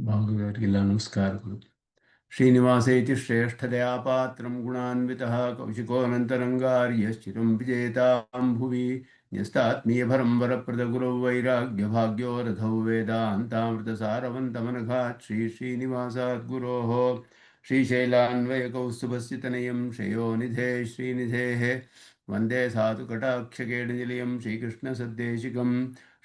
ಭಾಗವತರಿಗೆಲ್ಲ ನಮಸ್ಕಾರಗಳು. ಶ್ರೀನಿವಾಸೇತಿ ಶ್ರೇಷ್ಠದಯಾ ಪಾತ್ರಂ ಗುಣಾನ್ವಿತಃ ಕೌಶಿಕೋऽನಂತರಂಗಾರ್ಯಶ್ಚಿರಂ ವಿಜೇತಾಂ ಭುವಿ ನ್ಯಸ್ತಾತ್ಮೀಯಭರಂ ವರಪ್ರದಗುರೌ ವೈರಾಗ್ಯಭಾಗ್ಯೋ ರಥೌ ವೇದಾಂತಾಮೃತಸಾರವಂತಮನಘಾತ್ ಶ್ರೀನಿವಾಸಾತ್ ಗುರೋಃ ಶ್ರೀಶೈಲಾನ್ವಯಕೌಸ್ತುಭस्य ತನಯಂ ಶ್ರೇಯೋನಿಧೇ ಶ್ರೀನಿಧೇಃ ವಂದೇ ಸಾಧುಕಟಾಕ್ಷಕೇಣಿನಿಲಯಂ ಶ್ರೀಕೃಷ್ಣಸದ್ದೇಶಿಕಂ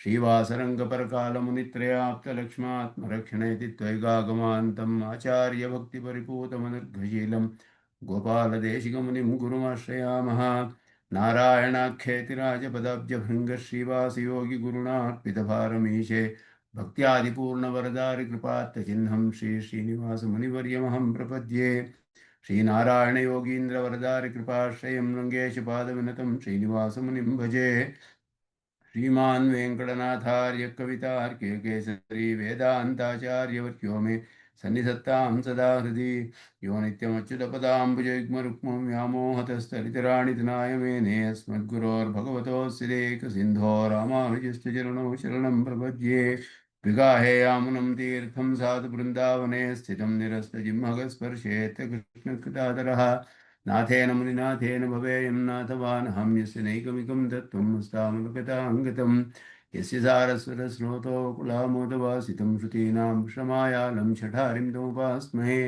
ಶ್ರೀವಾಸರಂಗಪರಕಾಲमुनित्रयाप्तलक्ष्मात्मरक्षणेति त्वैगागमान्तम् आचार्यभक्तिपरिपूतमनुर्घशीलं गोपालदेशिकमुनिं गुरुमाश्रयामः। नारायणाख्येतिराजपदाब्जभृङ्गश्रीवासयोगिगुरुणार्पितभारमीशे भक्त्यादिपूर्णवरदारिकृपात्तचिह्नं श्रीनिवासमुनिवर्यमहं प्रपद्ये। श्रीनारायणयोगीन्द्रवरदारिकृपाश्रयं रङ्गेशपादविनतं श्रीनिवासमुनिं भजे। श्रीमान् वेङ्कटनाथार्य कवितार्के केसरी वेदान्ताचार्यवर्यो मे सन्निधत्तां सदा हृदि यो नित्यमच्युतपदाम्बुजयुग्मरुक्मं व्यामोहतस्तरितराणि तनाय मेने अस्मद्गुरोर्भगवतोऽस्य देकसिन्धो रामानुजस्य चरणौ शरणं प्रपद्ये। विगाहेयामुनं तीर्थं साधु वृन्दावने स्थितं निरस्तजिह्मगस्पर्शेत् कृष्णकृतादरः नाथेन मुनिनाथेन भवेयं नाथवानहं यस्य नैकमिकं तत्त्वं हस्तामलकथाङ्गतं यस्य सारस्वतस्रोतोकुलामोदवासितं श्रुतीनां श्रमायालं शठारिं तमुपास्महे।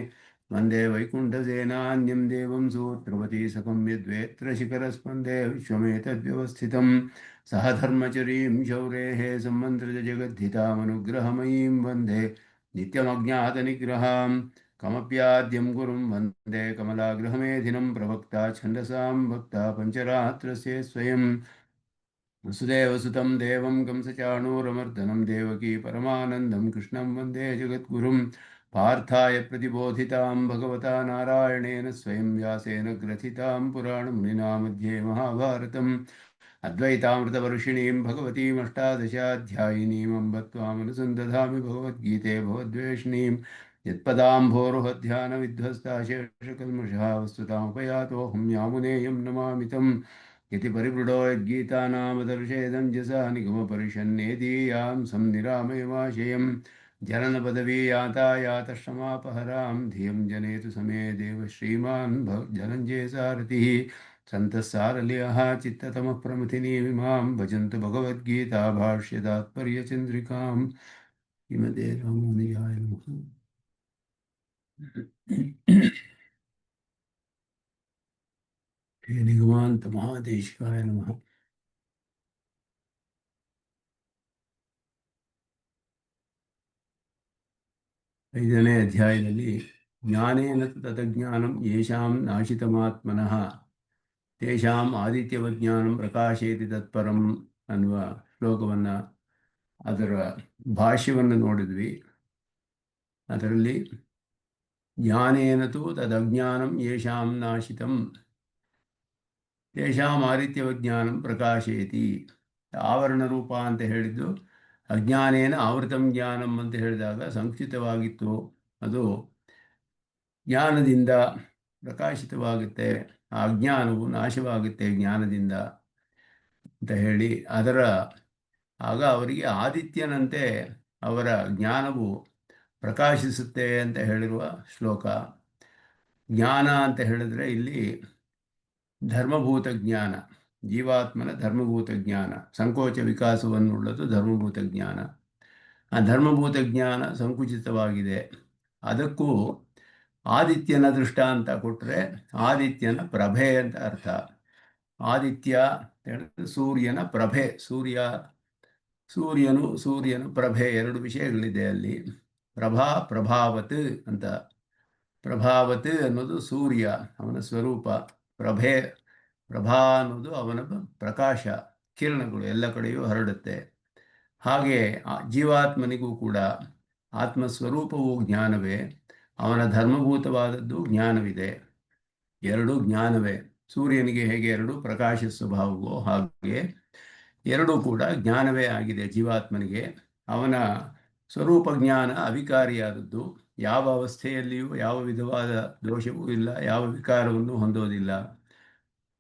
वन्दे वैकुण्ठसेनान्यं देवं सूत्रवती सकं यद्वेत्र शिखरस्पन्दे विश्वमेतद्व्यवस्थितं सह धर्मचरीं शौरेः सम्मन्त्रितजगद्धितामनुग्रहमयीं वन्दे नित्यमज्ञातनिग्रहाम् कमप्याद्यं गुरुं वन्दे कमलागृहमेधिनं प्रवक्ता छन्दसां भक्ता पञ्चरात्रस्य स्वयं वसुदेवसुतं देवं कंसचाणूरमर्दनं देवकी परमानन्दं कृष्णं वन्दे जगद्गुरुं पार्थाय प्रतिबोधितां भगवता नारायणेन स्वयं व्यासेन ग्रथितां पुराणमुनिना मध्ये महाभारतम् अद्वैतामृतवर्षिणीं भगवतीमष्टादशाध्यायिनीम् अम्ब त्वामनुसन्दधामि भगवद्गीते भवद्वेषिणीं यत्पदाम्भोरुहध्यानविध्वस्ता शेषकल्मषः वस्तुतामुपयातोऽहं यामुनेयं नमामि तं यति परिवृढो यद्गीतानामदर्शेदं जसा निगमपरिषन्नेदीयां संनिरामयमाशयं जननपदवीयातायातश्रमापहरां धियं जनेतु समे देव श्रीमान् धनञ्जय सारथिः सन्तः सारल्यः चित्ततमः प्रमथिनीमिमां भजन्तु भगवद्गीता भाष्यतात्पर्यचन्द्रिकां श्रीमते रामानुजाय नमः। श्री निगमान्त महादेशिकाय नमः। 5ನೇ ಅಧ್ಯಾಯದಲ್ಲಿ ಜ್ಞಾನೇನ ತದಜ್ಞಾನಂ ಯೇಷಾಂ ನಾಶಿತಮಾತ್ಮನಃ ತೇಷಾಂ ಆದಿತ್ಯವಜ್ಞಾನಂ ಪ್ರಕಾಶೇತಿ ತತ್ಪರಂ ಅನ್ನುವ ಶ್ಲೋಕವನ್ನು ಅದರ ಭಾಷ್ಯವನ್ನು ನೋಡಿದ್ವಿ. ಅದರಲ್ಲಿ ಜ್ಞಾನೇನ ತು ತದಜ್ಞಾನಂ ಯೇಷಾಂ ನಾಶಿತಂ ತೇಷಾಂ ಆದಿತ್ಯವಜ್ಞಾನಂ ಪ್ರಕಾಶೇತಿ. ಆವರಣ ರೂಪ ಅಂತ ಹೇಳಿದ್ದು ಅಜ್ಞಾನೇನ ಆವೃತಂ ಜ್ಞಾನಂ ಅಂತ ಹೇಳಿದಾಗ ಸಂಕ್ಷಿಪ್ತವಾಗಿತ್ತು. ಅದು ಜ್ಞಾನದಿಂದ ಪ್ರಕಾಶಿತವಾಗುತ್ತೆ, ಆ ಅಜ್ಞಾನವು ನಾಶವಾಗುತ್ತೆ ಜ್ಞಾನದಿಂದ ಅಂತ ಹೇಳಿ ಆಗ ಅವರಿಗೆ ಆದಿತ್ಯನಂತೆ ಅವರ ಜ್ಞಾನವು ಪ್ರಕಾಶಿಸುತ್ತೆ ಅಂತ ಹೇಳಿರುವ ಶ್ಲೋಕ. ಜ್ಞಾನ ಅಂತ ಹೇಳಿದ್ರೆ ಇಲ್ಲಿ ಧರ್ಮಭೂತ ಜ್ಞಾನ, ಜೀವಾತ್ಮನ ಧರ್ಮಭೂತ ಜ್ಞಾನ, ಸಂಕೋಚ ವಿಕಾಸವನ್ನುಳ್ಳದು ಧರ್ಮಭೂತ ಜ್ಞಾನ. ಆ ಧರ್ಮಭೂತ ಜ್ಞಾನ ಸಂಕುಚಿತವಾಗಿದೆ. ಅದಕ್ಕೂ ಆದಿತ್ಯನ ದೃಷ್ಟಾಂತ ಕೊಟ್ಟರೆ ಆದಿತ್ಯನ ಪ್ರಭೆ ಅಂತ ಅರ್ಥ. ಆದಿತ್ಯ ಹೇಳಿದ್ರೆ ಸೂರ್ಯನ ಪ್ರಭೆ, ಸೂರ್ಯನ ಪ್ರಭೆ, ಎರಡು ವಿಷಯಗಳಿದೆ ಅಲ್ಲಿ. ಪ್ರಭಾವತ್ ಅಂತ. ಪ್ರಭಾವತ್ ಅನ್ನೋದು ಸೂರ್ಯ, ಅವನ ಸ್ವರೂಪ. ಪ್ರಭಾ ಅನ್ನೋದು ಅವನ ಪ್ರಕಾಶ, ಕಿರಣಗಳು ಎಲ್ಲ ಕಡೆಯೂ ಹರಡುತ್ತೆ. ಹಾಗೆ ಜೀವಾತ್ಮನಿಗೂ ಕೂಡ ಆತ್ಮಸ್ವರೂಪವು ಜ್ಞಾನವೇ, ಅವನ ಧರ್ಮಭೂತವಾದದ್ದು ಜ್ಞಾನವಿದೆ. ಎರಡು ಜ್ಞಾನವೇ. ಸೂರ್ಯನಿಗೆ ಹೇಗೆ ಎರಡು ಪ್ರಕಾಶ ಸ್ವಭಾವವೋ ಹಾಗೆ ಎರಡೂ ಕೂಡ ಜ್ಞಾನವೇ ಆಗಿದೆ ಜೀವಾತ್ಮನಿಗೆ. ಅವನ ಸ್ವರೂಪ ಜ್ಞಾನ ಅವಿಕಾರಿಯಾದದ್ದು, ಯಾವ ಅವಸ್ಥೆಯಲ್ಲಿಯೂ ಯಾವ ವಿಧವಾದ ದೋಷವೂ ಇಲ್ಲ, ಯಾವ ವಿಕಾರವನ್ನು ಹೊಂದೋದಿಲ್ಲ.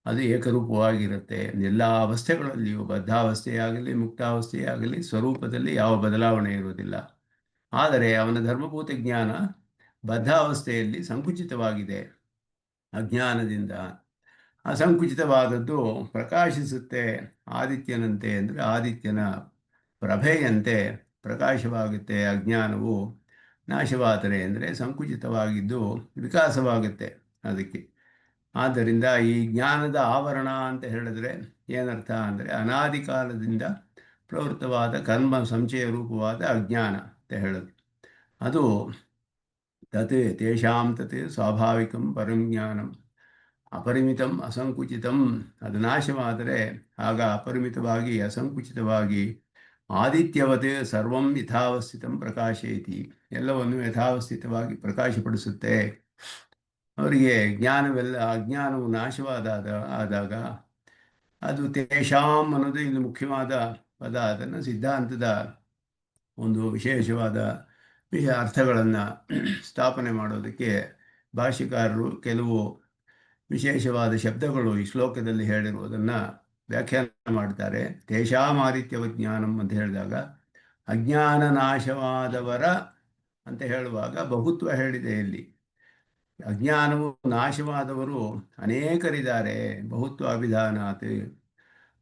ಅದು ಏಕರೂಪವಾಗಿರುತ್ತೆ. ಎಲ್ಲ ಅವಸ್ಥೆಗಳಲ್ಲಿಯೂ, ಬದ್ಧಾವಸ್ಥೆಯಾಗಲಿ ಮುಕ್ತಾವಸ್ಥೆಯಾಗಲಿ ಸ್ವರೂಪದಲ್ಲಿ ಯಾವ ಬದಲಾವಣೆ ಇರುವುದಿಲ್ಲ. ಆದರೆ ಅವನ ಧರ್ಮಭೂತ ಜ್ಞಾನ ಬದ್ಧಾವಸ್ಥೆಯಲ್ಲಿ ಸಂಕುಚಿತವಾಗಿದೆ ಅಜ್ಞಾನದಿಂದ. ಅಸಂಕುಚಿತವಾದದ್ದು ಪ್ರಕಾಶಿಸುತ್ತೆ ಆದಿತ್ಯನಂತೆ, ಅಂದರೆ ಆದಿತ್ಯನ ಪ್ರಭೆಯಂತೆ ಪ್ರಕಾಶವಾಗುತ್ತೆ. ಅಜ್ಞಾನವು ನಾಶವಾದರೆ ಅಂದರೆ ಸಂಕುಚಿತವಾಗಿದ್ದು ವಿಕಾಸವಾಗುತ್ತೆ ಅದಕ್ಕೆ. ಆದ್ದರಿಂದ ಈ ಜ್ಞಾನದ ಆವರಣ ಅಂತ ಹೇಳಿದ್ರೆ ಏನರ್ಥ ಅಂದರೆ ಅನಾದಿ ಕಾಲದಿಂದ ಪ್ರವೃತ್ತವಾದ ಕರ್ಮ ಸಂಚಯ ರೂಪವಾದ ಅಜ್ಞಾನ ಅಂತ ಹೇಳೋದು. ಅದು ತತ್ ತೇಷಾಂ ತತ್ ಸ್ವಾಭಾವಿಕಂ ಪರಂ ಜ್ಞಾನಂ ಅಪರಿಮಿತಂ ಅಸಂಕುಚಿತಂ. ಅದು ನಾಶವಾದರೆ ಆಗ ಅಪರಿಮಿತವಾಗಿ ಅಸಂಕುಚಿತವಾಗಿ ಆದಿತ್ಯವತ್ ಸರ್ವಂ ಯಥಾವಸ್ಥಿತಂ ಪ್ರಕಾಶಯತಿ, ಎಲ್ಲವನ್ನು ಯಥಾವಸ್ಥಿತವಾಗಿ ಪ್ರಕಾಶಪಡಿಸುತ್ತೆ. ಅವರಿಗೆ ಅಜ್ಞಾನವು ಆದಾಗ ಅದು ತೇಷಾಂ ಅನ್ನೋದು ಇಲ್ಲಿ ಮುಖ್ಯವಾದ ಪದ. ಅದನ್ನು ಸಿದ್ಧಾಂತದ ಒಂದು ವಿಶೇಷವಾದ ಅರ್ಥಗಳನ್ನು ಸ್ಥಾಪನೆ ಮಾಡೋದಕ್ಕೆ ಭಾಷ್ಯಕಾರರು ಕೆಲವು ವಿಶೇಷವಾದ ಶಬ್ದಗಳು ಈ ಶ್ಲೋಕದಲ್ಲಿ ಹೇಳಿರುವುದನ್ನು ವ್ಯಾಖ್ಯಾನ ಮಾಡ್ತಾರೆ. ತೇಷಾಮಾದಿತ್ಯವ ಜ್ಞಾನಂ ಅಂತ ಹೇಳಿದಾಗ ಅಜ್ಞಾನ ನಾಶವಾದವರ ಅಂತ ಹೇಳುವಾಗ ಬಹುತ್ವ ಹೇಳಿದೆ. ಇಲ್ಲಿ ಅಜ್ಞಾನವು ನಾಶವಾದವರು ಅನೇಕರಿದ್ದಾರೆ. ಬಹುತ್ವ ಅಭಿಧಾನಾತ್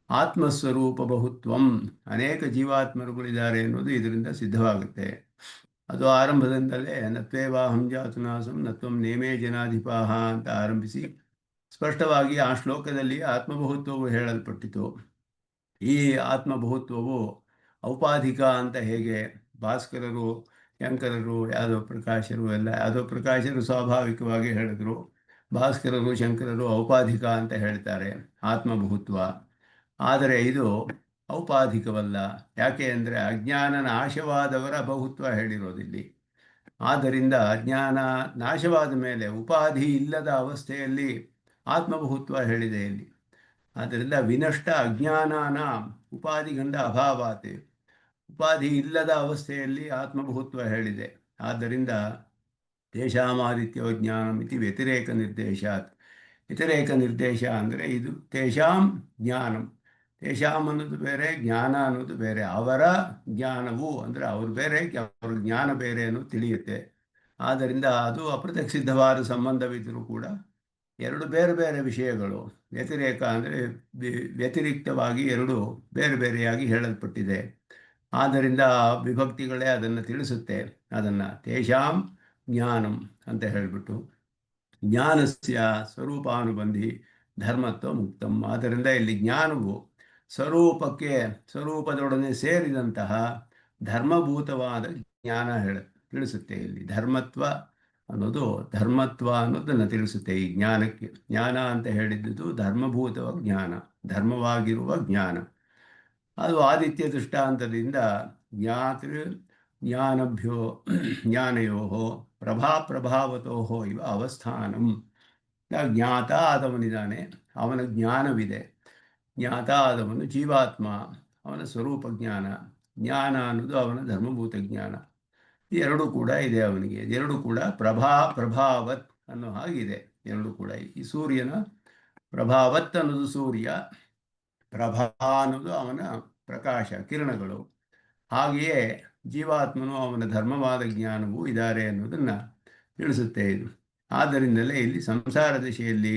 ಆತ್ಮಸ್ವರೂಪ ಬಹುತ್ವಂ, ಅನೇಕ ಜೀವಾತ್ಮರುಗಳಿದ್ದಾರೆ ಎನ್ನುವುದು ಇದರಿಂದ ಸಿದ್ಧವಾಗುತ್ತೆ. ಅದು ಆರಂಭದಿಂದಲೇ ನತ್ವೇವಾಹಂ ಜಾತುನಾಸಂ ನತ್ವಂ ನೇಮೇ ಜನಾಧಿಪಾಹ ಅಂತ ಆರಂಭಿಸಿ ಸ್ಪಷ್ಟವಾಗಿ ಆ ಶ್ಲೋಕದಲ್ಲಿ ಆತ್ಮಬಹುತ್ವವು ಹೇಳಲ್ಪಟ್ಟಿತು. ಈ ಆತ್ಮಬಹುತ್ವವು ಔಪಾಧಿಕ ಅಂತ ಹೇಗೆ ಭಾಸ್ಕರರು, ಶಂಕರರು, ಯಾದವ ಪ್ರಕಾಶರು ಯಾದವ ಪ್ರಕಾಶರು ಸ್ವಾಭಾವಿಕವಾಗಿ ಹೇಳಿದ್ರು, ಭಾಸ್ಕರರು ಶಂಕರರು ಔಪಾಧಿಕ ಅಂತ ಹೇಳ್ತಾರೆ ಆತ್ಮಬಹುತ್ವ. ಆದರೆ ಇದು ಔಪಾಧಿಕವಲ್ಲ. ಯಾಕೆ ಅಂದರೆ ಅಜ್ಞಾನ ನಾಶವಾದವರ ಬಹುತ್ವ ಹೇಳಿರೋದಿಲ್ಲಿ. ಆದ್ದರಿಂದ ಅಜ್ಞಾನ ನಾಶವಾದ ಮೇಲೆ ಉಪಾಧಿ ಇಲ್ಲದ ಅವಸ್ಥೆಯಲ್ಲಿ ಆತ್ಮಬಹುತ್ವ ಹೇಳಿದೆ ಇಲ್ಲಿ. ಆದ್ದರಿಂದ ವಿನಷ್ಟ ಅಜ್ಞಾನನ ಉಪಾಧಿಗಂಡ ಅಭಾವಾತ್, ಉಪಾಧಿ ಇಲ್ಲದ ಅವಸ್ಥೆಯಲ್ಲಿ ಆತ್ಮಬಹುತ್ವ ಹೇಳಿದೆ. ಆದ್ದರಿಂದ ತೇಷಾಮಾದಿತ್ಯೋ ಜ್ಞಾನಂ ಇತಿ ವ್ಯತಿರೇಕ ನಿರ್ದೇಶಾತ್. ವ್ಯತಿರೇಕ ನಿರ್ದೇಶ ಅಂದರೆ ಇದು ತೇಷಾಂ ಜ್ಞಾನಂ, ತೇಷಾಂ ಅನ್ನೋದು ಬೇರೆ, ಜ್ಞಾನ ಅನ್ನೋದು ಬೇರೆ. ಅವರ ಜ್ಞಾನವು ಅಂದರೆ ಅವರು ಬೇರೆ, ಅವರ ಜ್ಞಾನ ಬೇರೆ ಅನ್ನೋದು ತಿಳಿಯುತ್ತೆ. ಆದ್ದರಿಂದ ಅದು ಅಪ್ರತ್ಯಕ್ಷ ಸಿದ್ಧವಾದ ಸಂಬಂಧವಿದ್ದರೂ ಕೂಡ ಎರಡು ಬೇರೆ ಬೇರೆ ವಿಷಯಗಳು. ವ್ಯತಿರೇಕ ಅಂದರೆ ವ್ಯತಿರಿಕ್ತವಾಗಿ ಎರಡು ಬೇರೆ ಬೇರೆಯಾಗಿ ಹೇಳಲ್ಪಟ್ಟಿದೆ. ಆದ್ದರಿಂದ ವಿಭಕ್ತಿಗಳೇ ಅದನ್ನು ತಿಳಿಸುತ್ತೆ. ಅದನ್ನು ತೇಷಾಂ ಜ್ಞಾನಂ ಅಂತ ಹೇಳಿಬಿಟ್ಟು ಜ್ಞಾನಸ್ಯ ಸ್ವರೂಪಾನುಬಂಧಿ ಧರ್ಮತ್ವ ಮುಕ್ತಂ. ಆದ್ದರಿಂದ ಇಲ್ಲಿ ಜ್ಞಾನವು ಸ್ವರೂಪದೊಡನೆ ಸೇರಿದಂತಹ ಧರ್ಮಭೂತವಾದ ಜ್ಞಾನ ತಿಳಿಸುತ್ತೆ. ಇಲ್ಲಿ ಧರ್ಮತ್ವ ಅನ್ನೋದನ್ನು ತಿಳಿಸುತ್ತೆ. ಈ ಜ್ಞಾನಕ್ಕೆ ಜ್ಞಾನ ಅಂತ ಹೇಳಿದ್ದು ಧರ್ಮಭೂತ ಜ್ಞಾನ, ಧರ್ಮವಾಗಿರುವ ಜ್ಞಾನ. ಅದು ಆದಿತ್ಯ ದೃಷ್ಟಾಂತದಿಂದ ಜ್ಞಾನಭ್ಯೋ ಜ್ಞಾನಯೋ ಪ್ರಭಾವತೋ ಇವ ಅವಸ್ಥಾನಂ. ಜ್ಞಾತ ಆದವನಿದ್ದಾನೆ, ಅವನ ಜ್ಞಾನವಿದೆ. ಜ್ಞಾತ ಆದವನು ಜೀವಾತ್ಮ, ಅವನ ಸ್ವರೂಪ ಜ್ಞಾನ. ಜ್ಞಾನ ಅನ್ನೋದು ಅವನ ಧರ್ಮಭೂತ ಜ್ಞಾನ. ಎರಡೂ ಕೂಡ ಇದೆ ಅವನಿಗೆ. ಎರಡು ಕೂಡ ಪ್ರಭಾವತ್ ಅನ್ನೋ ಹಾಗಿದೆ. ಎರಡು ಕೂಡ ಈ ಸೂರ್ಯನ ಪ್ರಭಾವತ್ ಅನ್ನೋದು ಸೂರ್ಯ, ಪ್ರಭಾ ಅನ್ನೋದು ಅವನ ಪ್ರಕಾಶ ಕಿರಣಗಳು. ಹಾಗೆಯೇ ಜೀವಾತ್ಮನು ಅವನ ಧರ್ಮವಾದ ಜ್ಞಾನವೂ ಇದ್ದಾರೆ ಅನ್ನೋದನ್ನು ತಿಳಿಸುತ್ತೆ ಇದು. ಆದ್ದರಿಂದಲೇ ಇಲ್ಲಿ ಸಂಸಾರ ದಶೆಯಲ್ಲಿ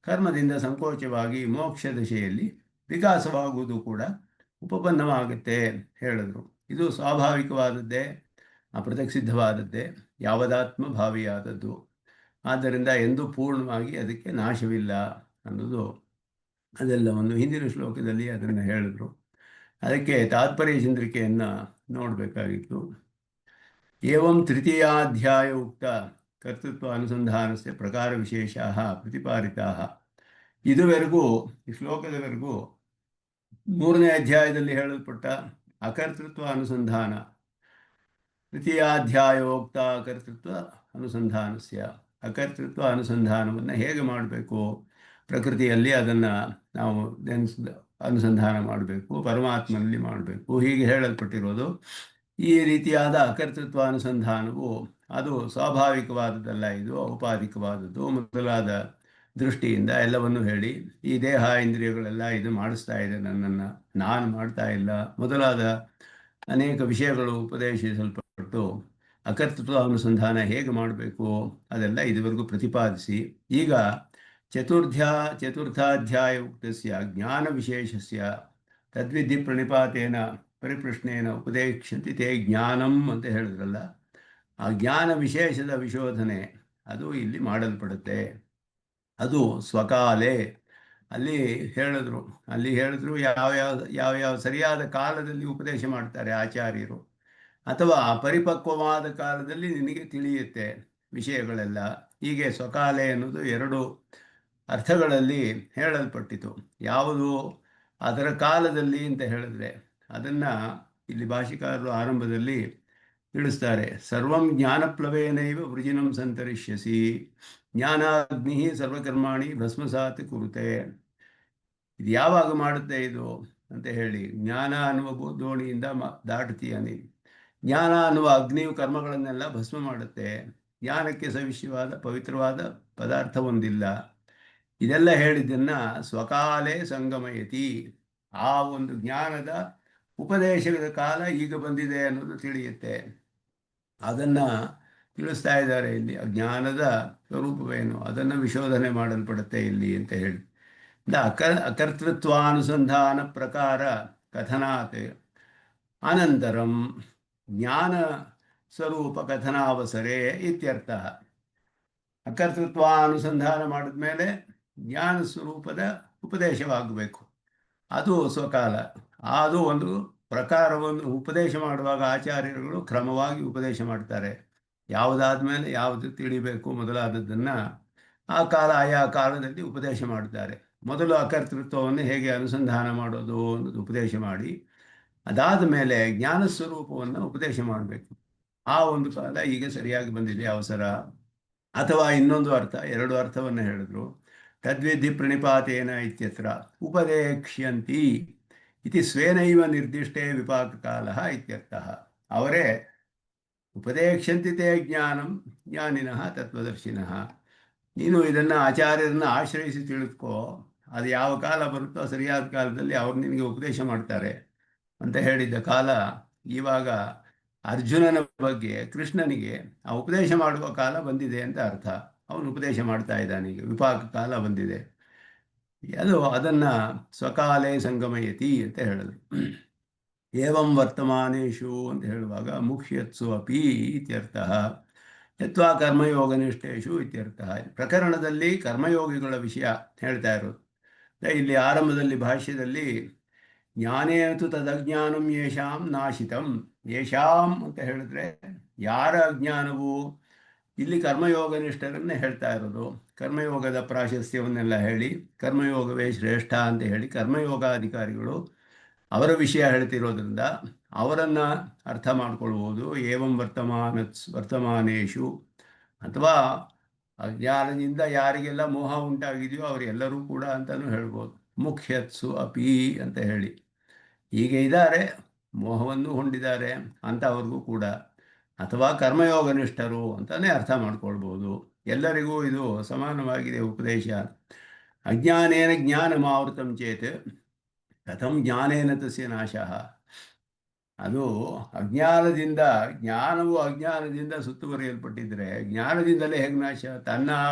ಕರ್ಮದಿಂದ ಸಂಕೋಚವಾಗಿ ಮೋಕ್ಷ ದಶೆಯಲ್ಲಿ ವಿಕಾಸವಾಗುವುದು ಕೂಡ ಉಪಪನ್ನವಾಗುತ್ತೆ ಹೇಳಿದ್ರು. ಇದು ಸ್ವಾಭಾವಿಕವಾದದ್ದೇ, ಅಪ್ರತ್ಯಕ್ಷಿದ್ಧವಾದದ್ದೇ, ಯಾವದಾತ್ಮ ಭಾವಿಯಾದದ್ದು. ಆದ್ದರಿಂದ ಎಂದೂ ಪೂರ್ಣವಾಗಿ ಅದಕ್ಕೆ ನಾಶವಿಲ್ಲ ಅನ್ನೋದು ಅದೆಲ್ಲವನ್ನು ಹಿಂದಿನ ಶ್ಲೋಕದಲ್ಲಿ ಅದನ್ನು ಹೇಳಿದ್ರು. ಅದಕ್ಕೆ ತಾತ್ಪರ್ಯ ಚಂದ್ರಿಕೆಯನ್ನು ನೋಡಬೇಕಾಗಿತ್ತು. ಏವಂ ತೃತೀಯಾಧ್ಯಾಯ ಉಕ್ತ ಕರ್ತೃತ್ವ ಅನುಸಂಧಾನಸ್ಯ ಪ್ರಕಾರ ವಿಶೇಷ ಪ್ರತಿಪಾದಿತಾ. ಇದುವರೆಗೂ ಈ ಶ್ಲೋಕದವರೆಗೂ 3ನೇ ಅಧ್ಯಾಯದಲ್ಲಿ ಹೇಳಲ್ಪಟ್ಟ ಅಕರ್ತೃತ್ವ ಅನುಸಂಧಾನ, ತೃತೀಯಾಧ್ಯಾಯೋಕ್ತ ಕರ್ತೃತ್ವ ಅನುಸಂಧಾನಸ್ಯ, ಅಕರ್ತೃತ್ವ ಅನುಸಂಧಾನವನ್ನು ಹೇಗೆ ಮಾಡಬೇಕು, ಪ್ರಕೃತಿಯಲ್ಲಿ ಅದನ್ನು ನಾವು ಅನುಸಂಧಾನ ಮಾಡಬೇಕು, ಪರಮಾತ್ಮನಲ್ಲಿ ಮಾಡಬೇಕು, ಹೀಗೆ ಹೇಳಲ್ಪಟ್ಟಿರೋದು. ಈ ರೀತಿಯಾದ ಅಕರ್ತೃತ್ವ ಅನುಸಂಧಾನವು ಅದು ಸ್ವಾಭಾವಿಕವಾದದ್ದಲ್ಲ, ಇದು ಔಪಾಧಿಕವಾದದ್ದು ಮೊದಲಾದ ದೃಷ್ಟಿಯಿಂದ ಎಲ್ಲವನ್ನು ಹೇಳಿ, ಈ ದೇಹ ಇಂದ್ರಿಯಗಳೆಲ್ಲ ಇದು ಮಾಡಿಸ್ತಾ ಇದೆ ನನ್ನನ್ನು, ನಾನು ಮಾಡ್ತಾ ಇಲ್ಲ ಮೊದಲಾದ ಅನೇಕ ವಿಷಯಗಳು ಉಪದೇಶಿಸಲ್ಪಟ್ಟು ಹೊರಟು ಅಕರ್ತೃತ್ವ ಅನುಸಂಧಾನ ಹೇಗೆ ಮಾಡಬೇಕು ಅದೆಲ್ಲ ಇದುವರೆಗೂ ಪ್ರತಿಪಾದಿಸಿ ಈಗ ಚತುರ್ಥಾಧ್ಯಾಯ ಉಕ್ತಸ್ಯ ಜ್ಞಾನ ವಿಶೇಷಸ್ಯ ತದ್ವಿಧಿ ಪ್ರಣಿಪಾತೇನ ಪರಿಪ್ರಶ್ನೇನ ಉಪದೇಕ್ಷಂತಿ ತೇ ಜ್ಞಾನಂ ಅಂತ ಹೇಳಿದ್ರಲ್ಲ, ಆ ಜ್ಞಾನ ವಿಶೇಷದ ವಿಶೋಧನೆ ಅದು ಇಲ್ಲಿ ಮಾಡಲ್ಪಡುತ್ತೆ. ಅದು ಸ್ವಕಾಲೆ ಅಲ್ಲಿ ಹೇಳಿದ್ರು ಯಾವ್ಯಾವ ಸರಿಯಾದ ಕಾಲದಲ್ಲಿ ಉಪದೇಶ ಮಾಡ್ತಾರೆ ಆಚಾರ್ಯರು, ಅಥವಾ ಪರಿಪಕ್ವವಾದ ಕಾಲದಲ್ಲಿ ನಿನಗೆ ತಿಳಿಯುತ್ತೆ ವಿಷಯಗಳೆಲ್ಲ. ಹೀಗೆ ಸ್ವಕಾಲೆ ಅನ್ನೋದು ಎರಡು ಅರ್ಥಗಳಲ್ಲಿ ಹೇಳಲ್ಪಟ್ಟಿತು. ಯಾವುದು ಅದರ ಕಾಲದಲ್ಲಿ ಅಂತ ಹೇಳಿದ್ರೆ ಅದನ್ನು ಇಲ್ಲಿ ಭಾಷಿಕಾರರು ಆರಂಭದಲ್ಲಿ ತಿಳಿಸ್ತಾರೆ. ಸರ್ವಂ ಜ್ಞಾನಪ್ಲವೇನೈವ ವೃಜಿನಂ ಸಂತರಿಷ್ಯಸಿ ಜ್ಞಾನಾಗ್ನಿ ಸರ್ವಕರ್ಮಾಣಿ ಭಸ್ಮಸಾತ್ ಕುರುತೆ. ಇದು ಯಾವಾಗ ಮಾಡುತ್ತೆ ಇದು ಅಂತ ಹೇಳಿ, ಜ್ಞಾನ ಅನ್ನುವ ದೋಣಿಯಿಂದ ದಾಟುತ್ತೀಯ ನೀನು. ಜ್ಞಾನ ಅನ್ನುವ ಅಗ್ನಿಯು ಕರ್ಮಗಳನ್ನೆಲ್ಲ ಭಸ್ಮ ಮಾಡುತ್ತೆ. ಜ್ಞಾನಕ್ಕೆ ಸವಿಷ್ಯವಾದ ಪವಿತ್ರವಾದ ಪದಾರ್ಥ ಒಂದಿಲ್ಲ. ಇದೆಲ್ಲ ಹೇಳಿದ್ದನ್ನ ಸ್ವಕಾಲೇ ಸಂಗಮಯತಿ, ಆ ಒಂದು ಜ್ಞಾನದ ಉಪದೇಶದ ಕಾಲ ಈಗ ಬಂದಿದೆ ಅನ್ನೋದು ತಿಳಿಯುತ್ತೆ. ಅದನ್ನ ತಿಳಿಸ್ತಾ ಇದ್ದಾರೆ ಇಲ್ಲಿ. ಅಜ್ಞಾನದ ಸ್ವರೂಪವೇನು ಅದನ್ನು ವಿಶೋಧನೆ ಮಾಡಲ್ಪಡುತ್ತೆ ಇಲ್ಲಿ ಅಂತ ಹೇಳಿ. ಅಕರ್ತೃತ್ವಾನುಸಂಧಾನ ಪ್ರಕಾರ ಕಥನಾತ್ ಅನಂತರಂ ಜ್ಞಾನ ಸ್ವರೂಪ ಕಥನಾವಸರೇ ಇತ್ಯರ್ಥ. ಅಕರ್ತೃತ್ವಾನುಸಂಧಾನ ಮಾಡಿದ ಮೇಲೆ ಜ್ಞಾನ ಸ್ವರೂಪದ ಉಪದೇಶವಾಗಬೇಕು, ಅದು ಸ್ವಕಾಲ. ಅದು ಒಂದು ಪ್ರಕಾರವನ್ನು ಉಪದೇಶ ಮಾಡುವಾಗ ಆಚಾರ್ಯರುಗಳು ಕ್ರಮವಾಗಿ ಉಪದೇಶ ಮಾಡ್ತಾರೆ. ಯಾವುದಾದ ಮೇಲೆ ಯಾವುದು ತಿಳಿಬೇಕು ಮೊದಲಾದದ್ದನ್ನು ಆ ಕಾಲ ಆಯಾ ಕಾಲದಲ್ಲಿ ಉಪದೇಶ ಮಾಡ್ತಾರೆ. ಮೊದಲು ಅಕರ್ತೃತ್ವವನ್ನು ಹೇಗೆ ಅನುಸಂಧಾನ ಮಾಡೋದು ಅನ್ನೋದು ಉಪದೇಶ ಮಾಡಿ, ಅದಾದ ಮೇಲೆ ಜ್ಞಾನ ಸ್ವರೂಪವನ್ನು ಉಪದೇಶ ಮಾಡಬೇಕು. ಆ ಒಂದು ಕಾಲ ಈಗ ಸರಿಯಾಗಿ ಬಂದಿದೆ ಅವಸರ. ಅಥವಾ ಇನ್ನೊಂದು ಅರ್ಥ, ಎರಡು ಅರ್ಥವನ್ನು ಹೇಳಿದ್ರು. ತದ್ವಿಧಿ ಪ್ರಣಿಪಾತೇನ ಇತ್ಯತ್ರ ಉಪದೇಕ್ಷ್ಯಂತಿ ಇತಿ ಸ್ವೇನೈವ ನಿರ್ದಿಷ್ಟೇ ವಿಪಾಕ ಕಾಲ ಇತ್ಯರ್ಥಃ. ಅವರೇ ಉಪದೇಕ್ಷಂತಿ ತೇ ಜ್ಞಾನಂ ಜ್ಞಾನಿನಃ ತತ್ವದರ್ಶಿನಃ. ನೀನು ಇದನ್ನು ಆಚಾರ್ಯರನ್ನು ಆಶ್ರಯಿಸಿ ತಿಳಿದುಕೋ, ಅದು ಯಾವ ಕಾಲ ಬರುತ್ತೋ ಸರಿಯಾದ ಕಾಲದಲ್ಲಿ ಅವ್ರು ನಿನಗೆ ಉಪದೇಶ ಮಾಡ್ತಾರೆ ಅಂತ ಹೇಳಿದ್ದ ಕಾಲ ಇವಾಗ ಅರ್ಜುನನ ಬಗ್ಗೆ ಕೃಷ್ಣನಿಗೆ ಆ ಉಪದೇಶ ಮಾಡುವ ಕಾಲ ಬಂದಿದೆ ಅಂತ ಅರ್ಥ. ಅವನು ಉಪದೇಶ ಮಾಡ್ತಾ ಇದ್ದಾನೆ, ಈಗ ವಿಪಾಕ ಕಾಲ ಬಂದಿದೆ. ಅದನ್ನು ಸ್ವಕಾಲೇ ಸಂಗಮಯತಿ ಅಂತ ಹೇಳಿದ್ರು. ಏವಂ ವರ್ತಮಾನೇಶು ಅಂತ ಹೇಳುವಾಗ ಮುಖ್ಯತ್ಸು ಅಪಿ ಇತ್ಯರ್ಥ, ಯತ್ವಾ ಕರ್ಮಯೋಗನಿಷ್ಠೇಶು ಇತ್ಯರ್ಥ. ಪ್ರಕರಣದಲ್ಲಿ ಕರ್ಮಯೋಗಿಗಳ ವಿಷಯ ಹೇಳ್ತಾ ಇರೋದು. ಇಲ್ಲಿ ಆರಂಭದಲ್ಲಿ ಭಾಷ್ಯದಲ್ಲಿ ಜ್ಞಾನೇತು ತದಜ್ಞಾನಂ ಯೇಷಾಂ ನಾಶಿತಂ, ಯೇಷಾಂ ಅಂತ ಹೇಳಿದ್ರೆ ಯಾರ ಅಜ್ಞಾನವು, ಇಲ್ಲಿ ಕರ್ಮಯೋಗನಿಷ್ಠರನ್ನೇ ಹೇಳ್ತಾ ಇರೋದು. ಕರ್ಮಯೋಗದ ಪ್ರಾಶಸ್ತ್ಯವನ್ನೆಲ್ಲ ಹೇಳಿ ಕರ್ಮಯೋಗವೇ ಶ್ರೇಷ್ಠ ಅಂತ ಹೇಳಿ ಕರ್ಮಯೋಗಾಧಿಕಾರಿಗಳು ಅವರ ವಿಷಯ ಹೇಳ್ತಿರೋದ್ರಿಂದ ಅವರನ್ನು ಅರ್ಥ ಮಾಡ್ಕೊಳ್ಬೋದು. ಏವಂ ವರ್ತಮಾನೇಶು, ಅಥವಾ ಅಜ್ಞಾನದಿಂದ ಯಾರಿಗೆಲ್ಲ ಮೋಹ ಉಂಟಾಗಿದೆಯೋ ಅವರೆಲ್ಲರೂ ಕೂಡ ಅಂತಲೂ ಹೇಳ್ಬೋದು. ಮುಖ್ಯತ್ಸು ಅಪಿ ಅಂತ ಹೇಳಿ ಹೀಗೆ ಇದ್ದಾರೆ, ಮೋಹವನ್ನು ಹೊಂದಿದ್ದಾರೆ ಅಂಥವ್ರಿಗೂ ಕೂಡ, ಅಥವಾ ಕರ್ಮಯೋಗನಿಷ್ಠರು ಅಂತಲೇ ಅರ್ಥ ಮಾಡ್ಕೊಳ್ಬೋದು. ಎಲ್ಲರಿಗೂ ಇದು ಸಮಾನವಾಗಿದೆ ಉಪದೇಶ. ಅಜ್ಞಾನೇನ ಜ್ಞಾನಮಾವೃತಂ ಚೇತ್ ಕಥಂ ಜ್ಞಾನೇನ ತಸ್ಯ ನಾಶಃ. ಅದು ಅಜ್ಞಾನದಿಂದ, ಜ್ಞಾನವು ಅಜ್ಞಾನದಿಂದ ಸುತ್ತುವರಿಯಲ್ಪಟ್ಟಿದ್ರೆ ಜ್ಞಾನದಿಂದಲೇ ಹೇಗೆ ನಾಶ?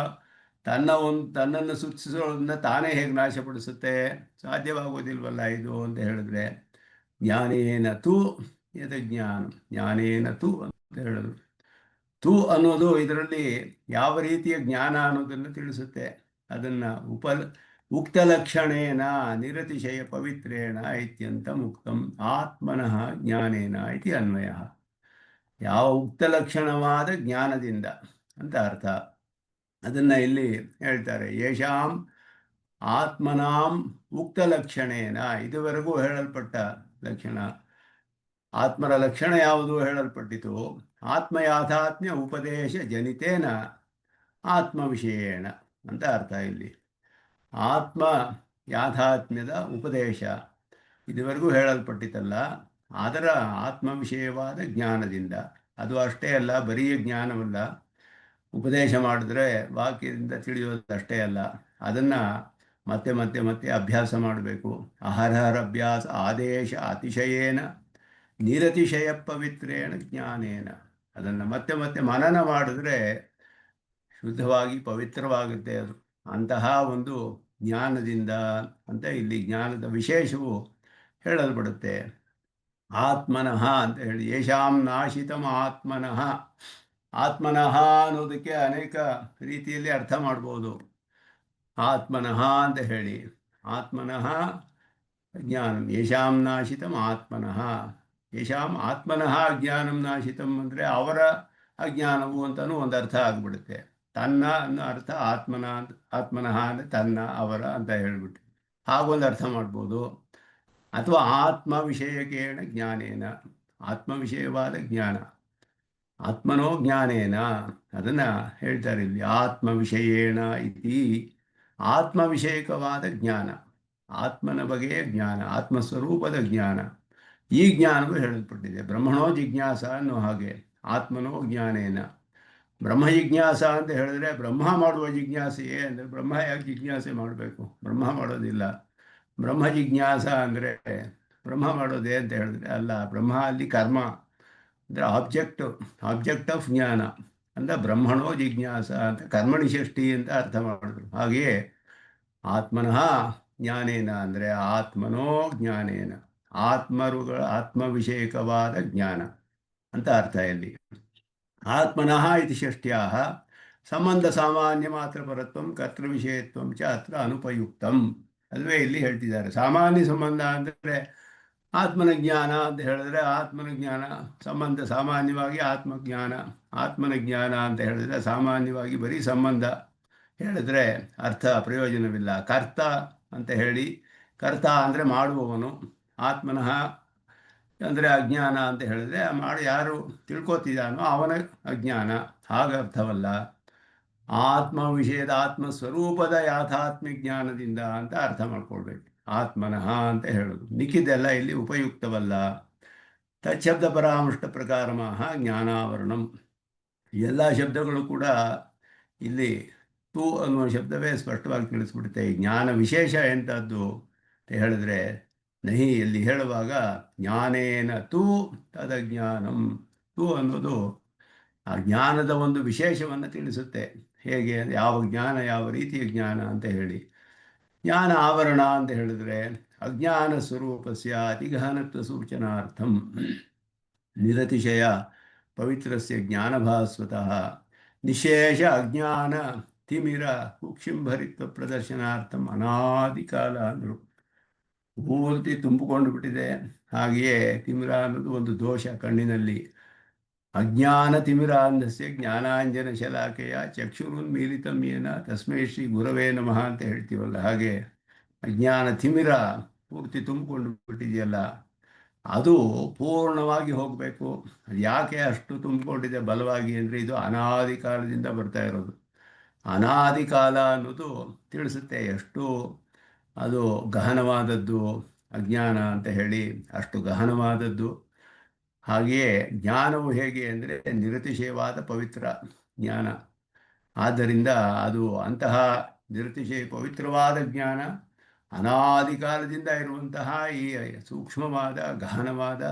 ತನ್ನನ್ನು ಸೂಚಿಸೋದನ್ನ ತಾನೇ ಹೇಗೆ ನಾಶಪಡಿಸುತ್ತೆ? ಸಾಧ್ಯವಾಗೋದಿಲ್ವಲ್ಲ ಇದು ಅಂತ ಹೇಳಿದ್ರೆ, ಜ್ಞಾನೇನ ತು ಯದ ಜ್ಞಾನ, ಜ್ಞಾನೇನ ತು ಅಂತ ಹೇಳಿದ್ರು. ತು ಅನ್ನೋದು ಇದರಲ್ಲಿ ಯಾವ ರೀತಿಯ ಜ್ಞಾನ ಅನ್ನೋದನ್ನು ತಿಳಿಸುತ್ತೆ. ಅದನ್ನು ಉಕ್ತಲಕ್ಷಣೇನ ನಿರತಿಶಯ ಪವಿತ್ರೇಣ ಇತ್ಯಂತ ಮುಕ್ತಂ ಆತ್ಮನಃ ಜ್ಞಾನೇನ ಇತಿ ಅನ್ವಯ. ಯಾವ ಉಕ್ತಲಕ್ಷಣವಾದ ಜ್ಞಾನದಿಂದ ಅಂತ ಅರ್ಥ. ಅದನ್ನು ಇಲ್ಲಿ ಹೇಳ್ತಾರೆ. ಯೇಷಾಂ ಆತ್ಮನಾಂ ಉಕ್ತಲಕ್ಷಣೇನ, ಇದುವರೆಗೂ ಹೇಳಲ್ಪಟ್ಟ ಲಕ್ಷಣ, ಆತ್ಮರ ಲಕ್ಷಣ ಯಾವುದು ಹೇಳಲ್ಪಟ್ಟಿತು? ಆತ್ಮಯಾಥಾತ್ಮ್ಯ ಉಪದೇಶ ಜನಿತೇನ ಆತ್ಮವಿಷಯೇಣ ಅಂತ ಅರ್ಥ. ಇಲ್ಲಿ ಆತ್ಮ ಯಾಥಾತ್ಮ್ಯದ ಉಪದೇಶ ಇದುವರೆಗೂ ಹೇಳಲ್ಪಟ್ಟಿತಲ್ಲ, ಅದರ ಆತ್ಮವಿಷಯವಾದ ಜ್ಞಾನದಿಂದ. ಅದು ಅಷ್ಟೇ ಅಲ್ಲ, ಬರೀ ಜ್ಞಾನವಲ್ಲ, ಉಪದೇಶ ಮಾಡಿದ್ರೆ ವಾಕ್ಯದಿಂದ ತಿಳಿಯೋದು ಅಷ್ಟೇ ಅಲ್ಲ, ಅದನ್ನು ಮತ್ತೆ ಮತ್ತೆ ಮತ್ತೆ ಅಭ್ಯಾಸ ಮಾಡಬೇಕು. ಅಹರಹರ ಅಭ್ಯಾಸ ಆದೇಶ ಅತಿಶಯೇನ ನಿರತಿಶಯ ಪವಿತ್ರೇಣ ಜ್ಞಾನೇನ. ಅದನ್ನು ಮತ್ತೆ ಮತ್ತೆ ಮನನ ಮಾಡಿದ್ರೆ ಶುದ್ಧವಾಗಿ ಪವಿತ್ರವಾಗುತ್ತೆ ಅದು. ಅಂತಹ ಒಂದು ಜ್ಞಾನದಿಂದ ಅಂತ ಇಲ್ಲಿ ಜ್ಞಾನದ ವಿಶೇಷವು ಹೇಳಲ್ಪಡುತ್ತೆ. ಆತ್ಮನಃ ಅಂತ ಹೇಳಿ, ಯಶಾಂ ನಾಶಿತಂ ಆತ್ಮನಃ. ಆತ್ಮನಃ ಅನ್ನೋದಕ್ಕೆ ಅನೇಕ ರೀತಿಯಲ್ಲಿ ಅರ್ಥ ಮಾಡ್ಬೋದು. ಆತ್ಮನಃ ಅಂತ ಹೇಳಿ, ಆತ್ಮನಃ ಜ್ಞಾನಂ ಯಶಾಂ ನಾಶಿತಂ ಆತ್ಮನಃ. ಯಶಾಂ ಆತ್ಮನಃ ಅಜ್ಞಾನಂ ನಾಶಿತಂ ಅಂದರೆ ಅವರ ಅಜ್ಞಾನವು ಅಂತಲೂ ಒಂದು ಅರ್ಥ ಆಗಿಬಿಡುತ್ತೆ. ತನ್ನ ಅನ್ನೋ ಅರ್ಥ ಆತ್ಮನ, ಆತ್ಮನಃ ಅಂದರೆ ತನ್ನ, ಅವರ ಅಂತ ಹೇಳ್ಬಿಟ್ಟು ಹಾಗೊಂದು ಅರ್ಥ ಮಾಡ್ಬೋದು. ಅಥವಾ ಆತ್ಮ ವಿಷಯಕೇಣ ಜ್ಞಾನೇನ, ಆತ್ಮ ವಿಷಯವಾದ ಜ್ಞಾನ. ಆತ್ಮನೋ ಜ್ಞಾನೇನ ಅದನ್ನು ಹೇಳ್ತಾರೆ ಇಲ್ಲಿ, ಆತ್ಮ ವಿಷಯೇಣ ಇತಿ. ಆತ್ಮ ವಿಷಯಕವಾದ ಜ್ಞಾನ, ಆತ್ಮನ ಬಗೆಯ ಜ್ಞಾನ, ಆತ್ಮಸ್ವರೂಪದ ಜ್ಞಾನ. ಈ ಜ್ಞಾನವು ಹೇಳಲ್ಪಟ್ಟಿದೆ. ಬ್ರಹ್ಮಣೋ ಜಿಜ್ಞಾಸ ಅನ್ನೋ ಹಾಗೆ ಆತ್ಮನೋ ಜ್ಞಾನೇನ. ಬ್ರಹ್ಮ ಜಿಜ್ಞಾಸ ಅಂತ ಹೇಳಿದ್ರೆ ಬ್ರಹ್ಮ ಮಾಡುವ ಜಿಜ್ಞಾಸೆಯೇ ಅಂದರೆ ಬ್ರಹ್ಮ ಯಾಕೆ ಜಿಜ್ಞಾಸೆ ಮಾಡಬೇಕು? ಬ್ರಹ್ಮ ಮಾಡೋದಿಲ್ಲ. ಬ್ರಹ್ಮ ಜಿಜ್ಞಾಸ ಅಂದರೆ ಬ್ರಹ್ಮ ಮಾಡೋದೇ ಅಂತ ಹೇಳಿದ್ರೆ ಅಲ್ಲ. ಬ್ರಹ್ಮ ಅಲ್ಲಿ ಕರ್ಮ ಅಂದರೆ ಆಬ್ಜೆಕ್ಟ್ ಆಫ್ ಜ್ಞಾನ ಅಂದರೆ ಬ್ರಹ್ಮಣೋ ಜಿಜ್ಞಾಸ ಅಂತ ಕರ್ಮಣಿ ಷಷ್ಠಿ ಅಂತ ಅರ್ಥ ಮಾಡಿದ್ರು. ಹಾಗೆಯೇ ಆತ್ಮನಃ ಜ್ಞಾನೇನ ಅಂದರೆ ಆತ್ಮನೋ ಜ್ಞಾನೇನ, ಆತ್ಮವಿಷಯಕವಾದ ಜ್ಞಾನ ಅಂತ ಅರ್ಥ ಇಲ್ಲಿ. ಆತ್ಮನಃ ಇತಿ ಷಷ್ಟ್ಯಾಹ ಸಂಬಂಧ ಸಾಮಾನ್ಯ ಮಾತ್ರ ಪರತ್ವಂ ಕರ್ತೃವಿಷಯತ್ವಂ ಚ ಅತ್ರ ಅನುಪಯುಕ್ತಂ. ಅಲ್ವೇ ಇಲ್ಲಿ ಹೇಳ್ತಿದ್ದಾರೆ. ಸಾಮಾನ್ಯ ಸಂಬಂಧ ಅಂದರೆ ಆತ್ಮನ ಜ್ಞಾನ ಅಂತ ಹೇಳಿದ್ರೆ ಆತ್ಮನ ಜ್ಞಾನ ಸಂಬಂಧ, ಸಾಮಾನ್ಯವಾಗಿ ಆತ್ಮಜ್ಞಾನ. ಆತ್ಮನ ಜ್ಞಾನ ಅಂತ ಹೇಳಿದ್ರೆ ಸಾಮಾನ್ಯವಾಗಿ ಬರೀ ಸಂಬಂಧ ಹೇಳಿದ್ರೆ ಅರ್ಥ ಪ್ರಯೋಜನವಿಲ್ಲ. ಕರ್ತ ಅಂತ ಹೇಳಿ, ಕರ್ತ ಅಂದರೆ ಮಾಡುವವನು. ಆತ್ಮನಃ ಅಂದರೆ ಅಜ್ಞಾನ ಅಂತ ಹೇಳಿದ್ರೆ ಯಾರು ತಿಳ್ಕೊತಿದ್ದಾನೋ ಅವನ ಅಜ್ಞಾನ, ಹಾಗರ್ಥವಲ್ಲ. ಆತ್ಮ ವಿಷಯದ ಆತ್ಮಸ್ವರೂಪದ ಯಾಥಾತ್ಮ್ಯ ಜ್ಞಾನದಿಂದ ಅಂತ ಅರ್ಥ ಮಾಡ್ಕೊಳ್ಬೇಕು. ಆತ್ಮನಃ ಅಂತ ಹೇಳೋದು ಮಿಕ್ಕಿದೆಲ್ಲ ಇಲ್ಲಿ ಉಪಯುಕ್ತವಲ್ಲ. ತಚ್ಛಬ್ದ ಪರಾಮೃಷ್ಟ ಪ್ರಕಾರಮಃ ಜ್ಞಾನಾವರಣಂ. ಎಲ್ಲ ಶಬ್ದಗಳು ಕೂಡ ಇಲ್ಲಿ ತು ಅನ್ನುವ ಶಬ್ದವೇ ಸ್ಪಷ್ಟವಾಗಿ ತಿಳಿಸ್ಬಿಡುತ್ತೆ. ಜ್ಞಾನ ವಿಶೇಷ ಎಂಥದ್ದು ಅಂತ ಹೇಳಿದ್ರೆ ನಹಿ ಎಲ್ಲಿ ಹೇಳುವಾಗ ಜ್ಞಾನೇನ ತು ತದಜ್ಞಾನಂ. ತು ಅನ್ನೋದು ಆ ಜ್ಞಾನದ ಒಂದು ವಿಶೇಷವನ್ನು ತಿಳಿಸುತ್ತೆ. ಹೇಗೆ, ಯಾವ ಜ್ಞಾನ, ಯಾವ ರೀತಿಯ ಜ್ಞಾನ ಅಂತ ಹೇಳಿ. ಜ್ಞಾನ ಆವರಣ ಅಂತ ಹೇಳಿದ್ರೆ ಅಜ್ಞಾನ ಸ್ವರೂಪಸ್ಯ ಅತಿಗಹನತ್ವ ಸೂಚನಾರ್ಥಂ ನಿರತಿಶಯ ಪವಿತ್ರಸ್ಯ ಜ್ಞಾನಭಾಸ್ವತಃ ನಿಶೇಷ ಅಜ್ಞಾನ ತಿಮಿರ ಕುಕ್ಷಿಂಭರಿತ್ವ ಪ್ರದರ್ಶನಾರ್ಥಂ ಅನಾದಿ ಕಾಲ ಅಂದರು. ಪೂರ್ತಿ ತುಂಬಿಕೊಂಡು ಬಿಟ್ಟಿದೆ. ಹಾಗೆಯೇ ತಿಮಿರ ಅನ್ನೋದು ಒಂದು ದೋಷ ಕಣ್ಣಿನಲ್ಲಿ. ಅಜ್ಞಾನ ತಿಮಿರ ಅನ್ನಸ್ಯ ಜ್ಞಾನಾಂಜನ ಶಲಾಕೆಯ ಚಕ್ಷುರುನ್ಮೀಲಿತಂ ಯೇನ ತಸ್ಮೈ ಶ್ರೀ ಗುರವೇ ನಮಃ ಅಂತ ಹೇಳ್ತೀವಲ್ಲ, ಹಾಗೆ ಅಜ್ಞಾನ ತಿಮಿರ ಪೂರ್ತಿ ತುಂಬಿಕೊಂಡು ಬಿಟ್ಟಿದೆಯಲ್ಲ, ಅದು ಪೂರ್ಣವಾಗಿ ಹೋಗಬೇಕು. ಯಾಕೆ ಅಷ್ಟು ತುಂಬಿಕೊಂಡಿದೆ ಬಲವಾಗಿ ಅಂದರೆ ಇದು ಅನಾದಿ ಕಾಲದಿಂದ ಬರ್ತಾ ಇರೋದು. ಅನಾದಿ ಕಾಲ ಅನ್ನೋದು ತಿಳಿಸುತ್ತೆ ಎಷ್ಟು ಅದು ಗಹನವಾದದ್ದು ಅಜ್ಞಾನ ಅಂತ ಹೇಳಿ, ಅಷ್ಟು ಗಹನವಾದದ್ದು. ಹಾಗೆಯೇ ಜ್ಞಾನವು ಹೇಗೆ ಅಂದರೆ ನಿರತಿಶಯವಾದ ಪವಿತ್ರ ಜ್ಞಾನ. ಆದ್ದರಿಂದ ಅದು ಅಂತಹ ನಿರತಿಶಯ ಪವಿತ್ರವಾದ ಜ್ಞಾನ ಅನಾದಿ ಕಾಲದಿಂದ ಇರುವಂತಹ ಈ ಸೂಕ್ಷ್ಮವಾದ ಗಹನವಾದ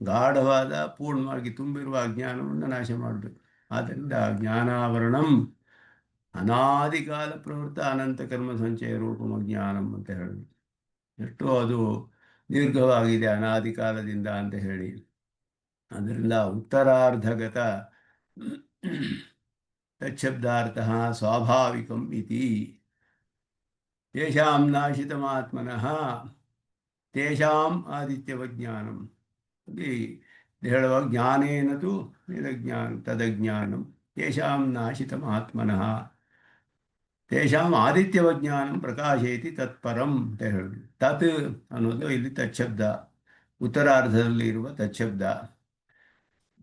ಗಾಢವಾದ ಪೂರ್ಣವಾಗಿ ತುಂಬಿರುವ ಅಜ್ಞಾನವನ್ನು ನಾಶ ಮಾಡಬೇಕು. ಆದ್ದರಿಂದ ಜ್ಞಾನಾವರಣಂ ಅನಾದಿ ಕಾಲ ಪ್ರವೃತ್ತ ಅನಂತ ಕರ್ಮ ಸಂಚಯ ರೂಪಮ ಜ್ಞಾನಂ ಅಂತ ಹೇಳಿ, ಎಷ್ಟೋ ಅದು ದೀರ್ಘವಾಗಿದೆ ಅನಾದಿ ಕಾಲದಿಂದ ಅಂತ ಹೇಳಿ. ಅದರಿಂದ ಉತ್ತರಾರ್ಧಗತ ತಚ್ಛಬ್ದಾರ್ಥ ಸ್ವಾಭಾವಿಕಂ ಇತಿ. ತೇಷಾಂ ನಾಶಿತಮಾತ್ಮನಃ ತೇಷಾಂ ಆದಿತ್ಯವಜ್ಞಾನಂ. ಇಲ್ಲಿ ಹೇಳುವಾಗ ಜ್ಞಾನೇನತು ತದಜ್ಞಾನಂ ತೇಷಾಂ ನಾಶಿತಮಾತ್ಮನಃ ತೇಷಾಂ ಆದಿತ್ಯವಜ್ಞಾನಂ ಪ್ರಕಾಶಯತಿ ತತ್ಪರಂ ಅಂತ ಹೇಳಿದ್ರು. ತತ್ ಅನ್ನೋದು ಇಲ್ಲಿ ತಚ್ಛಬ್ದ, ಉತ್ತರಾರ್ಧದಲ್ಲಿ ಇರುವ ತಚ್ಛಬ್ದ.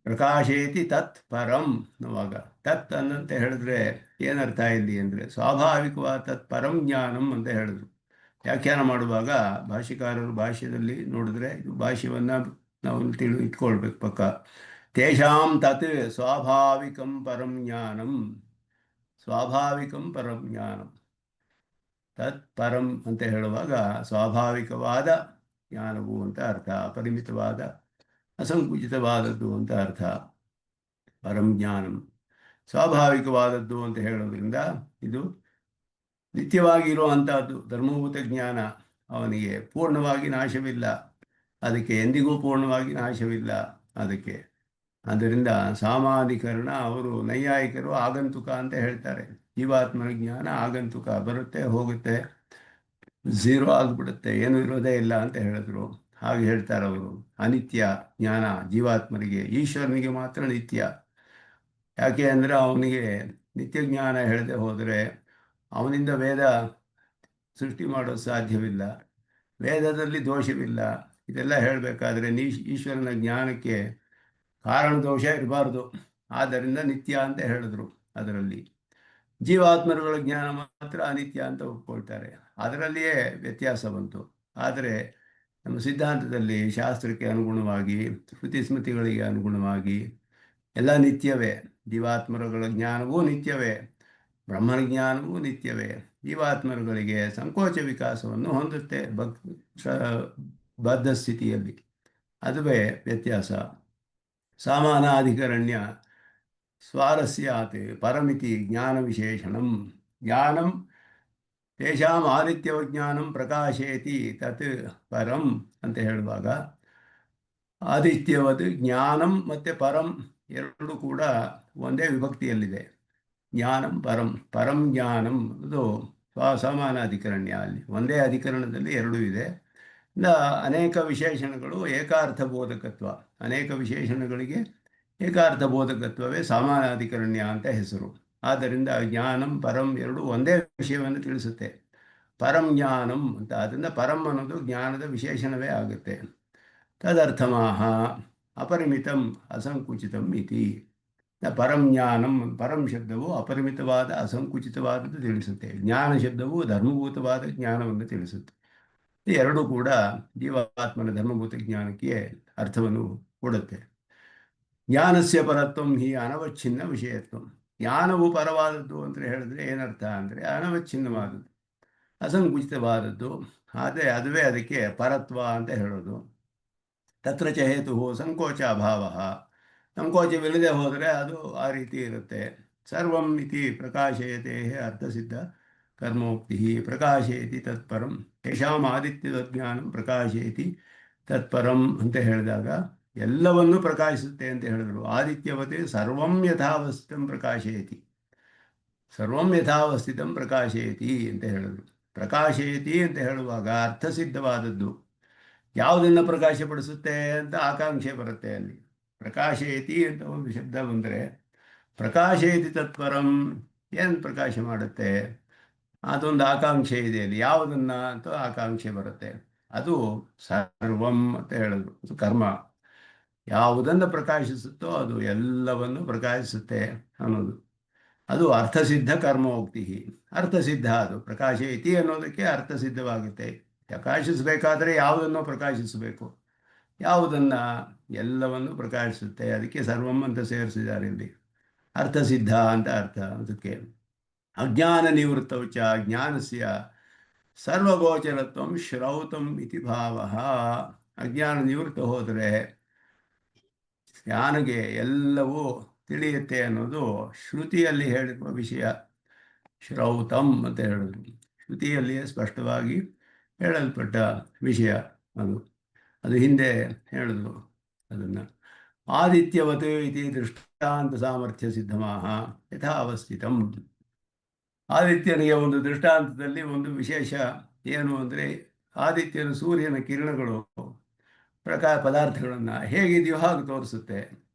ಪ್ರಕಾಶಯತಿ ತತ್ ಪರಂ ಅನ್ನುವಾಗ ತತ್ ಅನ್ನಂತೆ ಹೇಳಿದ್ರೆ ಏನರ್ಥ ಇಲ್ಲಿ ಅಂದರೆ ಸ್ವಾಭಾವಿಕವಾದ ತತ್ ಪರಂ ಜ್ಞಾನಂ ಅಂತ ಹೇಳಿದ್ರು. ವ್ಯಾಖ್ಯಾನ ಮಾಡುವಾಗ ಭಾಷ್ಯಕಾರರು ಭಾಷ್ಯದಲ್ಲಿ ನೋಡಿದ್ರೆ ಇದು ಭಾಷ್ಯವನ್ನು ನಾವು ಇಟ್ಕೊಳ್ಬೇಕು ಪಕ್ಕ. ತೇಷಾಂ ತತ್ ಸ್ವಾಭಾವಿಕಂ ಪರಂ ಜ್ಞಾನಂ, ಸ್ವಾಭಾವಿಕಂ ಪರಂ ಜ್ಞಾನಂ. ತತ್ ಪರಂ ಅಂತ ಹೇಳುವಾಗ ಸ್ವಾಭಾವಿಕವಾದ ಜ್ಞಾನವು ಅಂತ ಅರ್ಥ, ಅಪರಿಮಿತವಾದ ಅಸಂಕುಚಿತವಾದದ್ದು ಅಂತ ಅರ್ಥ. ಪರಂ ಜ್ಞಾನಂ ಸ್ವಾಭಾವಿಕವಾದದ್ದು ಅಂತ ಹೇಳೋದ್ರಿಂದ ಇದು ನಿತ್ಯವಾಗಿ ಇರುವಂತಹದ್ದು. ಧರ್ಮಭೂತ ಜ್ಞಾನ ಅವನಿಗೆ ಪೂರ್ಣವಾಗಿ ನಾಶವಿಲ್ಲ, ಅದಕ್ಕೆ ಎಂದಿಗೂ ಪೂರ್ಣವಾಗಿ ನಾಶವಿಲ್ಲ ಅದಕ್ಕೆ. ಆದ್ದರಿಂದ ಸಾಮಾಧಿಕರಣ ಅವರು ನೈಯಾಯಿಕರು ಆಗಂತುಕ ಅಂತ ಹೇಳ್ತಾರೆ. ಜೀವಾತ್ಮನ ಜ್ಞಾನ ಆಗಂತುಕ, ಬರುತ್ತೆ ಹೋಗುತ್ತೆ, ಝೀರೋ ಆಗಿಬಿಡುತ್ತೆ, ಏನು ಇರೋದೇ ಇಲ್ಲ ಅಂತ ಹೇಳಿದ್ರು. ಹಾಗೆ ಹೇಳ್ತಾರೆ ಅವರು. ಅನಿತ್ಯ ಜ್ಞಾನ ಜೀವಾತ್ಮರಿಗೆ, ಈಶ್ವರನಿಗೆ ಮಾತ್ರ ನಿತ್ಯ. ಯಾಕೆ ಅಂದರೆ ಅವನಿಗೆ ನಿತ್ಯ ಜ್ಞಾನ ಹೇಳದೆ ಹೋದರೆ ಅವನಿಂದ ವೇದ ಸೃಷ್ಟಿ ಮಾಡೋದು ಸಾಧ್ಯವಿಲ್ಲ, ವೇದದಲ್ಲಿ ದೋಷವಿಲ್ಲ. ಇದೆಲ್ಲ ಹೇಳಬೇಕಾದ್ರೆ ಈಶ್ವರನ ಜ್ಞಾನಕ್ಕೆ ಕಾರಣ ದೋಷ ಇರಬಾರ್ದು. ಆದ್ದರಿಂದ ನಿತ್ಯ ಅಂತ ಹೇಳಿದ್ರು. ಅದರಲ್ಲಿ ಜೀವಾತ್ಮರುಗಳ ಜ್ಞಾನ ಮಾತ್ರ ಅನಿತ್ಯ ಅಂತ ಒಪ್ಕೊಳ್ತಾರೆ. ಅದರಲ್ಲಿಯೇ ವ್ಯತ್ಯಾಸ ಬಂತು. ಆದರೆ ನಮ್ಮ ಸಿದ್ಧಾಂತದಲ್ಲಿ ಶಾಸ್ತ್ರಕ್ಕೆ ಅನುಗುಣವಾಗಿ, ಶ್ರುತಿ ಸ್ಮೃತಿಗಳಿಗೆ ಅನುಗುಣವಾಗಿ ಎಲ್ಲ ನಿತ್ಯವೇ. ಜೀವಾತ್ಮರುಗಳ ಜ್ಞಾನವೂ ನಿತ್ಯವೇ, ಬ್ರಹ್ಮನ ಜ್ಞಾನವೂ ನಿತ್ಯವೇ. ಜೀವಾತ್ಮರುಗಳಿಗೆ ಸಂಕೋಚ ವಿಕಾಸವನ್ನು ಹೊಂದುತ್ತೆ ಬದ್ಧ ಸ್ಥಿತಿಯಲ್ಲಿ. ಅದುವೇ ವ್ಯತ್ಯಾಸ. ಸಾಮಾನಾಧಿಕರಣ್ಯ ಸ್ವಾರಸ್ಯಾತ್ ಪರಮಿತಿ ಜ್ಞಾನ ವಿಶೇಷಣಂ. ಜ್ಞಾನಂ ತೇಷಾಂ ಆದಿತ್ಯವಜ್ಞಾನಂ ಪ್ರಕಾಶೇತಿ ತತ್ ಪರಂ ಅಂತ ಹೇಳುವಾಗ, ಆದಿತ್ಯವದ್ ಜ್ಞಾನಂ ಮತ್ತು ಪರಂ ಎರಡು ಕೂಡ ಒಂದೇ ವಿಭಕ್ತಿಯಲ್ಲಿದೆ. ಜ್ಞಾನಂ ಪರಂ, ಪರಂ ಜ್ಞಾನಂ ಅದು ಸಮಾನಾಧಿಕರಣ್ಯ. ಅಲ್ಲಿ ಒಂದೇ ಅಧಿಕರಣದಲ್ಲಿ ಎರಡೂ ಇದೆ. ಅನೇಕ ವಿಶೇಷಣಗಳು ಏಕಾರ್ಥ ಬೋಧಕತ್ವ. ಅನೇಕ ವಿಶೇಷಣಗಳಿಗೆ ಏಕಾರ್ಥ ಬೋಧಕತ್ವವೇ ಸಮಾನಾಧಿಕರಣ್ಯ ಅಂತ ಹೆಸರು. ಆದ್ದರಿಂದ ಜ್ಞಾನಂ ಪರಂ ಎರಡು ಒಂದೇ ವಿಷಯವನ್ನು ತಿಳಿಸುತ್ತೆ. ಪರಂ ಜ್ಞಾನಂ ಅಂತ, ಅದರಿಂದ ಪರಂ ಅನ್ನೋದು ಜ್ಞಾನದ ವಿಶೇಷಣವೇ ಆಗುತ್ತೆ. ತದರ್ಥಮಾಹ ಅಪರಿಮಿತಂ ಅಸಂಕುಚಿತಂ ಇತಿ. ಪರಂ ಜ್ಞಾನಂ, ಪರಂ ಶಬ್ದವು ಅಪರಿಮಿತವಾದ ಅಸಂಕುಚಿತವಾದದ್ದು ತಿಳಿಸುತ್ತೆ. ಜ್ಞಾನ ಶಬ್ದವು ಧರ್ಮಭೂತವಾದ ಜ್ಞಾನವನ್ನು ತಿಳಿಸುತ್ತೆ. ಎರಡೂ ಕೂಡ ಜೀವಾತ್ಮನ ಧರ್ಮಭೂತ ಜ್ಞಾನಕ್ಕೆ ಅರ್ಥವನ್ನು ಕೊಡುತ್ತೆ. ಜ್ಞಾನಸ್ಯ ಪರತ್ವಂ ಹಿ ಅನವಚ್ಛಿನ್ನ ವಿಷಯತ್ವ. ಜ್ಞಾನವು ಪರವಾದದ್ದು ಅಂತ ಹೇಳಿದ್ರೆ ಏನರ್ಥ ಅಂದರೆ ಅನವಚ್ಛಿನ್ನವಾದದ್ದು, ಅಸಂಕುಚಿತವಾದದ್ದು. ಆದರೆ ಅದುವೇ ಅದಕ್ಕೆ ಪರತ್ವ ಅಂತ ಹೇಳೋದು. ತತ್ರ ಚ ಹೇತು ಸಂಕೋಚ ಅಭಾವ. ಸಂಕೋಚವಿಲ್ಲದೆ ಹೋದರೆ ಅದು ಆ ರೀತಿ ಇರುತ್ತೆ. ಸರ್ವಂ ಇತಿ ಪ್ರಕಾಶಯತೆ ಅರ್ಥಸಿದ್ಧ ಕರ್ಮೋಕ್ತಿ. ಪ್ರಕಾಶಯತಿ ತತ್ಪರಂ ಯಶಾಂ ಆದಿತ್ಯದ ಜ್ಞಾನಂ ಪ್ರಕಾಶಯತಿ ತತ್ಪರಂ ಅಂತ ಹೇಳಿದಾಗ ಎಲ್ಲವನ್ನೂ ಪ್ರಕಾಶಿಸುತ್ತೆ ಅಂತ ಹೇಳಿದ್ರು. ಆದಿತ್ಯವತೆ ಸರ್ವಂ ಯಥಾವಸ್ಥಿತಂ ಪ್ರಕಾಶಯತಿ, ಸರ್ವಂ ಯಥಾವಸ್ಥಿತಂ ಪ್ರಕಾಶಯತಿ ಅಂತ ಹೇಳಿದ್ರು. ಪ್ರಕಾಶಯತಿ ಅಂತ ಹೇಳುವಾಗ ಅರ್ಥಸಿದ್ಧವಾದದ್ದು ಯಾವುದನ್ನು ಪ್ರಕಾಶಪಡಿಸುತ್ತೆ ಅಂತ ಆಕಾಂಕ್ಷೆ ಬರುತ್ತೆ ಅಲ್ಲಿ. ಪ್ರಕಾಶಯತಿ ಅಂತ ಒಂದು ಶಬ್ದ ಬಂದರೆ, ಪ್ರಕಾಶಯತಿ ತತ್ಪರಂ ಏನು ಪ್ರಕಾಶ ಮಾಡುತ್ತೆ? ಅದೊಂದು ಆಕಾಂಕ್ಷೆ ಇದೆ ಅಲ್ಲಿ, ಯಾವುದನ್ನು ಅಂತ ಆಕಾಂಕ್ಷೆ ಬರುತ್ತೆ. ಅದು ಸರ್ವಂ ಅಂತ ಹೇಳಿದ್ರು. ಅದು ಕರ್ಮ. ಯಾವುದನ್ನು ಪ್ರಕಾಶಿಸುತ್ತೋ ಅದು ಎಲ್ಲವನ್ನು ಪ್ರಕಾಶಿಸುತ್ತೆ ಅನ್ನೋದು. ಅದು ಅರ್ಥಸಿದ್ಧ ಕರ್ಮೋಕ್ತಿ. ಅರ್ಥಸಿದ್ಧ ಅದು. ಪ್ರಕಾಶಯತಿ ಅನ್ನೋದಕ್ಕೆ ಅರ್ಥಸಿದ್ಧವಾಗುತ್ತೆ. ಪ್ರಕಾಶಿಸಬೇಕಾದರೆ ಯಾವುದನ್ನು ಪ್ರಕಾಶಿಸಬೇಕು, ಯಾವುದನ್ನು? ಎಲ್ಲವನ್ನು ಪ್ರಕಾಶಿಸುತ್ತೆ. ಅದಕ್ಕೆ ಸರ್ವಂ ಅಂತ ಸೇರಿಸಿದ್ದಾರೆ ಇಲ್ಲಿ. ಅರ್ಥಸಿದ್ಧ ಅಂತ ಅರ್ಥ ಅದಕ್ಕೆ. ಅಜ್ಞಾನ ನಿವೃತ್ತೌಚ ಜ್ಞಾನಸ್ಯ ಸರ್ವಗೋಚರತ್ವಂ ಶ್ರೌತಂ ಇತಿ ಭಾವ. ಅಜ್ಞಾನ ನಿವೃತ್ತ ಹೋದರೆ ಜ್ಞಾನಿಗೆ ಎಲ್ಲವೂ ತಿಳಿಯುತ್ತೆ ಅನ್ನೋದು ಶ್ರುತಿಯಲ್ಲಿ ಹೇಳಿರುವ ವಿಷಯ. ಶ್ರೌತಂ ಅಂತ ಹೇಳಿದ್ರು. ಶ್ರುತಿಯಲ್ಲಿಯೇ ಸ್ಪಷ್ಟವಾಗಿ ಹೇಳಲ್ಪಟ್ಟ ವಿಷಯ ಅದು. ಅದು ಹಿಂದೆ ಹೇಳಿದ್ರು ಅದನ್ನು. ಆದಿತ್ಯವತ್ ಇತಿ ದೃಷ್ಟಾಂತ ಸಾಮರ್ಥ್ಯ ಸಿದ್ಧಮಾಹ ಯಥಾ ಅವಸ್ಥಿತಂ. ಆದಿತ್ಯನಿಗೆ ಒಂದು ದೃಷ್ಟಾಂತದಲ್ಲಿ ಒಂದು ವಿಶೇಷ ಏನು ಅಂದರೆ, ಆದಿತ್ಯನ ಸೂರ್ಯನ ಕಿರಣಗಳು ಪದಾರ್ಥಗಳನ್ನು ಹೇಗಿದೆಯೋ ಹಾಗೆ ತೋರಿಸುತ್ತೆ.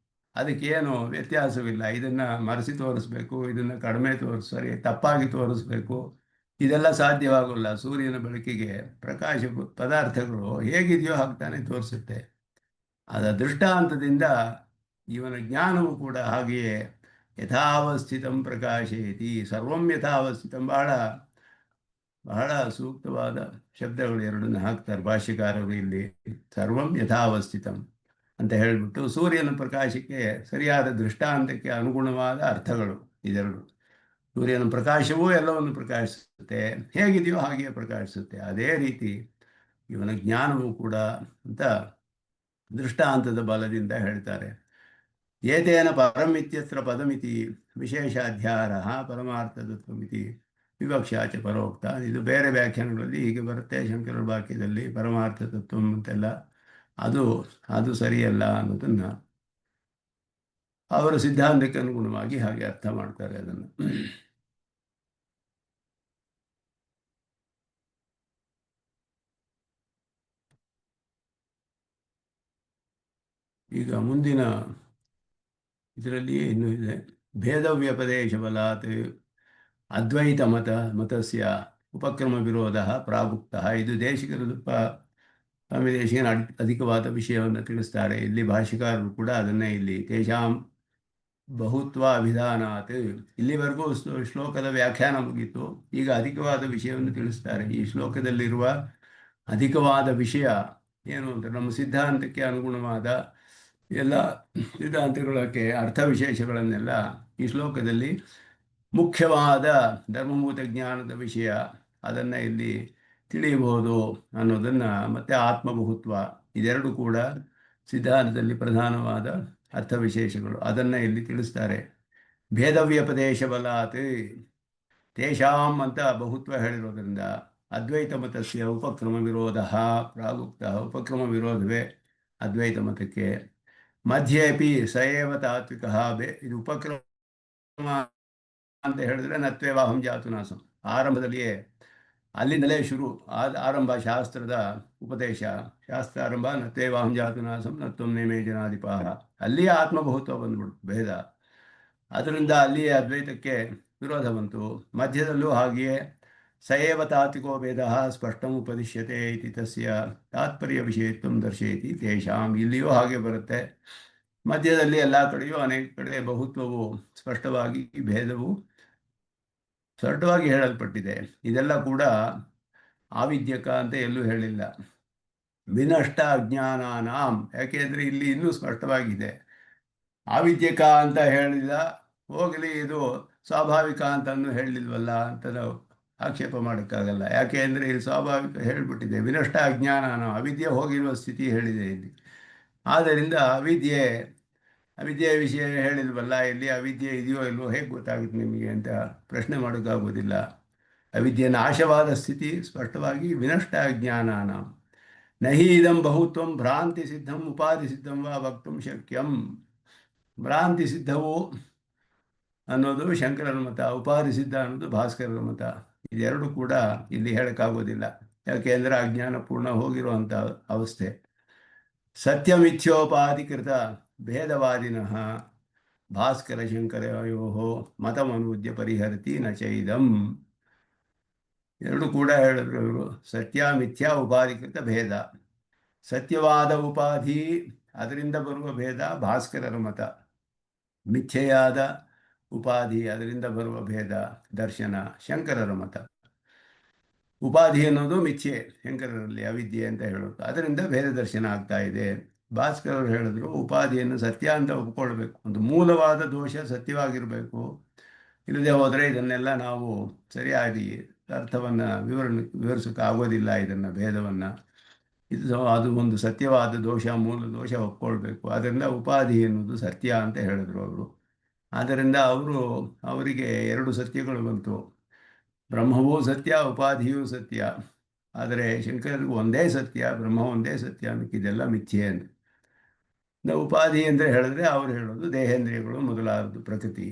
ಅದಕ್ಕೇನು ವ್ಯತ್ಯಾಸವಿಲ್ಲ. ಇದನ್ನು ಮರೆಸಿ ತೋರಿಸ್ಬೇಕು, ಇದನ್ನು ಕಡಿಮೆ ಸರಿ ತಪ್ಪಾಗಿ ತೋರಿಸ್ಬೇಕು, ಇದೆಲ್ಲ ಸಾಧ್ಯವಾಗಲ್ಲ. ಸೂರ್ಯನ ಬೆಳಕಿಗೆ ಪ್ರಕಾಶ ಪದಾರ್ಥಗಳು ಹೇಗಿದೆಯೋ ಹಾಗೆ ತಾನೇ ತೋರಿಸುತ್ತೆ. ಅದರ ದೃಷ್ಟಾಂತದಿಂದ ಇವನ ಜ್ಞಾನವು ಕೂಡ ಹಾಗೆಯೇ ಯಥಾವಸ್ಥಿತಂ ಪ್ರಕಾಶಯತಿ. ಸರ್ವಂ ಯಥಾವಸ್ಥಿತಂ. ಬಹಳ ಸೂಕ್ತವಾದ ಶಬ್ದಗಳು ಎರಡನ್ನು ಹಾಕ್ತಾರೆ ಭಾಷ್ಯಕಾರರು ಇಲ್ಲಿ. ಸರ್ವಂ ಯಥಾವಸ್ಥಿತಂ ಅಂತ ಹೇಳಿಬಿಟ್ಟು ಸೂರ್ಯನ ಪ್ರಕಾಶಕ್ಕೆ ಸರಿಯಾದ ದೃಷ್ಟಾಂತಕ್ಕೆ ಅನುಗುಣವಾದ ಅರ್ಥಗಳು ಇದೆರಡು. ಸೂರ್ಯನ ಪ್ರಕಾಶವೂ ಎಲ್ಲವನ್ನು ಪ್ರಕಾಶಿಸುತ್ತೆ, ಹೇಗಿದೆಯೋ ಹಾಗೆಯೇ ಪ್ರಕಾಶಿಸುತ್ತೆ. ಅದೇ ರೀತಿ ಇವನ ಜ್ಞಾನವೂ ಕೂಡ ಅಂತ ದೃಷ್ಟಾಂತದ ಬಲದಿಂದ ಹೇಳ್ತಾರೆ. ಏತೇನ ಪರಮಿತ್ಯತ್ರ ಪದಮಿತಿ ವಿಶೇಷಾಧ್ಯಾರಃ ಪರಮಾರ್ಥತತ್ವಮಿತಿ ವಿವಕ್ಷಾ ಚ ಪರೋಕ್ತ. ಇದು ಬೇರೆ ವ್ಯಾಖ್ಯಾನಗಳಲ್ಲಿ ಹೀಗೆ ಬರುತ್ತೆ. ಶಂಕರ ವಾಕ್ಯದಲ್ಲಿ ಪರಮಾರ್ಥ ತತ್ವ ಅಂತೆಲ್ಲ ಅದು ಅದು ಸರಿಯಲ್ಲ ಅನ್ನೋದನ್ನು ಅವರ ಸಿದ್ಧಾಂತಕ್ಕೆ ಅನುಗುಣವಾಗಿ ಹಾಗೆ ಅರ್ಥ ಮಾಡ್ತಾರೆ ಅದನ್ನು. ಈಗ ಮುಂದಿನ ಇದರಲ್ಲಿಯೇ ಇನ್ನೂ ಇದೆ. ಭೇದ ವ್ಯಪದೇಶ ಬಲಾತ್ ಅದ್ವೈತ ಮತಸ್ಯ ಉಪಕ್ರಮ ವಿರೋಧ ಪ್ರಾಗುಕ್ತ. ಇದು ದೇಶಿಕರು ಸ್ವಾಮಿ ದೇಶಿಕನ ಅಧಿಕವಾದ ವಿಷಯವನ್ನು ತಿಳಿಸ್ತಾರೆ. ಇಲ್ಲಿ ಭಾಷಿಕಾರರು ಕೂಡ ಅದನ್ನೇ ಇಲ್ಲಿ ತೇಷಾಂ ಬಹುತ್ವ ಅಭಿಧಾನಾತ್. ಇಲ್ಲಿವರೆಗೂ ಶ್ಲೋಕದ ವ್ಯಾಖ್ಯಾನ ಮುಗಿತು. ಈಗ ಅಧಿಕವಾದ ವಿಷಯವನ್ನು ತಿಳಿಸ್ತಾರೆ. ಈ ಶ್ಲೋಕದಲ್ಲಿರುವ ಅಧಿಕವಾದ ವಿಷಯ ಏನು ಅಂತ ನಮ್ಮ ಸಿದ್ಧಾಂತಕ್ಕೆ ಅನುಗುಣವಾದ ಎಲ್ಲ ಸಿದ್ಧಾಂತಗಳಕ್ಕೆ ಅರ್ಥ ವಿಶೇಷಗಳನ್ನೆಲ್ಲ ಈ ಶ್ಲೋಕದಲ್ಲಿ ಮುಖ್ಯವಾದ ಧರ್ಮಭೂತ ಜ್ಞಾನದ ವಿಷಯ ಅದನ್ನು ಇಲ್ಲಿ ತಿಳಿಯಬಹುದು ಅನ್ನೋದನ್ನು, ಮತ್ತು ಆತ್ಮಬಹುತ್ವ, ಇದೆರಡು ಕೂಡ ಸಿದ್ಧಾಂತದಲ್ಲಿ ಪ್ರಧಾನವಾದ ಅರ್ಥ ವಿಶೇಷಗಳು, ಅದನ್ನು ಇಲ್ಲಿ ತಿಳಿಸ್ತಾರೆ. ಭೇದವ್ಯಪದೇಶ ಬಲಾತ್ ತೇಷಾಂ ಅಂತ ಬಹುತ್ವ ಹೇಳಿರೋದ್ರಿಂದ ಅದ್ವೈತ ಮತಸ್ಯ ಉಪಕ್ರಮ ವಿರೋಧ ಪ್ರಾಗುಕ್ತ. ಉಪಕ್ರಮ ವಿರೋಧವೇ ಅದ್ವೈತ ಮತಕ್ಕೆ. ಮಧ್ಯೆಪಿ ಸಯೇವ ತಾತ್ವಿಕ. ಇದು ಉಪಕ್ರಮ ಅಂತ ಹೇಳಿದ್ರೆ ನತ್ವೇವಾಹಂ ಜಾತು ನಾಸಂ. ಆರಂಭದಲ್ಲಿಯೇ ಅಲ್ಲಿಂದಲೇ ಶುರು ಆರಂಭ ಶಾಸ್ತ್ರದ ಉಪದೇಶ. ಶಾಸ್ತ್ರಾರಂಭ ನತ್ವೇವಾಹಂ ಜಾತು ನಾಸಂ ನತ್ವಂ ನೇಮೇ ಜನಾಧಿಪಾಹ. ಅಲ್ಲಿಯೇ ಆತ್ಮಬಹುತ್ವ ಬಂದ್ಬಿಡ್ತು, ಭೇದ. ಅದರಿಂದ ಅಲ್ಲಿಯೇ ಅದ್ವೈತಕ್ಕೆ ವಿರೋಧ ಬಂತು. ಮಧ್ಯದಲ್ಲೂ ಹಾಗೆಯೇ ಸಯೇವ ತಾತ್ವಿಕೋ ಭೇದ ಸ್ಪಷ್ಟಂ ಉಪದಿಶ್ಯತೆ ಇತಿ ತಸ್ಯ ತಾತ್ಪರ್ಯ ವಿಷಯತ್ವಂ ದರ್ಶಯತಿ ತೇಷಾಂ. ಇಲ್ಲಿಯೂ ಹಾಗೆ ಬರುತ್ತೆ. ಮಧ್ಯದಲ್ಲಿ ಎಲ್ಲ ಕಡೆಯೂ ಅನೇಕ ಕಡೆ ಬಹುತ್ವವು ಸ್ಪಷ್ಟವಾಗಿ, ಭೇದವು ಸ್ಪಷ್ಟವಾಗಿ ಹೇಳಲ್ಪಟ್ಟಿದೆ. ಇದೆಲ್ಲ ಕೂಡ ಆವಿದ್ಯಕ ಅಂತ ಎಲ್ಲೂ ಹೇಳಿಲ್ಲ. ವಿನಷ್ಟ ಅಜ್ಞಾನಾನಾಂ, ಯಾಕೆಂದರೆ ಇಲ್ಲಿ ಇನ್ನೂ ಸ್ಪಷ್ಟವಾಗಿದೆ. ಆವಿದ್ಯಕ ಅಂತ ಹೇಳಿದ ಹೋಗಲಿ, ಇದು ಸ್ವಾಭಾವಿಕ ಅಂತನೂ ಹೇಳಲಿಲ್ವಲ್ಲ ಅಂತ ನಾವು ಆಕ್ಷೇಪ ಮಾಡೋಕ್ಕಾಗಲ್ಲ. ಯಾಕೆ ಅಂದರೆ ಇಲ್ಲಿ ಸ್ವಾಭಾವಿಕ ಹೇಳಿಬಿಟ್ಟಿದೆ. ವಿನಷ್ಟ ಅಜ್ಞಾನ, ಅವಿದ್ಯೆ ಹೋಗಿರುವ ಸ್ಥಿತಿ ಹೇಳಿದೆ ಇಲ್ಲಿ. ಆದ್ದರಿಂದ ಅವಿದ್ಯೆಯ ವಿಷಯ ಹೇಳಿಲ್ವಲ್ಲ, ಇಲ್ಲಿ ಅವಿದ್ಯೆ ಇದೆಯೋ ಇಲ್ವೋ ಹೇಗೆ ಗೊತ್ತಾಗುತ್ತೆ ನಿಮಗೆ ಅಂತ ಪ್ರಶ್ನೆ ಮಾಡೋಕ್ಕಾಗೋದಿಲ್ಲ. ಅವಿದ್ಯೆ ನಾಶವಾದ ಸ್ಥಿತಿ ಸ್ಪಷ್ಟವಾಗಿ ವಿನಷ್ಟ ಅಜ್ಞಾನಾನ. ನಹಿ ಇದಂ ಬಹುತ್ವಂ ಭ್ರಾಂತಿ ಸಿದ್ಧಂ ಉಪಾಧಿ ಸಿದ್ಧಂ ವಾ ವಕ್ತುಂ ಶಕ್ಯಂ. ಭ್ರಾಂತಿ ಸಿದ್ಧವು ಅನ್ನೋದು ಶಂಕರರ ಮತ, ಉಪಾಧಿ ಸಿದ್ಧ ಅನ್ನೋದು ಭಾಸ್ಕರರ ಮತ. ಇದೆರಡು ಕೂಡ ಇಲ್ಲಿ ಹೇಳೋಕ್ಕಾಗೋದಿಲ್ಲ. ಯಾಕೆಂದರೆ ಅಜ್ಞಾನ ಪೂರ್ಣ ಹೋಗಿರುವಂಥ ಅವಸ್ಥೆ. ಸತ್ಯಮಿಥ್ಯೋಪಾಧಿಕೃತ ಭೇದವಾದಿನಃ ಭಾಸ್ಕರ ಶಂಕರಯೋ ಮತಮನೂದ್ಯ ಪರಿಹರತಿ ನ ಚೈದಂ. ಎರಡು ಕೂಡ ಹೇಳಿದ್ರು ಇವರು. ಸತ್ಯ ಮಿಥ್ಯಾ ಉಪಾಧಿಕೃತ ಭೇದ, ಸತ್ಯವಾದ ಉಪಾಧಿ ಅದರಿಂದ ಬರುವ ಭೇದ ಭಾಸ್ಕರರ ಮತ. ಮಿಥ್ಯೆಯಾದ ಉಪಾಧಿ ಅದರಿಂದ ಬರುವ ಭೇದ ದರ್ಶನ ಶಂಕರರ ಮತ. ಉಪಾಧಿ ಅನ್ನೋದು ಮಿಥ್ಯೆ ಶಂಕರರಲ್ಲಿ, ಅವಿದ್ಯೆ ಅಂತ ಹೇಳೋದು. ಅದರಿಂದ ಭೇದ ದರ್ಶನ ಆಗ್ತಾ ಇದೆ. ಭಾಸ್ಕರರು ಹೇಳಿದ್ರು ಉಪಾಧಿಯನ್ನು ಸತ್ಯ ಅಂತ ಒಪ್ಕೊಳ್ಬೇಕು. ಒಂದು ಮೂಲವಾದ ದೋಷ ಸತ್ಯವಾಗಿರಬೇಕು. ಇಲ್ಲದೆ ಹೋದರೆ ಇದನ್ನೆಲ್ಲ ನಾವು ಸರಿಯಾಗಿ ಅರ್ಥವನ್ನು ವಿವರಿಸೋಕ್ಕಾಗೋದಿಲ್ಲ. ಇದನ್ನು ಭೇದವನ್ನು ಅದು ಒಂದು ಸತ್ಯವಾದ ದೋಷ, ಮೂಲ ದೋಷ ಒಪ್ಕೊಳ್ಬೇಕು. ಅದರಿಂದ ಉಪಾಧಿ ಎನ್ನುವುದು ಸತ್ಯ ಅಂತ ಹೇಳಿದ್ರು ಅವರು. ಆದ್ದರಿಂದ ಅವರಿಗೆ ಎರಡು ಸತ್ಯಗಳು ಬಂತು. ಬ್ರಹ್ಮವೂ ಸತ್ಯ, ಉಪಾಧಿಯೂ ಸತ್ಯ. ಆದರೆ ಶಂಕರರಿಗೂ ಒಂದೇ ಸತ್ಯ, ಬ್ರಹ್ಮ ಒಂದೇ ಸತ್ಯ, ಮಿಕ್ಕಿದೆಲ್ಲ ಮಿಥ್ಯೆ ಅಂತ. ಉಪಾಧಿ ಅಂದರೆ ಹೇಳಿದ್ರೆ ಅವರು ಹೇಳೋದು ದೇಹೇಂದ್ರಿಯಗಳು ಮೊದಲಾದದ್ದು, ಪ್ರಕೃತಿ.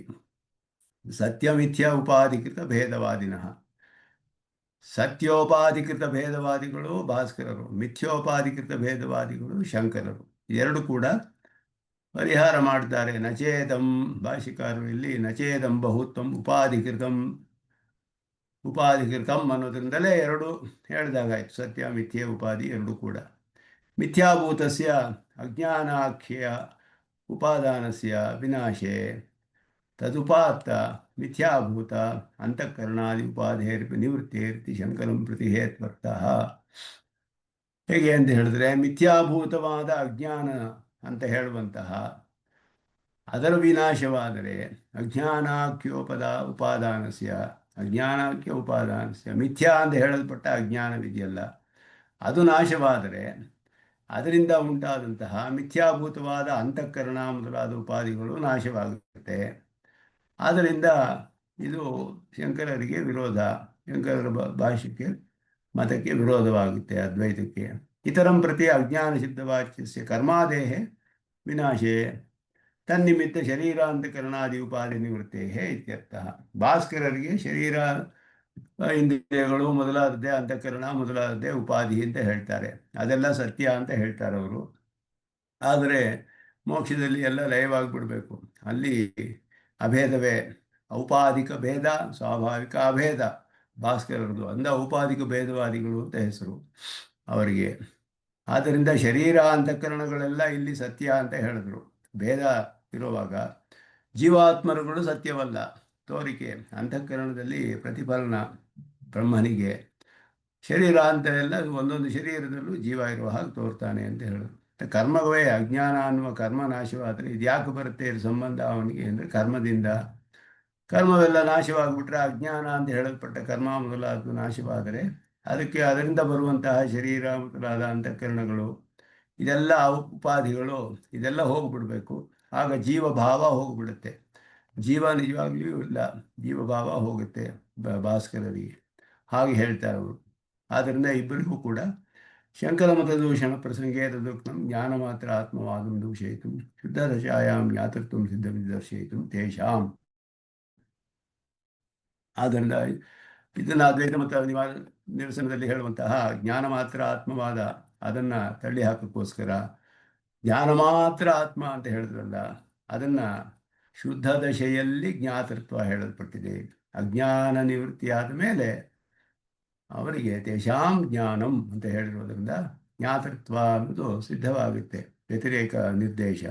ಸತ್ಯ ಮಿಥ್ಯ ಉಪಾಧಿಕೃತ ಭೇದವಾದಿನಃ. ಸತ್ಯೋಪಾಧಿಕೃತ ಭೇದವಾದಿಗಳು ಭಾಸ್ಕರರು, ಮಿಥ್ಯೋಪಾಧಿಕೃತ ಭೇದವಾದಿಗಳು ಶಂಕರರು. ಎರಡು ಕೂಡ ಪರಿಹಾರ ಮಾಡ್ತಾರೆ. ನಚೇದಂ, ಭಾಷಿಕಾರರು ಇಲ್ಲಿ ನಚೇದಂ ಬಹುತ್ವಂ ಉಪಾಧಿಕೃತಂ ಅನ್ನೋದ್ರಿಂದಲೇ ಎರಡು ಹೇಳಿದಾಗಾಯ್ತು. ಸತ್ಯ ಮಿಥ್ಯೆ ಉಪಾಧಿ ಎರಡು ಕೂಡ. ಮಿಥ್ಯಾಭೂತಸ್ಯ ಅಜ್ಞಾನಾಖ್ಯ ಉಪಾದಾನಸ್ಯ ವಿನಾಶೇ ತದುಪಾತ್ತ ಮಿಥ್ಯಾಭೂತ ಅಂತಃಕರಣಾದಿ ಉಪಾಧೇರ್ಪಿ ನಿವೃತ್ತೇರ್ತಿ ಶಂಕರಂ ಪ್ರತಿ ಹೇತ್ವರ್ಥಃ. ಹೇಗೆ ಅಂತ ಹೇಳಿದ್ರೆ, ಮಿಥ್ಯಾಭೂತವಾದ ಅಜ್ಞಾನ ಅಂತ ಹೇಳುವಂತಹ ಅದರ ವಿನಾಶವಾದರೆ ಅಜ್ಞಾನಾಖ್ಯ ಉಪಾದಾನಸ್ಯ ಮಿಥ್ಯಾ ಅಂತ ಹೇಳಲ್ಪಟ್ಟ ಅಜ್ಞಾನವಿದೆಯಲ್ಲ, ಅದು ನಾಶವಾದರೆ ಅದರಿಂದ ಉಂಟಾದಂತಹ ಮಿಥ್ಯಾಭೂತವಾದ ಅಂತಃಕರಣ ಮೊದಲಾದ ಉಪಾಧಿಗಳು ನಾಶವಾಗುತ್ತೆ. ಆದ್ದರಿಂದ ಇದು ಶಂಕರರಿಗೆ ವಿರೋಧ, ಶಂಕರರ ಭಾಷ್ಯಕ್ಕೆ ಮತಕ್ಕೆ ವಿರೋಧವಾಗುತ್ತೆ, ಅದ್ವೈತಕ್ಕೆ. ಇತರಂ ಪ್ರತಿ ಅಜ್ಞಾನ ಸಿದ್ಧವಾಚ್ಯಸ್ಯ ಕರ್ಮಾದೇಹ ವಿನಾಶೇ ತನ್ನಿಮಿತ್ತ ಶರೀರಾಂತಕರಣಾದಿ ಉಪಾಧಿ ನಿವೃತ್ತೇ ಇತ್ಯರ್ಥ. ಭಾಸ್ಕರರಿಗೆ ಶರೀರ ಇಂದ್ರಿಯಗಳು ಮೊದಲಾದದ್ದೇ ಅಂತಃಕರಣ ಮೊದಲಾದದ್ದೇ ಉಪಾಧಿ ಅಂತ ಹೇಳ್ತಾರೆ, ಅದೆಲ್ಲ ಸತ್ಯ ಅಂತ ಹೇಳ್ತಾರೆ ಅವರು. ಆದರೆ ಮೋಕ್ಷದಲ್ಲಿ ಎಲ್ಲ ಲಯವಾಗಿಬಿಡಬೇಕು, ಅಲ್ಲಿ ಅಭೇದವೇ, ಔಪಾಧಿಕ ಭೇದ ಸ್ವಾಭಾವಿಕ ಅಭೇದ ಭಾಸ್ಕರರದು. ಔಪಾಧಿಕ ಭೇದವಾದಿಗಳು ಅಂತ ಹೆಸರು ಅವರಿಗೆ. ಆದ್ದರಿಂದ ಶರೀರ ಅಂತಃಕರಣಗಳೆಲ್ಲ ಇಲ್ಲಿ ಸತ್ಯ ಅಂತ ಹೇಳಿದ್ರು. ಭೇದ ಇರುವಾಗ ಜೀವಾತ್ಮರುಗಳು ಸತ್ಯವಲ್ಲ, ತೋರಿಕೆ. ಅಂತಃಕರಣದಲ್ಲಿ ಪ್ರತಿಫಲನ ಬ್ರಹ್ಮನಿಗೆ, ಶರೀರ ಅಂತ ಎಲ್ಲ ಒಂದೊಂದು ಶರೀರದಲ್ಲೂ ಜೀವ ಇರುವ ಹಾಗೆ ತೋರ್ತಾನೆ ಅಂತ ಹೇಳಿದ್ರು. ಕರ್ಮವೇ ಅಜ್ಞಾನ ಅನ್ನುವ ಕರ್ಮ ನಾಶವಾದರೆ ಇದು ಯಾಕೆ ಬರುತ್ತೆ ಇದು ಸಂಬಂಧ ಅವನಿಗೆ ಅಂದರೆ ಕರ್ಮದಿಂದ. ಕರ್ಮವೆಲ್ಲ ನಾಶವಾಗಿಬಿಟ್ರೆ ಅಜ್ಞಾನ ಅಂತ ಹೇಳಲ್ಪಟ್ಟ ಕರ್ಮ ಮೊದಲಾದ ನಾಶವಾದರೆ ಅದಕ್ಕೆ ಅದರಿಂದ ಬರುವಂತಹ ಶರೀರ ಮೊದಲಾದ ಅಂತಃಕರಣಗಳು ಇದೆಲ್ಲ ಉಪಾಧಿಗಳು ಇದೆಲ್ಲ ಹೋಗ್ಬಿಡ್ಬೇಕು. ಆಗ ಜೀವಭಾವ ಹೋಗ್ಬಿಡುತ್ತೆ. ಜೀವ ನಿಜವಾಗ್ಲಿಯೂ ಇಲ್ಲ, ಜೀವಭಾವ ಹೋಗುತ್ತೆ ಭಾಸ್ಕರರಿಗೆ, ಹಾಗೆ ಹೇಳ್ತಾರೆ ಅವರು. ಆದ್ದರಿಂದ ಇಬ್ಬರಿಗೂ ಕೂಡ ಶಂಕರ ಮತದೂಷಣ ಪ್ರಸಂಗೇ ತದುಕ್ತಂ ಜ್ಞಾನ ಮಾತ್ರ ಆತ್ಮವಾದಂ ದೂಷಯಿತು ಶುದ್ಧದಶಾಯಾಂ ಯಾತೃತ್ವಂ ಸಿದ್ಧವಿದರ್ಶಯಿತು ತೇಷಾಂ. ಆದ್ದರಿಂದ ಇದನ್ನು ಅದ್ವೈತ ಮತ್ತು ನಿರಸನದಲ್ಲಿ ಹೇಳುವಂತಹ ಜ್ಞಾನ ಮಾತ್ರ ಆತ್ಮವಾದ ಅದನ್ನು ತಳ್ಳಿ ಹಾಕೋಕ್ಕೋಸ್ಕರ ಜ್ಞಾನ ಮಾತ್ರ ಆತ್ಮ ಅಂತ ಹೇಳಿದ್ರಲ್ಲ, ಅದನ್ನು ಶುದ್ಧ ದಶೆಯಲ್ಲಿ ಜ್ಞಾತೃತ್ವ ಹೇಳಲ್ಪಟ್ಟಿದೆ. ಅಜ್ಞಾನ ನಿವೃತ್ತಿಯಾದ ಮೇಲೆ ಅವರಿಗೆ ತೇಷಾಂ ಜ್ಞಾನಂ ಅಂತ ಹೇಳಿರೋದ್ರಿಂದ ಜ್ಞಾತೃತ್ವ ಅನ್ನೋದು ಸಿದ್ಧವಾಗುತ್ತೆ. ವ್ಯತಿರೇಕ ನಿರ್ದೇಶ.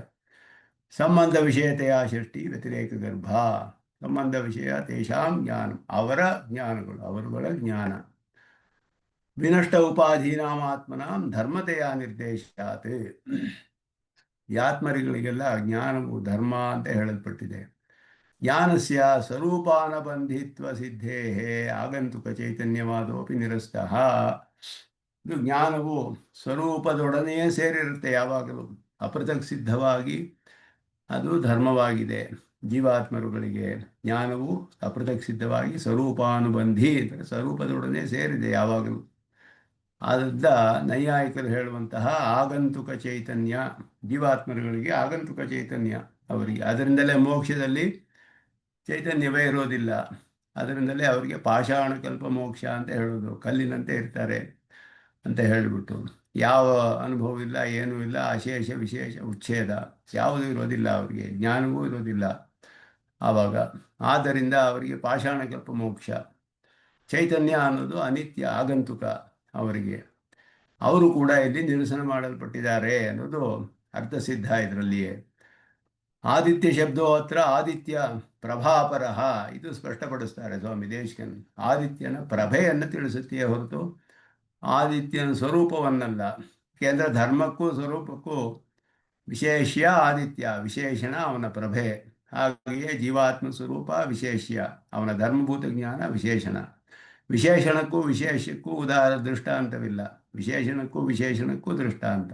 ಸಂಬಂಧ ವಿಷಯತೆಯ ಸೃಷ್ಟಿ ವ್ಯತಿರೇಕ ಗರ್ಭ. ಸಂಬಂಧ ವಿಷಯ ತೇಷಾಂ ಜ್ಞಾನಂ, ಅವರ ಜ್ಞಾನಗಳು, ಅವರುಗಳ ಜ್ಞಾನ. ವಿನಷ್ಟ ಉಪಾಧೀನಾಮಾತ್ಮನಾಂ ಧರ್ಮತೆಯ ನಿರ್ದೇಶಾತ್. ಈ ಆತ್ಮರಿಗಳಿಗೆಲ್ಲ ಜ್ಞಾನವು ಧರ್ಮ ಅಂತ ಹೇಳಲ್ಪಟ್ಟಿದೆ. ಜ್ಞಾನಸ್ಯ ಸ್ವರೂಪಾನಬಂಧಿತ್ವ ಸಿದ್ಧೇ ಆಗಂತುಕ ಚೈತನ್ಯವಾದೋಪಿ ನಿರಸ್ತಃ. ಇದು ಜ್ಞಾನವು ಸ್ವರೂಪದೊಡನೆಯೇ ಸೇರಿರುತ್ತೆ ಯಾವಾಗಲೂ, ಅಪೃಥಕ್ ಸಿದ್ಧವಾಗಿ ಅದು ಧರ್ಮವಾಗಿದೆ. ಜೀವಾತ್ಮರುಗಳಿಗೆ ಜ್ಞಾನವು ಅಪೃಥಕ್ ಸಿದ್ಧವಾಗಿ ಸ್ವರೂಪಾನುಬಂಧಿ ಅಂದರೆ ಸ್ವರೂಪದೊಡನೆ ಸೇರಿದೆ ಯಾವಾಗಲೂ. ಆದ್ದರಿಂದ ನೈಯಾಯಿಕರು ಹೇಳುವಂತಹ ಆಗಂತುಕ ಚೈತನ್ಯ, ಜೀವಾತ್ಮರುಗಳಿಗೆ ಆಗಂತುಕ ಚೈತನ್ಯ ಅವರಿಗೆ. ಅದರಿಂದಲೇ ಮೋಕ್ಷದಲ್ಲಿ ಚೈತನ್ಯವೇ ಇರೋದಿಲ್ಲ. ಅದರಿಂದಲೇ ಅವರಿಗೆ ಪಾಷಾಣಕಲ್ಪ ಮೋಕ್ಷ ಅಂತ ಹೇಳೋದು, ಕಲ್ಲಿನಂತೆ ಇರ್ತಾರೆ ಅಂತ ಹೇಳಿಬಿಟ್ಟು. ಯಾವ ಅನುಭವ ಇಲ್ಲ, ಏನೂ ಇಲ್ಲ, ಅಶೇಷ ವಿಶೇಷ ಉಚ್ಛೇದ ಯಾವುದೂ ಇರೋದಿಲ್ಲ ಅವರಿಗೆ, ಜ್ಞಾನವೂ ಇರೋದಿಲ್ಲ ಆವಾಗ. ಆದ್ದರಿಂದ ಅವರಿಗೆ ಪಾಷಾಣಕಲ್ಪ ಮೋಕ್ಷ. ಚೈತನ್ಯ ಅನ್ನೋದು ಅನಿತ್ಯ ಆಗಂತುಕ ಅವರಿಗೆ. ಅವರು ಕೂಡ ಇಲ್ಲಿ ನಿರಸನ ಮಾಡಲ್ಪಟ್ಟಿದ್ದಾರೆ ಅನ್ನೋದು ಅರ್ಥಸಿದ್ಧ ಇದರಲ್ಲಿಯೇ. ಆದಿತ್ಯ ಶಬ್ದೋ ಅತ್ರ ಆದಿತ್ಯ ಪ್ರಭಾಪರಃ, ಇದು ಸ್ಪಷ್ಟಪಡಿಸ್ತಾರೆ ಸ್ವಾಮಿ ದೇಶಿಕನ್. ಆದಿತ್ಯನ ಪ್ರಭೆಯನ್ನು ತಿಳಿಸುತ್ತೆಯೇ ಹೊರತು ಆದಿತ್ಯನ ಸ್ವರೂಪವನ್ನಲ್ಲ. ಏಕೆಂದರೆ ಧರ್ಮಕ್ಕೂ ಸ್ವರೂಪಕ್ಕೂ ವಿಶೇಷ್ಯ ಆದಿತ್ಯ, ವಿಶೇಷಣ ಅವನ ಪ್ರಭೆ. ಹಾಗೆಯೇ ಜೀವಾತ್ಮ ಸ್ವರೂಪ ವಿಶೇಷ್ಯ, ಅವನ ಧರ್ಮಭೂತ ಜ್ಞಾನ ವಿಶೇಷಣ. ವಿಶೇಷಣಕ್ಕೂ ವಿಶೇಷಕ್ಕೂ ದೃಷ್ಟಾಂತವಿಲ್ಲ, ವಿಶೇಷಣಕ್ಕೂ ವಿಶೇಷಣಕ್ಕೂ ದೃಷ್ಟಾಂತ.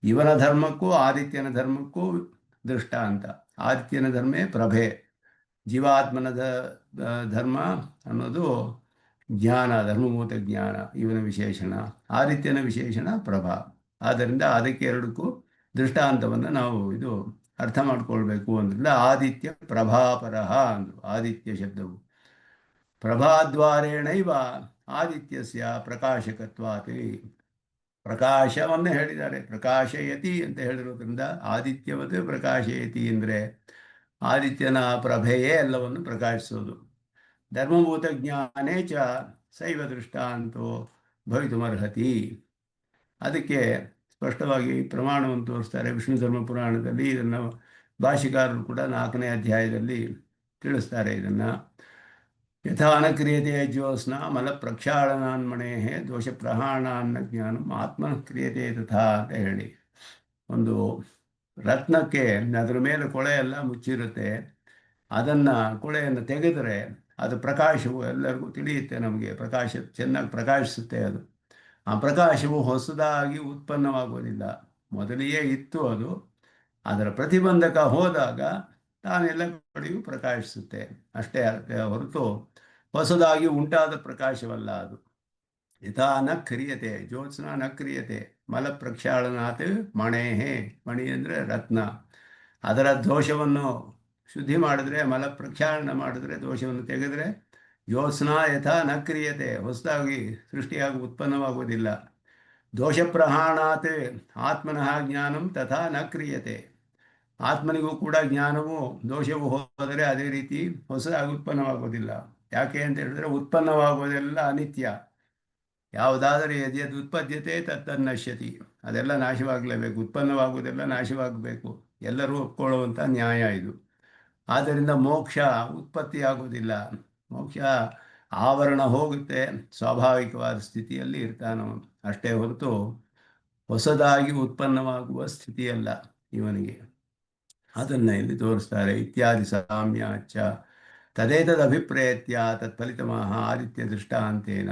ಇವನ ಧರ್ಮಕ್ಕೂ ಆದಿತ್ಯನ ಧರ್ಮಕ್ಕೂ ದೃಷ್ಟಾಂತ. ಆದಿತ್ಯನ ಧರ್ಮೇ ಪ್ರಭೆ, ಜೀವಾತ್ಮನ ಧರ್ಮ ಅನ್ನೋದು ಜ್ಞಾನ, ಧರ್ಮಭೂತ ಜ್ಞಾನ, ಇವನ ವಿಶೇಷಣ. ಆದಿತ್ಯನ ವಿಶೇಷಣ ಪ್ರಭಾ. ಆದ್ದರಿಂದ ಅದಕ್ಕೆ ಎರಡಕ್ಕೂ ದೃಷ್ಟಾಂತವನ್ನು ನಾವು ಇದು ಅರ್ಥ ಮಾಡ್ಕೊಳ್ಬೇಕು. ಅಂದ್ರಿಂದ ಆದಿತ್ಯ ಪ್ರಭಾಪರಃ ಅಂದರು. ಆದಿತ್ಯ ಶಬ್ದವು ಪ್ರಭಾದ್ವಾರೇಣೈವ ಆದಿತ್ಯಸ್ಯ ಪ್ರಕಾಶಕತ್ವಾತಿ, ಪ್ರಕಾಶವನ್ನೇ ಹೇಳಿದ್ದಾರೆ. ಪ್ರಕಾಶಯತಿ ಅಂತ ಹೇಳಿರೋದ್ರಿಂದ ಆದಿತ್ಯವತ್ತು ಪ್ರಕಾಶಯತಿ ಅಂದರೆ ಆದಿತ್ಯನ ಪ್ರಭೆಯೇ ಎಲ್ಲವನ್ನು ಪ್ರಕಾಶಿಸೋದು. ಧರ್ಮಭೂತ ಜ್ಞಾನೇ ಚ ಶೈವ ದೃಷ್ಟಾಂತೋ ಭವಿತುಮರ್ಹತಿ. ಅದಕ್ಕೆ ಸ್ಪಷ್ಟವಾಗಿ ಪ್ರಮಾಣವನ್ನು ತೋರಿಸ್ತಾರೆ ವಿಷ್ಣು ಧರ್ಮ ಪುರಾಣದಲ್ಲಿ. ಇದನ್ನು ಭಾಷಿಕಾರರು ಕೂಡ 4ನೇ ಅಧ್ಯಾಯದಲ್ಲಿ ತಿಳಿಸ್ತಾರೆ. ಇದನ್ನು ಯಥಾ ಅನಕ್ರಿಯತೆ ಜ್ಯೋತ್ಸ್ನಾ ಮಲ ಪ್ರಕ್ಷಾಳನಾನ್ಮಣೇ ದೋಷ ಪ್ರಹಾಣಾನ್ನ ಜ್ಞಾನಂ ಆತ್ಮನ ಕ್ರಿಯತೆ ತಥಾ ಅಂತ ಹೇಳಿ. ಒಂದು ರತ್ನಕ್ಕೆ ಅದರ ಮೇಲೆ ಕೊಳೆ ಎಲ್ಲ ಮುಚ್ಚಿರುತ್ತೆ, ಅದನ್ನು ಕೊಳೆಯನ್ನು ತೆಗೆದರೆ ಅದು ಪ್ರಕಾಶವು ಎಲ್ಲರಿಗೂ ತಿಳಿಯುತ್ತೆ, ನಮಗೆ ಪ್ರಕಾಶ ಚೆನ್ನಾಗಿ ಪ್ರಕಾಶಿಸುತ್ತೆ ಅದು. ಆ ಪ್ರಕಾಶವು ಹೊಸದಾಗಿ ಉತ್ಪನ್ನವಾಗುವುದಿಲ್ಲ. ಮೊದಲಿಗೆ ಇತ್ತು ಅದು. ಅದರ ಪ್ರತಿಬಂಧಕ ಹೋದಾಗ ತಾನೆಲ್ಲ ಕಡೆಯೂ ಪ್ರಕಾಶಿಸುತ್ತೆ ಅಷ್ಟೇ ಹೊರತು ಹೊಸದಾಗಿ ಉಂಟಾದ ಪ್ರಕಾಶವಲ್ಲ ಅದು. ಯಥಾ ನ ಕ್ರಿಯತೆ ಜ್ಯೋತ್ಸ್ನಾ ನ ಕ್ರಿಯತೆ ಮಲ ಪ್ರಕ್ಷಾಳನಾತ್ ಮಣೇಹೇ. ಮಣಿ ಅಂದರೆ ರತ್ನ. ಅದರ ದೋಷವನ್ನು ಶುದ್ಧಿ ಮಾಡಿದ್ರೆ, ಮಲ ಪ್ರಕ್ಷಾಳನ ಮಾಡಿದ್ರೆ, ದೋಷವನ್ನು ತೆಗೆದ್ರೆ ಜ್ಯೋತ್ಸ್ನಾ ಯಥಾ ನ ಕ್ರಿಯತೆ, ಹೊಸದಾಗಿ ಸೃಷ್ಟಿಯಾಗಿ ಉತ್ಪನ್ನವಾಗುವುದಿಲ್ಲ. ದೋಷ ಪ್ರಹಾಣಾತ್ ಆತ್ಮನಃ ಜ್ಞಾನಂ ತಥಾ ನ ಕ್ರಿಯತೆ. ಆತ್ಮನಿಗೂ ಕೂಡ ಜ್ಞಾನವು ದೋಷವು ಹೋದರೆ ಅದೇ ರೀತಿ ಹೊಸದಾಗಿ ಉತ್ಪನ್ನವಾಗುವುದಿಲ್ಲ. ಯಾಕೆ ಅಂತ ಹೇಳಿದ್ರೆ ಉತ್ಪನ್ನವಾಗುವುದೆಲ್ಲ ಅನಿತ್ಯ. ಯಾವುದಾದರೂ ಯದ್ಯದ್ ಉತ್ಪದ್ಯತೆ ತತ್ತನ್ನಶ್ಯತಿ, ಅದೆಲ್ಲ ನಾಶವಾಗಲೇಬೇಕು. ಉತ್ಪನ್ನವಾಗುವುದೆಲ್ಲ ನಾಶವಾಗಬೇಕು. ಎಲ್ಲರೂ ಒಪ್ಕೊಳ್ಳುವಂಥ ನ್ಯಾಯ ಇದು. ಆದ್ದರಿಂದ ಮೋಕ್ಷ ಉತ್ಪತ್ತಿಯಾಗುವುದಿಲ್ಲ. ಮೋಕ್ಷ ಆವರಣ ಹೋಗುತ್ತೆ, ಸ್ವಾಭಾವಿಕವಾದ ಸ್ಥಿತಿಯಲ್ಲಿ ಇರ್ತಾನವನು ಅಷ್ಟೇ ಹೊರತು ಹೊಸದಾಗಿ ಉತ್ಪನ್ನವಾಗುವ ಸ್ಥಿತಿಯಲ್ಲ ಇವನಿಗೆ. ಅದನ್ನು ಇಲ್ಲಿ ತೋರಿಸ್ತಾರೆ. ಇತ್ಯಾದಿ ಸಾಮ್ಯಾಚ ತದೇತದಭಿಪ್ರೇತ್ಯ ತತ್ಫಲಿತಮಾಹ ಆದಿತ್ಯ ದೃಷ್ಟಾಂತೇನ.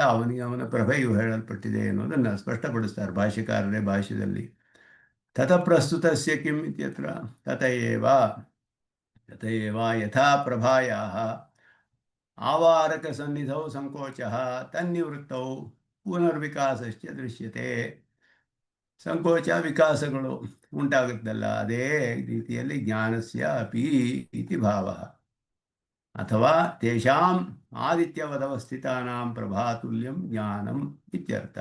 ಅವನಿಗೆ ಅವನ ಪ್ರಭೆಯು ಹೇಳಲ್ಪಟ್ಟಿದೆ ಎನ್ನುವುದನ್ನು ಸ್ಪಷ್ಟಪಡಿಸ್ತಾರೆ ಭಾಷ್ಯಕಾರರೇ ಭಾಷ್ಯದಲ್ಲಿ. ತತಃಪ್ರಸ್ತುತಸ್ಯ ಕಿಂ ಇತ್ಯತ್ರ ತಥೈವ ಯಥಾ ಪ್ರಭಾಯಾಃ ಆವಾರಕ ಸನ್ನಿಧೌ ಸಂಕೋಚಃ ತನ್ನಿವೃತ್ತೌ ಪುನರ್ವಿಕಾಸಶ್ಚ ದೃಶ್ಯತೆ. ಸಂಕೋಚ ವಿಕಾಸಗಳು ಉಂಟಾಗುತ್ತಲ್ಲ, ಅದೇ ರೀತಿಯಲ್ಲಿ ಜ್ಞಾನಸ್ಯ ಅಪಿ ಇತಿ ಭಾವ. ಅಥವಾ ತೇಷಾಂ ಆದಿತ್ಯವದವಸ್ಥಿತಾನಾಂ ಪ್ರಭಾತುಲ್ಯಂ ಜ್ಞಾನಂ ಇತ್ಯರ್ಥ.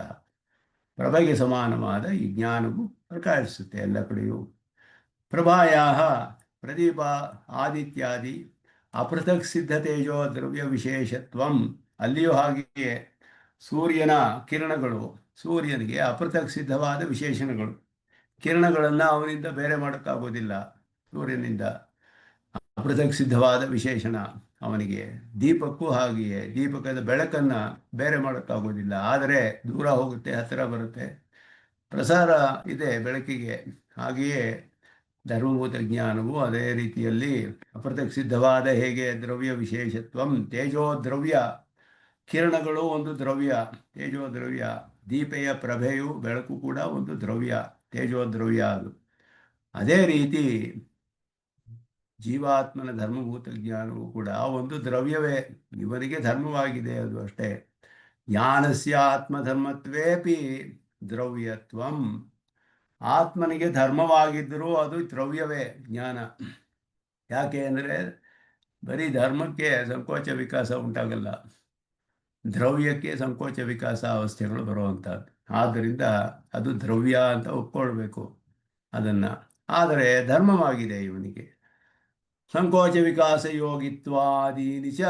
ಪ್ರಭೆಗೆ ಸಮಾನವಾದ ಈ ಜ್ಞಾನವು ಪ್ರಕಾಶಿಸುತ್ತೆ ಎಲ್ಲ ಕಡೆಯೂ. ಪ್ರಭಾಯಾಃ ಪ್ರದೀಪ ಆದಿತ್ಯಾದಿ ಅಪೃಥಕ್ ಸಿದ್ಧ ತೇಜೋ ದ್ರವ್ಯ ವಿಶೇಷತ್ವಂ. ಅಲ್ಲಿಯೂ ಹಾಗೆಯೇ ಸೂರ್ಯನ ಕಿರಣಗಳು, ಸೂರ್ಯನಿಗೆ ಅಪೃಥಕ್ ಸಿದ್ಧವಾದ ವಿಶೇಷಣಗಳು. ಕಿರಣಗಳನ್ನು ಅವನಿಂದ ಬೇರೆ ಮಾಡೋಕ್ಕಾಗೋದಿಲ್ಲ. ಸೂರ್ಯನಿಂದ ಅಪೃಥಕ್ ಸಿದ್ಧವಾದ ವಿಶೇಷಣ ಅವನಿಗೆ. ದೀಪಕ್ಕೂ ಹಾಗೆಯೇ ದೀಪಕದ ಬೆಳಕನ್ನು ಬೇರೆ ಮಾಡೋಕ್ಕಾಗೋದಿಲ್ಲ. ಆದರೆ ದೂರ ಹೋಗುತ್ತೆ, ಹತ್ತಿರ ಬರುತ್ತೆ, ಪ್ರಸಾರ ಇದೆ ಬೆಳಕಿಗೆ. ಹಾಗೆಯೇ ಧರ್ಮಭೂತ ಜ್ಞಾನವು ಅದೇ ರೀತಿಯಲ್ಲಿ ಅಪೃಥಕ್ ಸಿದ್ಧವಾದ, ಹೇಗೆ ದ್ರವ್ಯ ವಿಶೇಷತ್ವಂ ತೇಜೋ ದ್ರವ್ಯ, ಕಿರಣಗಳು ಒಂದು ದ್ರವ್ಯ, ತೇಜೋ ದ್ರವ್ಯ. ದೀಪೆಯ ಪ್ರಭೆಯು ಬೆಳಕು ಕೂಡ ಒಂದು ದ್ರವ್ಯ, ತೇಜೋ ದ್ರವ್ಯ ಅದು. ಅದೇ ರೀತಿ ಜೀವಾತ್ಮನ ಧರ್ಮಭೂತ ಜ್ಞಾನವು ಕೂಡ ಒಂದು ದ್ರವ್ಯವೇ, ಇವರಿಗೆ ಧರ್ಮವಾಗಿದೆ ಅದು ಅಷ್ಟೇ. ಜ್ಞಾನಸ್ಯ ಆತ್ಮಧರ್ಮತ್ವೇಪಿ ದ್ರವ್ಯತ್ವಂ. ಆತ್ಮನಿಗೆ ಧರ್ಮವಾಗಿದ್ದರೂ ಅದು ದ್ರವ್ಯವೇ ಜ್ಞಾನ. ಯಾಕೆ ಅಂದರೆ ಬರೀ ಧರ್ಮಕ್ಕೆ ಸಂಕೋಚ ವಿಕಾಸ ಉಂಟಾಗಲ್ಲ, ದ್ರವ್ಯಕ್ಕೆ ಸಂಕೋಚ ವಿಕಾಸ ಅವಸ್ಥೆಗಳು ಬರುವಂಥದ್ದು. ಆದ್ದರಿಂದ ಅದು ದ್ರವ್ಯ ಅಂತ ಒಪ್ಕೊಳ್ಬೇಕು ಅದನ್ನು. ಆದರೆ ಧರ್ಮವಾಗಿದೆ ಇವನಿಗೆ. ಸಂಕೋಚ ವಿಕಾಸ ಯೋಗಿತ್ವಾದೀನಿ ಚ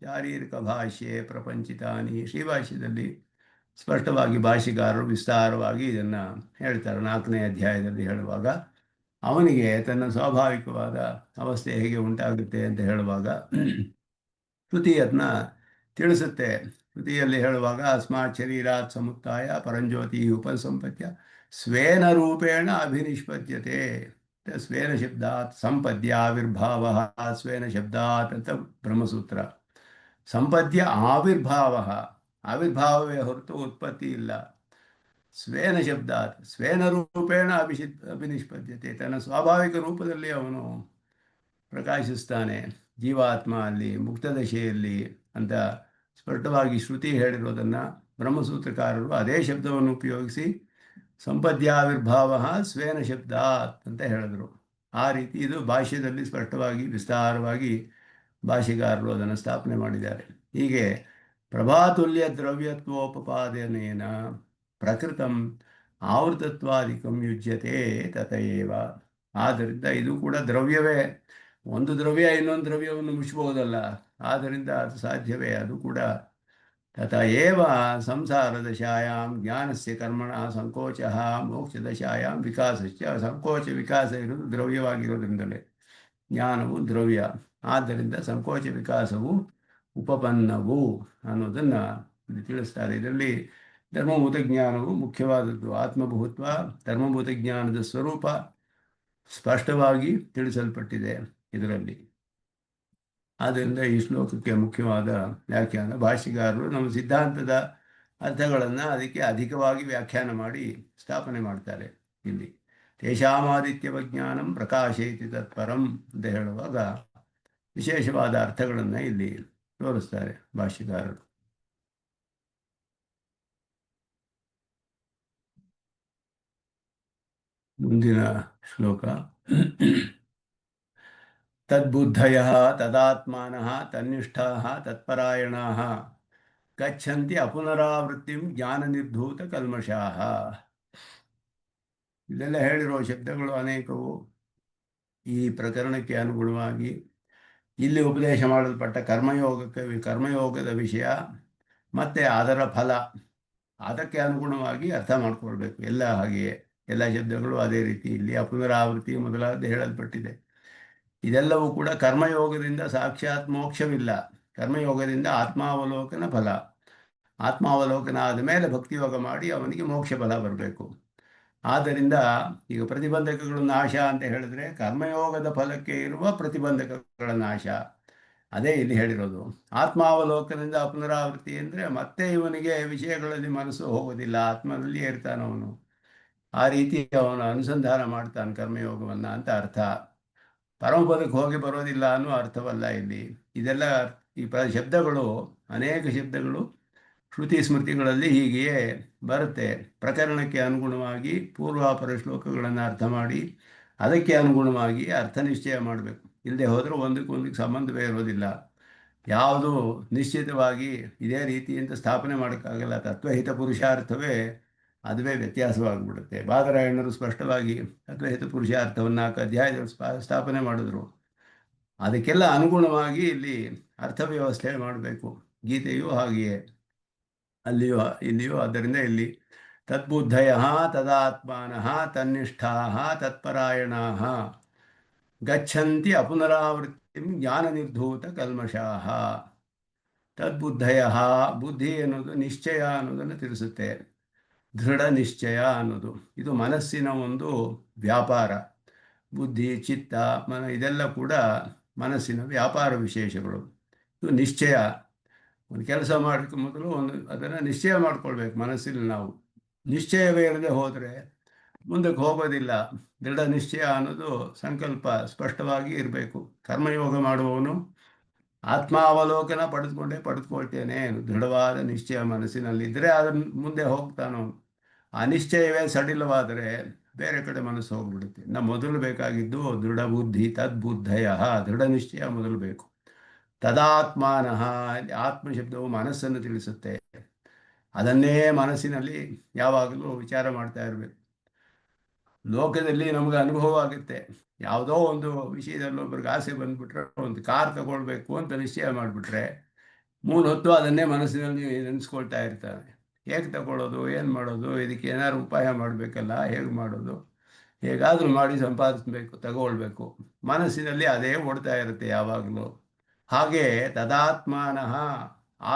ಶಾರೀರಿಕ ಭಾಷ್ಯೆ ಪ್ರಪಂಚಿತಾನಿ. ಶ್ರೀಭಾಷ್ಯದಲ್ಲಿ ಸ್ಪಷ್ಟವಾಗಿ ಭಾಷ್ಯಕಾರರು ವಿಸ್ತಾರವಾಗಿ ಇದನ್ನು ಹೇಳ್ತಾರೆ. 4ನೇ ಅಧ್ಯಾಯದಲ್ಲಿ ಹೇಳುವಾಗ ಅವನಿಗೆ ತನ್ನ ಸ್ವಾಭಾವಿಕವಾದ ಅವಸ್ಥೆ ಹೇಗೆ ಉಂಟಾಗುತ್ತೆ ಅಂತ ಹೇಳುವಾಗ ಶ್ರುತಿ ಅದನ್ನ ತಿಳಿಸುತ್ತೆ. ಶ್ರುತಿಯಲ್ಲಿ ಹೇಳುವಾಗ ಅಸ್ಮಾತ್ ಶರೀರಾತ್ ಸಮುತ್ತಾಯ ಪರಂಜ್ಯೋತಿ ಉಪಸಂಪತ್ಯ ಸ್ವೇನ ರೂಪೇಣ ಅಭಿನಿಷ್ಪದ್ಯತೆ. ಸ್ವೇನ ಶಬ್ದಾತ್ ಸಂಪದ್ಯ ಆವಿರ್ಭಾವ, ಸ್ವೇನ ಶಬ್ದಾತ್ ಅಂತ ಬ್ರಹ್ಮಸೂತ್ರ. ಸಂಪದ್ಯ ಆವಿರ್ಭಾವ, ಆವಿರ್ಭಾವವೇ ಹೊರತು ಉತ್ಪತ್ತಿ ಇಲ್ಲ. ಸ್ವೇನ ಶಬ್ದಾತ್ ಸ್ವೇನ ರೂಪೇಣ ಅಭಿನಿಷ್ಪದ್ಯತೆ. ತನ್ನ ಸ್ವಾಭಾವಿಕ ರೂಪದಲ್ಲಿ ಅವನು ಪ್ರಕಾಶಿಸ್ತಾನೆ ಜೀವಾತ್ಮ ಅಲ್ಲಿ ಮುಕ್ತದಶೆಯಲ್ಲಿ ಅಂತ ಸ್ಪಷ್ಟವಾಗಿ ಶ್ರುತಿ ಹೇಳಿರೋದನ್ನು ಬ್ರಹ್ಮಸೂತ್ರಕಾರರು ಅದೇ ಶಬ್ದವನ್ನು ಉಪಯೋಗಿಸಿ ಸಂಪದ್ಯಾವಿರ್ಭಾವ ಸ್ವೇನ ಶಬ್ದಾತ್ ಅಂತ ಹೇಳಿದರು. ಆ ರೀತಿ ಇದು ಭಾಷ್ಯದಲ್ಲಿ ಸ್ಪಷ್ಟವಾಗಿ ವಿಸ್ತಾರವಾಗಿ ಭಾಷೆಗಾರರು ಅದನ್ನು ಸ್ಥಾಪನೆ ಮಾಡಿದ್ದಾರೆ. ಹೀಗೆ ಪ್ರಭಾತುಲ್ಯ ದ್ರವ್ಯತ್ವೋಪಪಾದನೇನ ಪ್ರಕೃತಂ ಆವೃತತ್ವಾದಿಕಂ ಯುಜ್ಯತೆ ತಥೈವ. ಆದ್ದರಿಂದ ಇದು ಕೂಡ ದ್ರವ್ಯವೇ. ಒಂದು ದ್ರವ್ಯ ಇನ್ನೊಂದು ದ್ರವ್ಯವನ್ನು ಮುಚ್ಚಬಹುದಲ್ಲ, ಆದ್ದರಿಂದ ಅದು ಸಾಧ್ಯವೇ. ಅದು ಕೂಡ ತಥೈವ ಸಂಸಾರದಶಾಯಾಂ ಜ್ಞಾನಸ್ಯ ಕರ್ಮಣ ಸಂಕೋಚ ಮೋಕ್ಷದಶಾಯಾಂ ವಿಕಾಸಶ್ಚ. ಸಂಕೋಚ ವಿಕಾಸ ಇರೋದು ದ್ರವ್ಯವಾಗಿರೋದ್ರಿಂದಲೇ, ಜ್ಞಾನವು ದ್ರವ್ಯ. ಆದ್ದರಿಂದ ಸಂಕೋಚ ವಿಕಾಸವು ಉಪಪನ್ನವು ಅನ್ನೋದನ್ನು ತಿಳಿಸ್ತಾರೆ. ಇದರಲ್ಲಿ ಧರ್ಮಭೂತ ಜ್ಞಾನವು ಮುಖ್ಯವಾದದ್ದು. ಆತ್ಮಭೂತ್ವ ಧರ್ಮಭೂತ ಜ್ಞಾನದ ಸ್ವರೂಪ ಸ್ಪಷ್ಟವಾಗಿ ತಿಳಿಸಲ್ಪಟ್ಟಿದೆ ಇದರಲ್ಲಿ. ಆದ್ದರಿಂದ ಈ ಶ್ಲೋಕಕ್ಕೆ ಮುಖ್ಯವಾದ ವ್ಯಾಖ್ಯಾನ ಭಾಷ್ಯಗಾರರು ನಮ್ಮ ಸಿದ್ಧಾಂತದ ಅರ್ಥಗಳನ್ನು ಅದಕ್ಕೆ ಅಧಿಕವಾಗಿ ವ್ಯಾಖ್ಯಾನ ಮಾಡಿ ಸ್ಥಾಪನೆ ಮಾಡ್ತಾರೆ ಇಲ್ಲಿ. ತೇಷಾಮಾದಿತ್ಯವಜ್ಞಾನಂ ಪ್ರಕಾಶಯತಿ ತತ್ಪರಂ ಅಂತ ಹೇಳುವಾಗ ವಿಶೇಷವಾದ ಅರ್ಥಗಳನ್ನು ಇಲ್ಲಿ ತೋರಿಸ್ತಾರೆ ಭಾಷ್ಯಕಾರರು. ಮುಂದಿನ ಶ್ಲೋಕ. ತದ್ಬುದ್ಧಯಃ ತದಾತ್ಮಾನಃ ತನ್ನಿಷ್ಠಾಃ ತತ್ಪರಾಯಣಾಃ ಗಚ್ಚಂತಿ ಅಪುನರಾವೃತ್ತಿಂ ಜ್ಞಾನನಿರ್ಧೂತ ಕಲ್ಮಷಾಃ. ಇಲ್ಲೆಲ್ಲ ಹೇಳಿರುವ ಶಬ್ದಗಳು ಅನೇಕವು ಈ ಪ್ರಕರಣಕ್ಕೆ ಅನುಗುಣವಾಗಿ ಇಲ್ಲಿ ಉಪದೇಶ ಮಾಡಲ್ಪಟ್ಟ ಕರ್ಮಯೋಗದ ವಿಷಯ ಮತ್ತು ಅದರ ಫಲ ಅದಕ್ಕೆ ಅನುಗುಣವಾಗಿ ಅರ್ಥ ಮಾಡ್ಕೊಳ್ಬೇಕು. ಎಲ್ಲ ಹಾಗೆಯೇ ಎಲ್ಲ ಶಬ್ದಗಳು ಅದೇ ರೀತಿ ಇಲ್ಲಿ ಅಪುನರಾವೃತ್ತಿ ಮೊದಲಾದ ಹೇಳಲ್ಪಟ್ಟಿದೆ. ಇದೆಲ್ಲವೂ ಕೂಡ ಕರ್ಮಯೋಗದಿಂದ ಸಾಕ್ಷಾತ್ ಮೋಕ್ಷವಿಲ್ಲ. ಕರ್ಮಯೋಗದಿಂದ ಆತ್ಮಾವಲೋಕನ ಫಲ. ಆತ್ಮಾವಲೋಕನ ಆದ ಮೇಲೆ ಭಕ್ತಿಯೋಗ ಮಾಡಿ ಅವನಿಗೆ ಮೋಕ್ಷ ಫಲ ಬರಬೇಕು. ಆದ್ದರಿಂದ ಈಗ ಪ್ರತಿಬಂಧಕಗಳು ನಾಶ ಅಂತ ಹೇಳಿದ್ರೆ ಕರ್ಮಯೋಗದ ಫಲಕ್ಕೆ ಇರುವ ಪ್ರತಿಬಂಧಕಗಳ ನಾಶ, ಅದೇ ಇಲ್ಲಿ ಹೇಳಿರೋದು. ಆತ್ಮಾವಲೋಕನದಿಂದ ಪುನರಾವೃತ್ತಿ ಅಂದರೆ ಮತ್ತೆ ಇವನಿಗೆ ವಿಷಯಗಳಲ್ಲಿ ಮನಸ್ಸು ಹೋಗೋದಿಲ್ಲ, ಆತ್ಮನಲ್ಲಿಯೇ ಇರ್ತಾನವನು. ಆ ರೀತಿ ಅವನು ಅನುಸಂಧಾನ ಮಾಡ್ತಾನೆ ಕರ್ಮಯೋಗವನ್ನು ಅಂತ ಅರ್ಥ. ಪರಮಪದಕ್ಕೆ ಹೋಗಿ ಬರೋದಿಲ್ಲ ಅನ್ನೋ ಅರ್ಥವಲ್ಲ ಇಲ್ಲಿ. ಇದೆಲ್ಲ ಈ ಶಬ್ದಗಳು, ಅನೇಕ ಶಬ್ದಗಳು ಶ್ರುತಿ ಸ್ಮೃತಿಗಳಲ್ಲಿ ಹೀಗೆಯೇ ಬರುತ್ತೆ. ಪ್ರಕರಣಕ್ಕೆ ಅನುಗುಣವಾಗಿ ಪೂರ್ವಾಪರ ಶ್ಲೋಕಗಳನ್ನು ಅರ್ಥ ಮಾಡಿ ಅದಕ್ಕೆ ಅನುಗುಣವಾಗಿ ಅರ್ಥ ನಿಶ್ಚಯ ಮಾಡಬೇಕು. ಇಲ್ಲದೆ ಹೋದರೆ ಒಂದಕ್ಕೊಂದಕ್ಕೆ ಸಂಬಂಧವೇ ಇರೋದಿಲ್ಲ. ಯಾವುದು ನಿಶ್ಚಿತವಾಗಿ ಇದೇ ರೀತಿ ಅಂತ ಸ್ಥಾಪನೆ ಮಾಡೋಕ್ಕಾಗಲ್ಲ. ತತ್ವಹಿತ ಪುರುಷಾರ್ಥವೇ ಅದುವೇ ವ್ಯತ್ಯಾಸವಾಗಿಬಿಡುತ್ತೆ. ಬಾದರಾಯಣರು ಸ್ಪಷ್ಟವಾಗಿ ತತ್ವಹಿತ ಪುರುಷಾರ್ಥವನ್ನು 4 ಅಧ್ಯಾಯದಲ್ಲಿ ಸ್ಥಾಪನೆ ಮಾಡಿದ್ರು. ಅದಕ್ಕೆಲ್ಲ ಅನುಗುಣವಾಗಿ ಇಲ್ಲಿ ಅರ್ಥವ್ಯವಸ್ಥೆ ಮಾಡಬೇಕು. ಗೀತೆಯೂ ಹಾಗೆಯೇ, ಅಲ್ಲಿಯೂ ಇಲ್ಲಿಯೂ. ಆದ್ದರಿಂದ ಇಲ್ಲಿ ತದ್ಬುದ್ಧಯ ತದಾತ್ಮಾನಃ ತನ್ನಿಷ್ಠಾಃ ತತ್ಪರಾಯಣಾಃ ಗಚ್ಚಂತಿ ಅಪುನರಾವೃತ್ತಿಂ ಜ್ಞಾನನಿರ್ಧೂತ ಕಲ್ಮಷಾಃ. ತದ್ಬುದ್ಧಯ, ಬುದ್ಧಿ ಅನ್ನೋದು ನಿಶ್ಚಯ ಅನ್ನೋದನ್ನು ತಿಳಿಸುತ್ತೆ. ದೃಢ ನಿಶ್ಚಯ ಅನ್ನೋದು ಇದು ಮನಸ್ಸಿನ ಒಂದು ವ್ಯಾಪಾರ. ಬುದ್ಧಿ, ಚಿತ್ತ, ಮನ ಇದೆಲ್ಲ ಕೂಡ ಮನಸ್ಸಿನ ವ್ಯಾಪಾರ ವಿಶೇಷಗಳು. ಇದು ನಿಶ್ಚಯ. ಒಂದು ಕೆಲಸ ಮಾಡೋಕ್ಕೆ ಮೊದಲು ಅದನ್ನು ನಿಶ್ಚಯ ಮಾಡ್ಕೊಳ್ಬೇಕು ಮನಸ್ಸಿನಲ್ಲಿ. ನಾವು ನಿಶ್ಚಯವೇ ಇರದೆ ಹೋದರೆ ಮುಂದಕ್ಕೆ ಹೋಗೋದಿಲ್ಲ. ದೃಢ ನಿಶ್ಚಯ ಅನ್ನೋದು ಸಂಕಲ್ಪ ಸ್ಪಷ್ಟವಾಗಿ ಇರಬೇಕು. ಕರ್ಮಯೋಗ ಮಾಡುವವನು ಆತ್ಮಾವಲೋಕನ ಪಡೆದುಕೊಳ್ತೇನೆ ದೃಢವಾದ ನಿಶ್ಚಯ ಮನಸ್ಸಿನಲ್ಲಿದ್ದರೆ ಅದನ್ನು ಮುಂದೆ ಹೋಗ್ತಾನವನು. ಆ ನಿಶ್ಚಯವೇ ಸಡಿಲವಾದರೆ ಬೇರೆ ಕಡೆ ಮನಸ್ಸು ಹೋಗ್ಬಿಡುತ್ತೆ. ಮೊದಲು ಬೇಕಾಗಿದ್ದು ದೃಢ ಬುದ್ಧಿ, ತದ್ಬುದ್ಧಯ, ದೃಢ ನಿಶ್ಚಯ ಮೊದಲು ಬೇಕು. ತದಾತ್ಮಾನಃ, ಆತ್ಮಶಬ್ದವು ಮನಸ್ಸನ್ನು ತಿಳಿಸುತ್ತೆ. ಅದನ್ನೇ ಮನಸ್ಸಿನಲ್ಲಿ ಯಾವಾಗಲೂ ವಿಚಾರ ಮಾಡ್ತಾ ಇರಬೇಕು. ಲೋಕದಲ್ಲಿ ನಮಗೆ ಅನುಭವ ಆಗುತ್ತೆ. ಯಾವುದೋ ಒಂದು ವಿಷಯದಲ್ಲಿ ಒಬ್ರಿಗೆ ಆಸೆ ಬಂದುಬಿಟ್ರೆ, ಒಂದು ಕಾರ್ ತಗೊಳ್ಬೇಕು ಅಂತ ನಿಶ್ಚಯ ಮಾಡಿಬಿಟ್ರೆ 3 ಹೊತ್ತು ಅದನ್ನೇ ಮನಸ್ಸಿನಲ್ಲಿ ನೆನೆಸ್ಕೊಳ್ತಾ ಇರ್ತಾನೆ. ಹೇಗೆ ತಗೊಳ್ಳೋದು, ಏನು ಮಾಡೋದು, ಇದಕ್ಕೆ ಏನಾದ್ರು ಉಪಾಯ ಮಾಡಬೇಕಲ್ಲ, ಹೇಗೆ ಮಾಡೋದು, ಹೇಗಾದರೂ ಮಾಡಿ ಸಂಪಾದಿಸಬೇಕು, ತಗೊಳ್ಬೇಕು. ಮನಸ್ಸಿನಲ್ಲಿ ಅದೇ ಓಡ್ತಾ ಇರುತ್ತೆ ಯಾವಾಗಲೂ. ಹಾಗೆ ತದಾತ್ಮಾನಃ,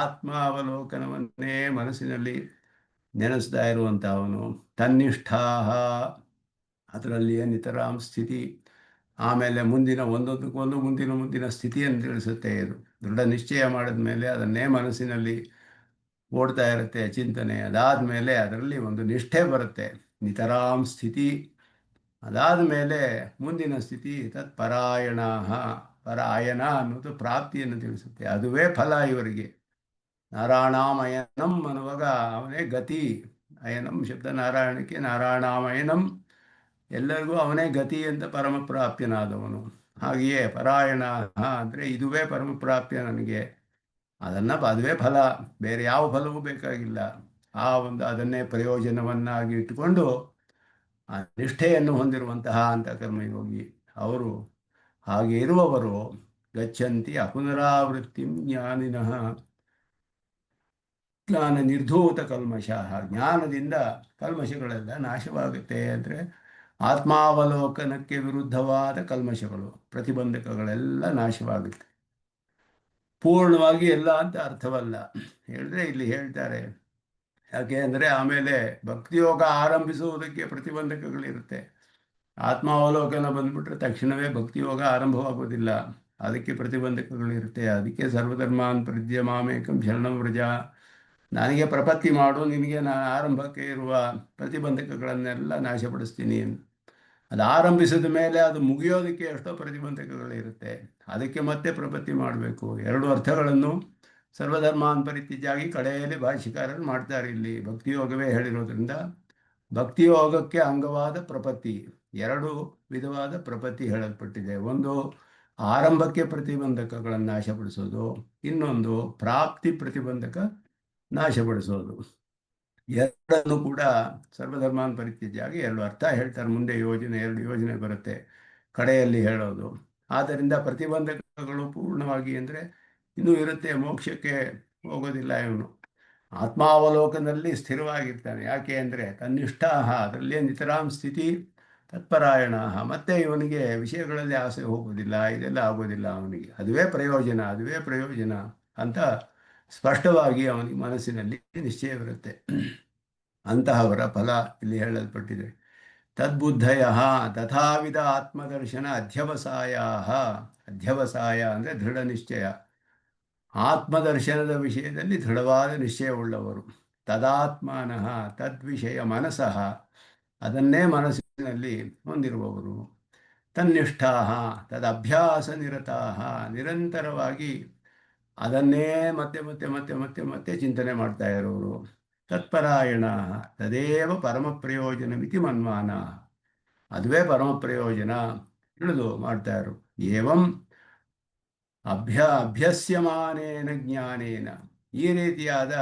ಆತ್ಮಾವಲೋಕನವನ್ನೇ ಮನಸ್ಸಿನಲ್ಲಿ ನೆನೆಸ್ತಾ ಇರುವಂಥವನು. ತನ್ನಿಷ್ಠಾಃ, ಅದರಲ್ಲಿಯೇ ನಿತರಾಂ ಸ್ಥಿತಿ. ಆಮೇಲೆ ಮುಂದಿನ ಒಂದೊಂದಕ್ಕೊಂದು ಮುಂದಿನ ಸ್ಥಿತಿಯನ್ನು ತಿಳಿಸುತ್ತೆ ಇದು. ದೃಢ ನಿಶ್ಚಯ ಮಾಡಿದ ಮೇಲೆ ಅದನ್ನೇ ಮನಸ್ಸಿನಲ್ಲಿ ಓಡ್ತಾ ಇರುತ್ತೆ ಚಿಂತನೆ. ಅದಾದ ಮೇಲೆ ಅದರಲ್ಲಿ ಒಂದು ನಿಷ್ಠೆ ಬರುತ್ತೆ, ನಿತರಾಂ ಸ್ಥಿತಿ. ಅದಾದ ಮೇಲೆ ಮುಂದಿನ ಸ್ಥಿತಿ ತತ್ಪರಾಯಣಾಃ. ಪರಾಯಣ ಅನ್ನೋದು ಪ್ರಾಪ್ತಿಯನ್ನು ತಿಳಿಸುತ್ತೆ. ಅದುವೇ ಫಲ ಇವರಿಗೆ. ನಾರಾಯಣಾಮಯನಂ ಅನ್ನುವಾಗ ಅವನೇ ಗತಿ. ಅಯನಂ ಶಬ್ದ ನಾರಾಯಣಕ್ಕೆ, ನಾರಾಯಣಾಮಯನಂ ಎಲ್ಲರಿಗೂ ಅವನೇ ಗತಿ ಅಂತ ಪರಮಪ್ರಾಪ್ಯನಾದವನು. ಹಾಗೆಯೇ ಪರಾಯಣ ಅಂದರೆ ಇದುವೇ ಪರಮಪ್ರಾಪ್ಯ ನನಗೆ, ಅದುವೇ ಫಲ, ಬೇರೆ ಯಾವ ಫಲವೂ ಬೇಕಾಗಿಲ್ಲ. ಅದನ್ನೇ ಪ್ರಯೋಜನವನ್ನಾಗಿ ಇಟ್ಟುಕೊಂಡು ಆ ನಿಷ್ಠೆಯನ್ನು ಹೊಂದಿರುವಂತಹ ಅಂತ ಕರ್ಮಯೋಗಿ ಅವರು. ಹಾಗೆ ಇರುವವರು ಗಚ್ಚಂತಿ ಅಪುನರಾವೃತ್ತಿಂ ಜ್ಞಾನಿನಃ ಜ್ಞಾನ ನಿರ್ಧೂತ ಕಲ್ಮಷಃ. ಜ್ಞಾನದಿಂದ ಕಲ್ಮಷಗಳೆಲ್ಲ ನಾಶವಾಗುತ್ತೆ. ಅಂದರೆ ಆತ್ಮಾವಲೋಕನಕ್ಕೆ ವಿರುದ್ಧವಾದ ಕಲ್ಮಷಗಳು, ಪ್ರತಿಬಂಧಕಗಳೆಲ್ಲ ನಾಶವಾಗುತ್ತೆ. ಪೂರ್ಣವಾಗಿ ಎಲ್ಲ ಅಂತ ಅರ್ಥವಲ್ಲ ಹೇಳಿದ್ರೆ ಇಲ್ಲಿ ಹೇಳ್ತಾರೆ. ಯಾಕೆ ಅಂದರೆ ಆಮೇಲೆ ಭಕ್ತಿಯೋಗ ಆರಂಭಿಸುವುದಕ್ಕೆ ಪ್ರತಿಬಂಧಕಗಳಿರುತ್ತೆ. ಆತ್ಮಾವಲೋಕನ ಬಂದ್ಬಿಟ್ರೆ ತಕ್ಷಣವೇ ಭಕ್ತಿಯೋಗ ಆರಂಭವಾಗೋದಿಲ್ಲ, ಅದಕ್ಕೆ ಪ್ರತಿಬಂಧಕಗಳಿರುತ್ತೆ. ಅದಕ್ಕೆ ಸರ್ವಧರ್ಮಾನ್ ಪರಿತ್ಯಜ್ಯ ಮಾಮೇಕಂ ಶರಣಂ ವ್ರಜ ನನಗೆ ಪ್ರಪತ್ತಿ ಮಾಡು, ನಿನಗೆ ನಾನು ಆರಂಭಕ್ಕೆ ಇರುವ ಪ್ರತಿಬಂಧಕಗಳನ್ನೆಲ್ಲ ನಾಶಪಡಿಸ್ತೀನಿ ಎಂದು. ಅದು ಆರಂಭಿಸಿದ ಮೇಲೆ ಅದು ಮುಗಿಯೋದಕ್ಕೆ ಎಷ್ಟೋ ಪ್ರತಿಬಂಧಕಗಳಿರುತ್ತೆ. ಅದಕ್ಕೆ ಮತ್ತೆ ಪ್ರಪತ್ತಿ ಮಾಡಬೇಕು. ಎರಡು ಅರ್ಥಗಳನ್ನು ಸರ್ವಧರ್ಮಾನ್ ಪರಿತ್ಯಜಾಗಿ ಕಡೆಯಲ್ಲಿ ಭಾಷ್ಯಕಾರರು ಮಾಡ್ತಾರೆ. ಇಲ್ಲಿ ಭಕ್ತಿಯೋಗವೇ ಹೇಳಿರೋದ್ರಿಂದ ಭಕ್ತಿಯೋಗಕ್ಕೆ ಅಂಗವಾದ ಪ್ರಪತ್ತಿ, ಎರಡು ವಿಧವಾದ ಪ್ರಪತ್ತಿ ಹೇಳಲ್ಪಟ್ಟಿದೆ. ಒಂದು ಆರಂಭಕ್ಕೆ ಪ್ರತಿಬಂಧಕಗಳನ್ನು ನಾಶಪಡಿಸೋದು, ಇನ್ನೊಂದು ಪ್ರಾಪ್ತಿ ಪ್ರತಿಬಂಧಕ ನಾಶಪಡಿಸೋದು. ಎರಡನ್ನು ಕೂಡ ಸರ್ವಧರ್ಮಾನ್ ಪರಿತ್ಯಜ್ಯಾಗಿ ಎರಡು ಅರ್ಥ ಹೇಳ್ತಾರೆ. ಮುಂದೆ ಯೋಜನೆ, ಎರಡು ಯೋಜನೆ ಬರುತ್ತೆ ಕಡೆಯಲ್ಲಿ ಹೇಳೋದು. ಆದ್ದರಿಂದ ಪ್ರತಿಬಂಧಕಗಳು ಪೂರ್ಣವಾಗಿ ಅಂದರೆ ಇನ್ನೂ ಇರುತ್ತೆ, ಮೋಕ್ಷಕ್ಕೆ ಹೋಗೋದಿಲ್ಲ ಇವನು. ಆತ್ಮಾವಲೋಕನದಲ್ಲಿ ಸ್ಥಿರವಾಗಿರ್ತಾನೆ. ಯಾಕೆ ಅಂದರೆ ತನ್ನಿಷ್ಠಾಹ, ಅದರಲ್ಲೇ ನಿತರಾಂ ಸ್ಥಿತಿ ತತ್ಪರಾಯಣ. ಮತ್ತೆ ಇವನಿಗೆ ವಿಷಯಗಳಲ್ಲಿ ಆಸೆ ಹೋಗೋದಿಲ್ಲ, ಇದೆಲ್ಲ ಆಗೋದಿಲ್ಲ ಅವನಿಗೆ. ಅದುವೇ ಪ್ರಯೋಜನ, ಅದುವೇ ಪ್ರಯೋಜನ ಅಂತ ಸ್ಪಷ್ಟವಾಗಿ ಅವನಿಗೆ ಮನಸ್ಸಿನಲ್ಲಿ ನಿಶ್ಚಯವಿರುತ್ತೆ. ಅಂತಹವರ ಫಲ ಇಲ್ಲಿ ಹೇಳಲ್ಪಟ್ಟಿದೆ. ತದ್ಬುದ್ಧಯ ತಥಾವಿಧ ಆತ್ಮದರ್ಶನ ಅಧ್ಯವಸಾಯ. ಅಧ್ಯವಸಾಯ ಅಂದರೆ ದೃಢ ನಿಶ್ಚಯ, ಆತ್ಮದರ್ಶನದ ವಿಷಯದಲ್ಲಿ ದೃಢವಾದ ನಿಶ್ಚಯವುಳ್ಳವರು. ತದಾತ್ಮಾನಃ ತದ್ವಿಷಯ ಮನಸಃ, ಅದನ್ನೇ ಮನಸ್ಸಿನಲ್ಲಿ ಹೊಂದಿರುವವರು. ತನ್ನಿಷ್ಠಾ ತದಭ್ಯಾಸ ನಿರತಾ, ನಿರಂತರವಾಗಿ ಅದನ್ನೇ ಮತ್ತೆ ಮತ್ತೆ ಮತ್ತೆ ಮತ್ತೆ ಮತ್ತೆ ಚಿಂತನೆ ಮಾಡ್ತಾ ಇರೋರು. ತತ್ಪರಾಯಣ ತದೇವ ಪರಮ ಪ್ರಯೋಜನಮಿತಿ ಮನ್ಮಾನ, ಅದುವೇ ಪ್ರಯೋಜನ ತಿಳಿದು ಮಾಡ್ತಾ ಇರು. ಏವಂ ಅಭ್ಯಸ್ಯಮಾನೇನ ಜ್ಞಾನೇನ, ಈ ರೀತಿಯಾದ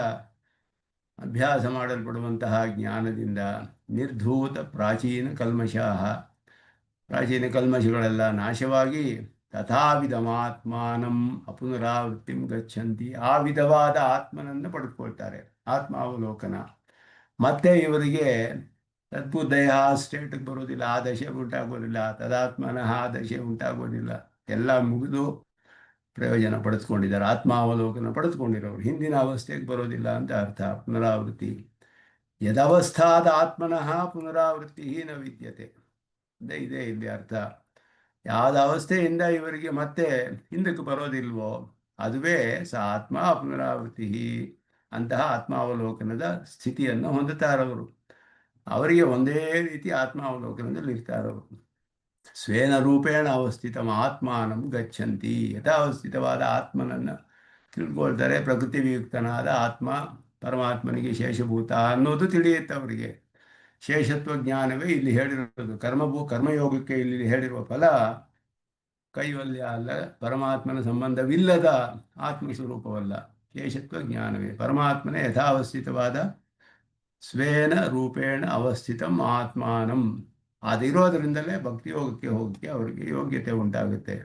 ಅಭ್ಯಾಸ ಮಾಡಲ್ಪಡುವಂತಹ ಜ್ಞಾನದಿಂದ ನಿರ್ಧೂತ ಪ್ರಾಚೀನ ಕಲ್ಮಶಗಳೆಲ್ಲ ನಾಶವಾಗಿ ತಥಾವಿಧಮಾತ್ಮಾನಂ ಅಪುನರಾವೃತ್ತಿಂ ಗಚ್ಚಂತಿ, ಆ ವಿಧವಾದ ಆತ್ಮನನ್ನು ಪಡೆದುಕೊಳ್ತಾರೆ. ಆತ್ಮಾವಲೋಕನ. ಮತ್ತೆ ಇವರಿಗೆ ತದ್ಬುದ್ಧಯ ಸ್ಟೇಟ್ಗೆ ಬರೋದಿಲ್ಲ, ಆ ದಶೆ ಉಂಟಾಗೋದಿಲ್ಲ. ತದಾತ್ಮನಃ ಆ ದಶೆ ಉಂಟಾಗೋದಿಲ್ಲ. ಎಲ್ಲ ಮುಗಿದು ಪ್ರಯೋಜನ ಪಡೆದುಕೊಂಡಿದ್ದಾರೆ. ಆತ್ಮಾವಲೋಕನ ಪಡೆದುಕೊಂಡಿರೋರು ಹಿಂದಿನ ಅವಸ್ಥೆಗೆ ಬರೋದಿಲ್ಲ ಅಂತ ಅರ್ಥ. ಪುನರಾವೃತ್ತಿ ಯದವಸ್ಥಾದ ಆತ್ಮನಃ ಪುನರಾವೃತ್ತಿ ನ ವಿದ್ಯತೆ, ಇದೆ ಇಲ್ಲಿ ಅರ್ಥ. ಯಾವ್ದು ಅವಸ್ಥೆಯಿಂದ ಇವರಿಗೆ ಮತ್ತೆ ಹಿಂದಕ್ಕೆ ಬರೋದಿಲ್ವೋ ಅದುವೇ ಸ ಆತ್ಮ ಪುನರಾವೃತ್ತಿ. ಅಂತಹ ಆತ್ಮಾವಲೋಕನದ ಸ್ಥಿತಿಯನ್ನು ಹೊಂದುತ್ತಾರವರು. ಅವರಿಗೆ ಒಂದೇ ರೀತಿ ಆತ್ಮಾವಲೋಕನದಲ್ಲಿ ಇರ್ತಾರವರು. ಸ್ವೇನ ರೂಪೇಣ ಅವಸ್ಥಿತ ಆತ್ಮಾನಂ ಗಚ್ಚಂತಿ, ಯಥಾವಸ್ಥಿತವಾದ ಆತ್ಮನನ್ನು ತಿಳ್ಕೊಳ್ತಾರೆ. ಪ್ರಕೃತಿ ವಿಯುಕ್ತನಾದ ಆತ್ಮ ಪರಮಾತ್ಮನಿಗೆ ಶೇಷಭೂತ ಅನ್ನೋದು ತಿಳಿಯುತ್ತೆ ಅವರಿಗೆ. ಶೇಷತ್ವ ಜ್ಞಾನವೇ ಇಲ್ಲಿ ಹೇಳಿರೋದು. ಕರ್ಮಯೋಗಕ್ಕೆ ಇಲ್ಲಿ ಹೇಳಿರುವ ಫಲ ಕೈವಲ್ಯ ಅಲ್ಲ, ಪರಮಾತ್ಮನ ಸಂಬಂಧವಿಲ್ಲದ ಆತ್ಮಸ್ವರೂಪವಲ್ಲ. ಶೇಷತ್ವ ಜ್ಞಾನವೇ ಪರಮಾತ್ಮನೇ ಯಥಾವಸ್ಥಿತವಾದ ಸ್ವೇನ ರೂಪೇಣ ಅವಸ್ಥಿತಂ ಆತ್ಮಾನಂ. ಅದಿರೋದರಿಂದಲೇ ಭಕ್ತಿಯೋಗಕ್ಕೆ ಹೋಗಕ್ಕೆ ಅವರಿಗೆ ಯೋಗ್ಯತೆ ಉಂಟಾಗುತ್ತೆ.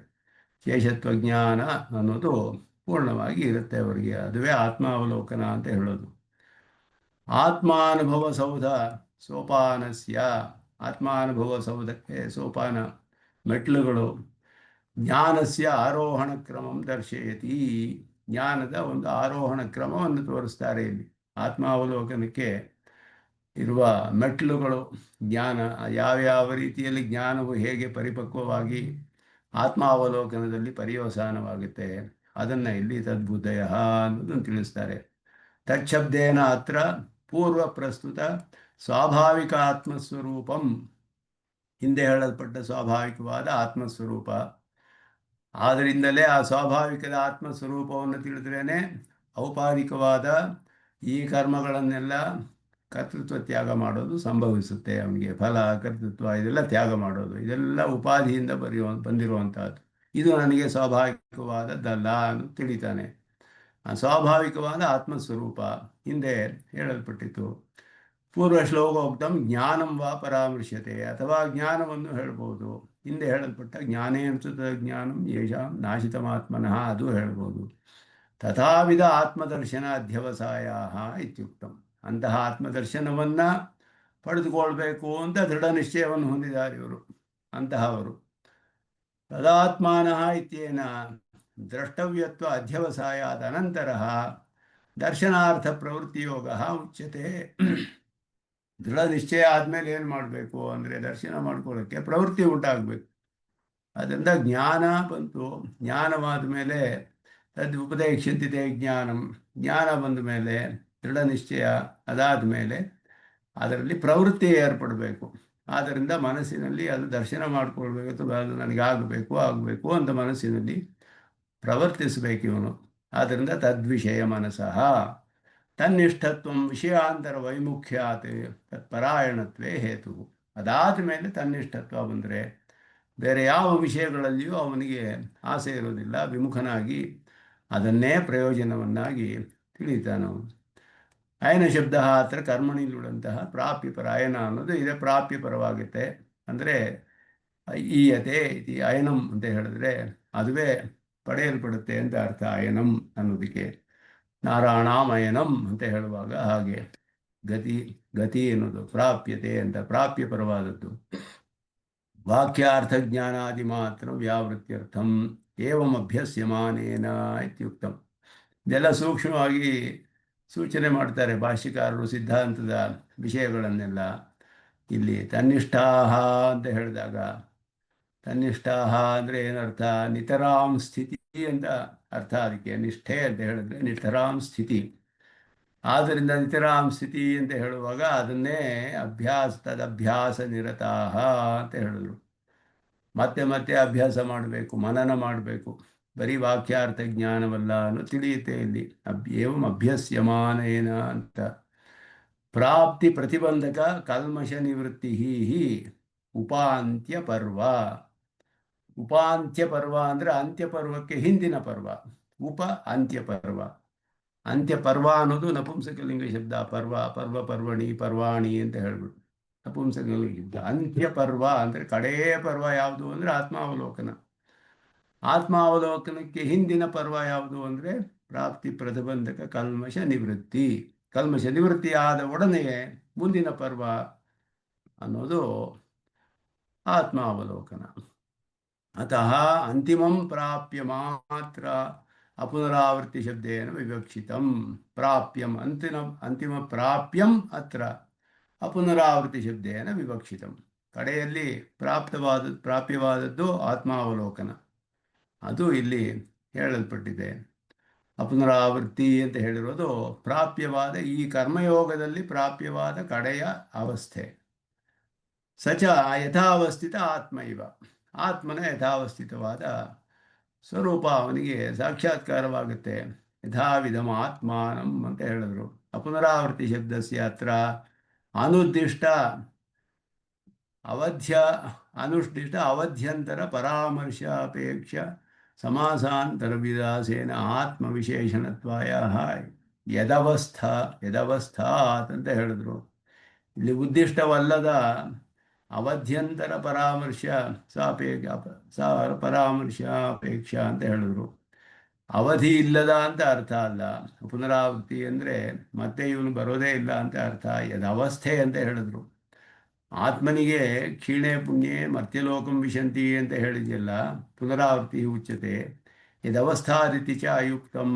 ಶೇಷತ್ವ ಜ್ಞಾನ ಅನ್ನೋದು ಪೂರ್ಣವಾಗಿ ಇರುತ್ತೆ ಅವರಿಗೆ. ಅದುವೇ ಆತ್ಮಾವಲೋಕನ ಅಂತ ಹೇಳೋದು. ಆತ್ಮಾನುಭವ ಸೌಧ ಸೋಪಾನಸ್ಯ, ಆತ್ಮಾನುಭವ ಸೌಧಕ್ಕೆ ಸೋಪಾನ ಮೆಟ್ಲುಗಳು. ಜ್ಞಾನಸ್ಯ ಆರೋಹಣ ಕ್ರಮಂ ದರ್ಶಯತಿ, ಜ್ಞಾನದ ಒಂದು ಆರೋಹಣ ಕ್ರಮವನ್ನು ತೋರಿಸ್ತಾರೆ ಇಲ್ಲಿ. ಆತ್ಮಾವಲೋಕನಕ್ಕೆ ಇರುವ ಮೆಟ್ಲುಗಳು, ಜ್ಞಾನ ಯಾವ್ಯಾವ ರೀತಿಯಲ್ಲಿ ಜ್ಞಾನವು ಹೇಗೆ ಪರಿಪಕ್ವವಾಗಿ ಆತ್ಮಾವಲೋಕನದಲ್ಲಿ ಪರ್ಯವಸಾನವಾಗುತ್ತೆ ಅದನ್ನು ಇಲ್ಲಿ ತದ್ಬುದ್ಧಯ ಅನ್ನೋದನ್ನು ತಿಳಿಸ್ತಾರೆ. ತಚ್ಛಬ್ದೇನ ಅತ್ರ ಪೂರ್ವ ಪ್ರಸ್ತುತ ಸ್ವಾಭಾವಿಕ ಆತ್ಮಸ್ವರೂಪಂ, ಹಿಂದೆ ಹೇಳಲ್ಪಟ್ಟ ಸ್ವಾಭಾವಿಕವಾದ ಆತ್ಮಸ್ವರೂಪ. ಆದ್ದರಿಂದಲೇ ಆ ಸ್ವಾಭಾವಿಕದ ಆತ್ಮಸ್ವರೂಪವನ್ನು ತಿಳಿದ್ರೇ ಔಪಾಧಿಕವಾದ ಈ ಕರ್ಮಗಳನ್ನೆಲ್ಲ ಕರ್ತೃತ್ವ ತ್ಯಾಗ ಮಾಡೋದು ಸಂಭವಿಸುತ್ತೆ. ಅವನಿಗೆ ಫಲ, ಕರ್ತೃತ್ವ ಇದೆಲ್ಲ ತ್ಯಾಗ ಮಾಡೋದು, ಇದೆಲ್ಲ ಉಪಾಧಿಯಿಂದ ಬಂದಿರುವಂಥದ್ದು. ಇದು ನನಗೆ ಸ್ವಾಭಾವಿಕವಾದದ್ದಲ್ಲ ಅಂತ ತಿಳಿತಾನೆ. ಆ ಸ್ವಾಭಾವಿಕವಾದ ಆತ್ಮಸ್ವರೂಪ ಹಿಂದೆ ಹೇಳಲ್ಪಟ್ಟಿತು. ಪೂರ್ವ ಶ್ಲೋಕೋಕ್ತಂ ಜ್ಞಾನಂ ವಾ ಪರಾಮೃಶ್ಯತೆ, ಅಥವಾ ಜ್ಞಾನವನ್ನು ಹೇಳ್ಬೋದು. ಹಿಂದೆ ಹೇಳಲ್ಪಟ್ಟ ಜ್ಞಾನೇನ ಜ್ಞಾನಂ ಯೇಷಾಂ ನಾಶಿತಮಾತ್ಮನಃ, ಅದು ಹೇಳ್ಬೋದು. ತಥಾವಿಧ ಆತ್ಮದರ್ಶನ ಅಧ್ಯವಸಾಯ ಇತ್ಯುಕ್ತಂ, ಅಂತಹ ಆತ್ಮದರ್ಶನವನ್ನು ಪಡೆದುಕೊಳ್ಬೇಕು ಅಂತ ದೃಢ ನಿಶ್ಚಯವನ್ನು ಹೊಂದಿದ್ದಾರೆ ಇವರು, ಅಂತಹವರು. ತದಾತ್ಮಾನಃ ಇತ್ಯೇನ ದ್ರಷ್ಟವ್ಯತ್ವ ಅಧ್ಯವಸಾಯಾದ ಅನಂತರ ದರ್ಶನಾರ್ಥ ಪ್ರವೃತ್ತಿಯೋಗ ಉಚ್ಯತೆ. ದೃಢ ನಿಶ್ಚಯ ಆದಮೇಲೆ ಏನು ಮಾಡಬೇಕು ಅಂದರೆ ದರ್ಶನ ಮಾಡ್ಕೊಳ್ಳೋಕ್ಕೆ ಪ್ರವೃತ್ತಿ ಉಂಟಾಗಬೇಕು. ಅದರಿಂದ ಜ್ಞಾನ ಬಂತು. ಜ್ಞಾನವಾದ ಮೇಲೆ ತದ್ ಉಪದೇಕ್ಷಂತಿದೆ ಜ್ಞಾನಂ, ಜ್ಞಾನ ಬಂದ ಮೇಲೆ ದೃಢ ನಿಶ್ಚಯ ಅದಾದ ಮೇಲೆ ಅದರಲ್ಲಿ ಪ್ರವೃತ್ತಿ ಏರ್ಪಡಬೇಕು. ಆದ್ದರಿಂದ ಮನಸ್ಸಿನಲ್ಲಿ ಅದು ದರ್ಶನ ಮಾಡಿಕೊಳ್ಬೇಕು, ಅಥವಾ ಅದು ನನಗೆ ಆಗಬೇಕು ಅಂತ ಮನಸ್ಸಿನಲ್ಲಿ ಪ್ರವರ್ತಿಸಬೇಕು ಇವನು. ಆದ್ದರಿಂದ ತದ್ವಿಷಯ ಮನಸಃ ತನ್ನಿಷ್ಠತ್ವ ವಿಷಯಾಂತರ ವೈಮುಖ್ಯಾತ್ ತತ್ಪರಾಯಣತ್ವೇ ಹೇತು. ಅದಾದ ಮೇಲೆ ತನ್ನಿಷ್ಠತ್ವ ಬಂದರೆ ಬೇರೆ ಯಾವ ವಿಷಯಗಳಲ್ಲಿಯೂ ಅವನಿಗೆ ಆಸೆ ಇರೋದಿಲ್ಲ, ವಿಮುಖನಾಗಿ ಅದನ್ನೇ ಪ್ರಯೋಜನವನ್ನಾಗಿ ತಿಳಿತಾನವನು. ಅಯನ ಶಬ್ದ ಹತ್ರ ಕರ್ಮಣಿಲುಡಂತಹ ಪ್ರಾಪ್ಯಪರಾಯಣ ಅನ್ನೋದು ಇದೆ, ಪ್ರಾಪ್ಯಪರವಾಗುತ್ತೆ. ಅಂದರೆ ಈಯತೆ ಇತಿ ಅಯನಂ ಅಂತ ಹೇಳಿದ್ರೆ ಅದುವೇ ಪಡೆಯಲ್ಪಡುತ್ತೆ ಅಂತ ಅರ್ಥ. ಅಯನಂ ಅನ್ನೋದಕ್ಕೆ ನಾರಾಯಣಾಮಯನಂ ಅಂತ ಹೇಳುವಾಗ ಹಾಗೆ ಗತಿ ಗತಿ ಅನ್ನೋದು ಪ್ರಾಪ್ಯತೆ ಅಂತ, ಪ್ರಾಪ್ಯಪರವಾದದ್ದು. ವಾಕ್ಯಾರ್ಥ ಜ್ಞಾನಾದಿ ಮಾತ್ರ ವ್ಯಾವೃತ್ಯರ್ಥಂ ಏವಂ ಅಭ್ಯಸ್ಯಮಾನೇನ ಇತ್ಯುಕ್ತಂ. ಇದೆಲ್ಲ ಸೂಕ್ಷ್ಮವಾಗಿ ಸೂಚನೆ ಮಾಡ್ತಾರೆ ಭಾಷ್ಯಕಾರರು ಸಿದ್ಧಾಂತದ ವಿಷಯಗಳನ್ನೆಲ್ಲ. ಇಲ್ಲಿ ತನ್ನಿಷ್ಠಾಹ ಅಂತ ಹೇಳಿದಾಗ, ತನ್ನಿಷ್ಠಾಹ ಅಂದರೆ ಏನರ್ಥ? ನಿತರಾಂ ಸ್ಥಿತಿ ಅಂತ ಅರ್ಥ. ಅದಕ್ಕೆ ನಿಷ್ಠೆ ಅಂತ ಹೇಳಿದ್ರೆ ನಿತರಾಂ ಸ್ಥಿತಿ. ಆದ್ದರಿಂದ ನಿತರಾಂ ಸ್ಥಿತಿ ಅಂತ ಹೇಳುವಾಗ ಅದನ್ನೇ ತದಭ್ಯಾಸ ನಿರತಾಹ ಅಂತ ಹೇಳಿದ್ರು. ಮತ್ತೆ ಮತ್ತೆ ಅಭ್ಯಾಸ ಮಾಡಬೇಕು, ಮನನ ಮಾಡಬೇಕು. ಬರೀ ವಾಕ್ಯಾರ್ಥ ಜ್ಞಾನವಲ್ಲ ಅನ್ನೋ ತಿಳಿಯುತ್ತೆ ಇಲ್ಲಿ. ಏವಂ ಅಭ್ಯಸ್ಯಮಾನೇನ ಅಂತ. ಪ್ರಾಪ್ತಿ ಪ್ರತಿಬಂಧಕ ಕಲ್ಮಶ ನಿವೃತ್ತಿ ಉಪಾಂತ್ಯ ಪರ್ವ. ಉಪಾಂತ್ಯ ಪರ್ವ ಅಂದರೆ ಅಂತ್ಯಪರ್ವಕ್ಕೆ ಹಿಂದಿನ ಪರ್ವ. ಉಪ ಅಂತ್ಯಪರ್ವ. ಅಂತ್ಯಪರ್ವ ಅನ್ನೋದು ನಪುಂಸಕಲಿಂಗ ಶಬ್ದ. ಪರ್ವಣಿ ಪರ್ವಾಣಿ ಅಂತ ಹೇಳ್ಬಿಟ್ಟು ನಪುಂಸಕಲಿಂಗ ಶಬ್ದ. ಅಂತ್ಯಪರ್ವ ಅಂದರೆ ಕಡೆಯ ಪರ್ವ ಯಾವುದು ಅಂದರೆ ಆತ್ಮಾವಲೋಕನ. ಆತ್ಮಾವಲೋಕನಕ್ಕೆ ಹಿಂದಿನ ಪರ್ವ ಯಾವುದು ಅಂದರೆ ಪ್ರಾಪ್ತಿ ಪ್ರತಿಬಂಧಕ ಕಲ್ಮಶ ನಿವೃತ್ತಿ. ಕಲ್ಮಶ ನಿವೃತ್ತಿ ಆದ ಒಡನೆಯೇ ಮುಂದಿನ ಪರ್ವ ಅನ್ನೋದು ಆತ್ಮಾವಲೋಕನ. ಅತಃ ಅಂತಿಮಂ ಪ್ರಾಪ್ಯ ಮಾತ್ರ ಅಪುನರಾವೃತ್ತಿ ಶಬ್ದೇನ ವಿವಕ್ಷಿತಂ. ಪ್ರಾಪ್ಯಂ ಅಂತಿಮ ಪ್ರಾಪ್ಯಂ ಅತ್ರ ಅಪುನರಾವೃತ್ತಿ ಶಬ್ದೇನ ವಿವಕ್ಷಿತಂ. ಕಡೆಯಲ್ಲಿ ಪ್ರಾಪ್ಯವಾದದ್ದು ಆತ್ಮಾವಲೋಕನ, ಅದು ಇಲ್ಲಿ ಹೇಳಲ್ಪಟ್ಟಿದೆ. ಅಪುನರಾವೃತ್ತಿ ಅಂತ ಹೇಳಿರೋದು ಪ್ರಾಪ್ಯವಾದ, ಈ ಕರ್ಮಯೋಗದಲ್ಲಿ ಪ್ರಾಪ್ಯವಾದ ಕಡೆಯ ಅವಸ್ಥೆ. ಸಚ ಯಥಾವಸ್ಥಿತ ಆತ್ಮ ಇವ. ಆತ್ಮನ ಯಥಾವಸ್ಥಿತವಾದ ಸ್ವರೂಪ ಅವನಿಗೆ ಸಾಕ್ಷಾತ್ಕಾರವಾಗುತ್ತೆ. ಯಥಾವಿಧಂ ಆತ್ಮಾನಂ ಅಂತ ಹೇಳಿದ್ರು. ಅಪುನರಾವೃತ್ತಿ ಶಬ್ದಸ್ಯ ಅತ್ರ ಅನುದ್ದಿಷ್ಟ ಅವಧ್ಯಂತರ ಪರಾಮರ್ಶಾಪೇಕ್ಷ ಸಮಾಸಾಂತರ ವಿದಾಸೇನ ಆತ್ಮವಿಶೇಷಣತ್ವಾಯ ಯದವಸ್ಥಾತ್ ಅಂತ ಹೇಳಿದ್ರು. ಇಲ್ಲಿ ಉದ್ದಿಷ್ಟವಲ್ಲದ ಅವಧ್ಯಂತರ ಪರಾಮರ್ಶಾಪೇಕ್ಷ ಅಂತ ಹೇಳಿದ್ರು. ಅವಧಿ ಇಲ್ಲದ ಅಂತ ಅರ್ಥ ಅಲ್ಲ. ಪುನರಾವೃತ್ತಿ ಅಂದರೆ ಮತ್ತೆ ಇವನು ಬರೋದೇ ಇಲ್ಲ ಅಂತ ಅರ್ಥ. ಯದವಸ್ಥೆ ಅಂತ ಹೇಳಿದ್ರು. ಆತ್ಮನಿಗೆ ಕ್ಷೀಣೆ ಪುಣ್ಯೆ ಮರ್ತ್ಯಲೋಕಂ ವಿಶಂತಿ ಅಂತ ಹೇಳಿದೆಯಲ್ಲ, ಪುನರಾವೃತ್ತಿ ಉಚ್ಯತೆ. ಯದವಸ್ಥಾದಿತಿ ಚ ಅಯುಕ್ತಂ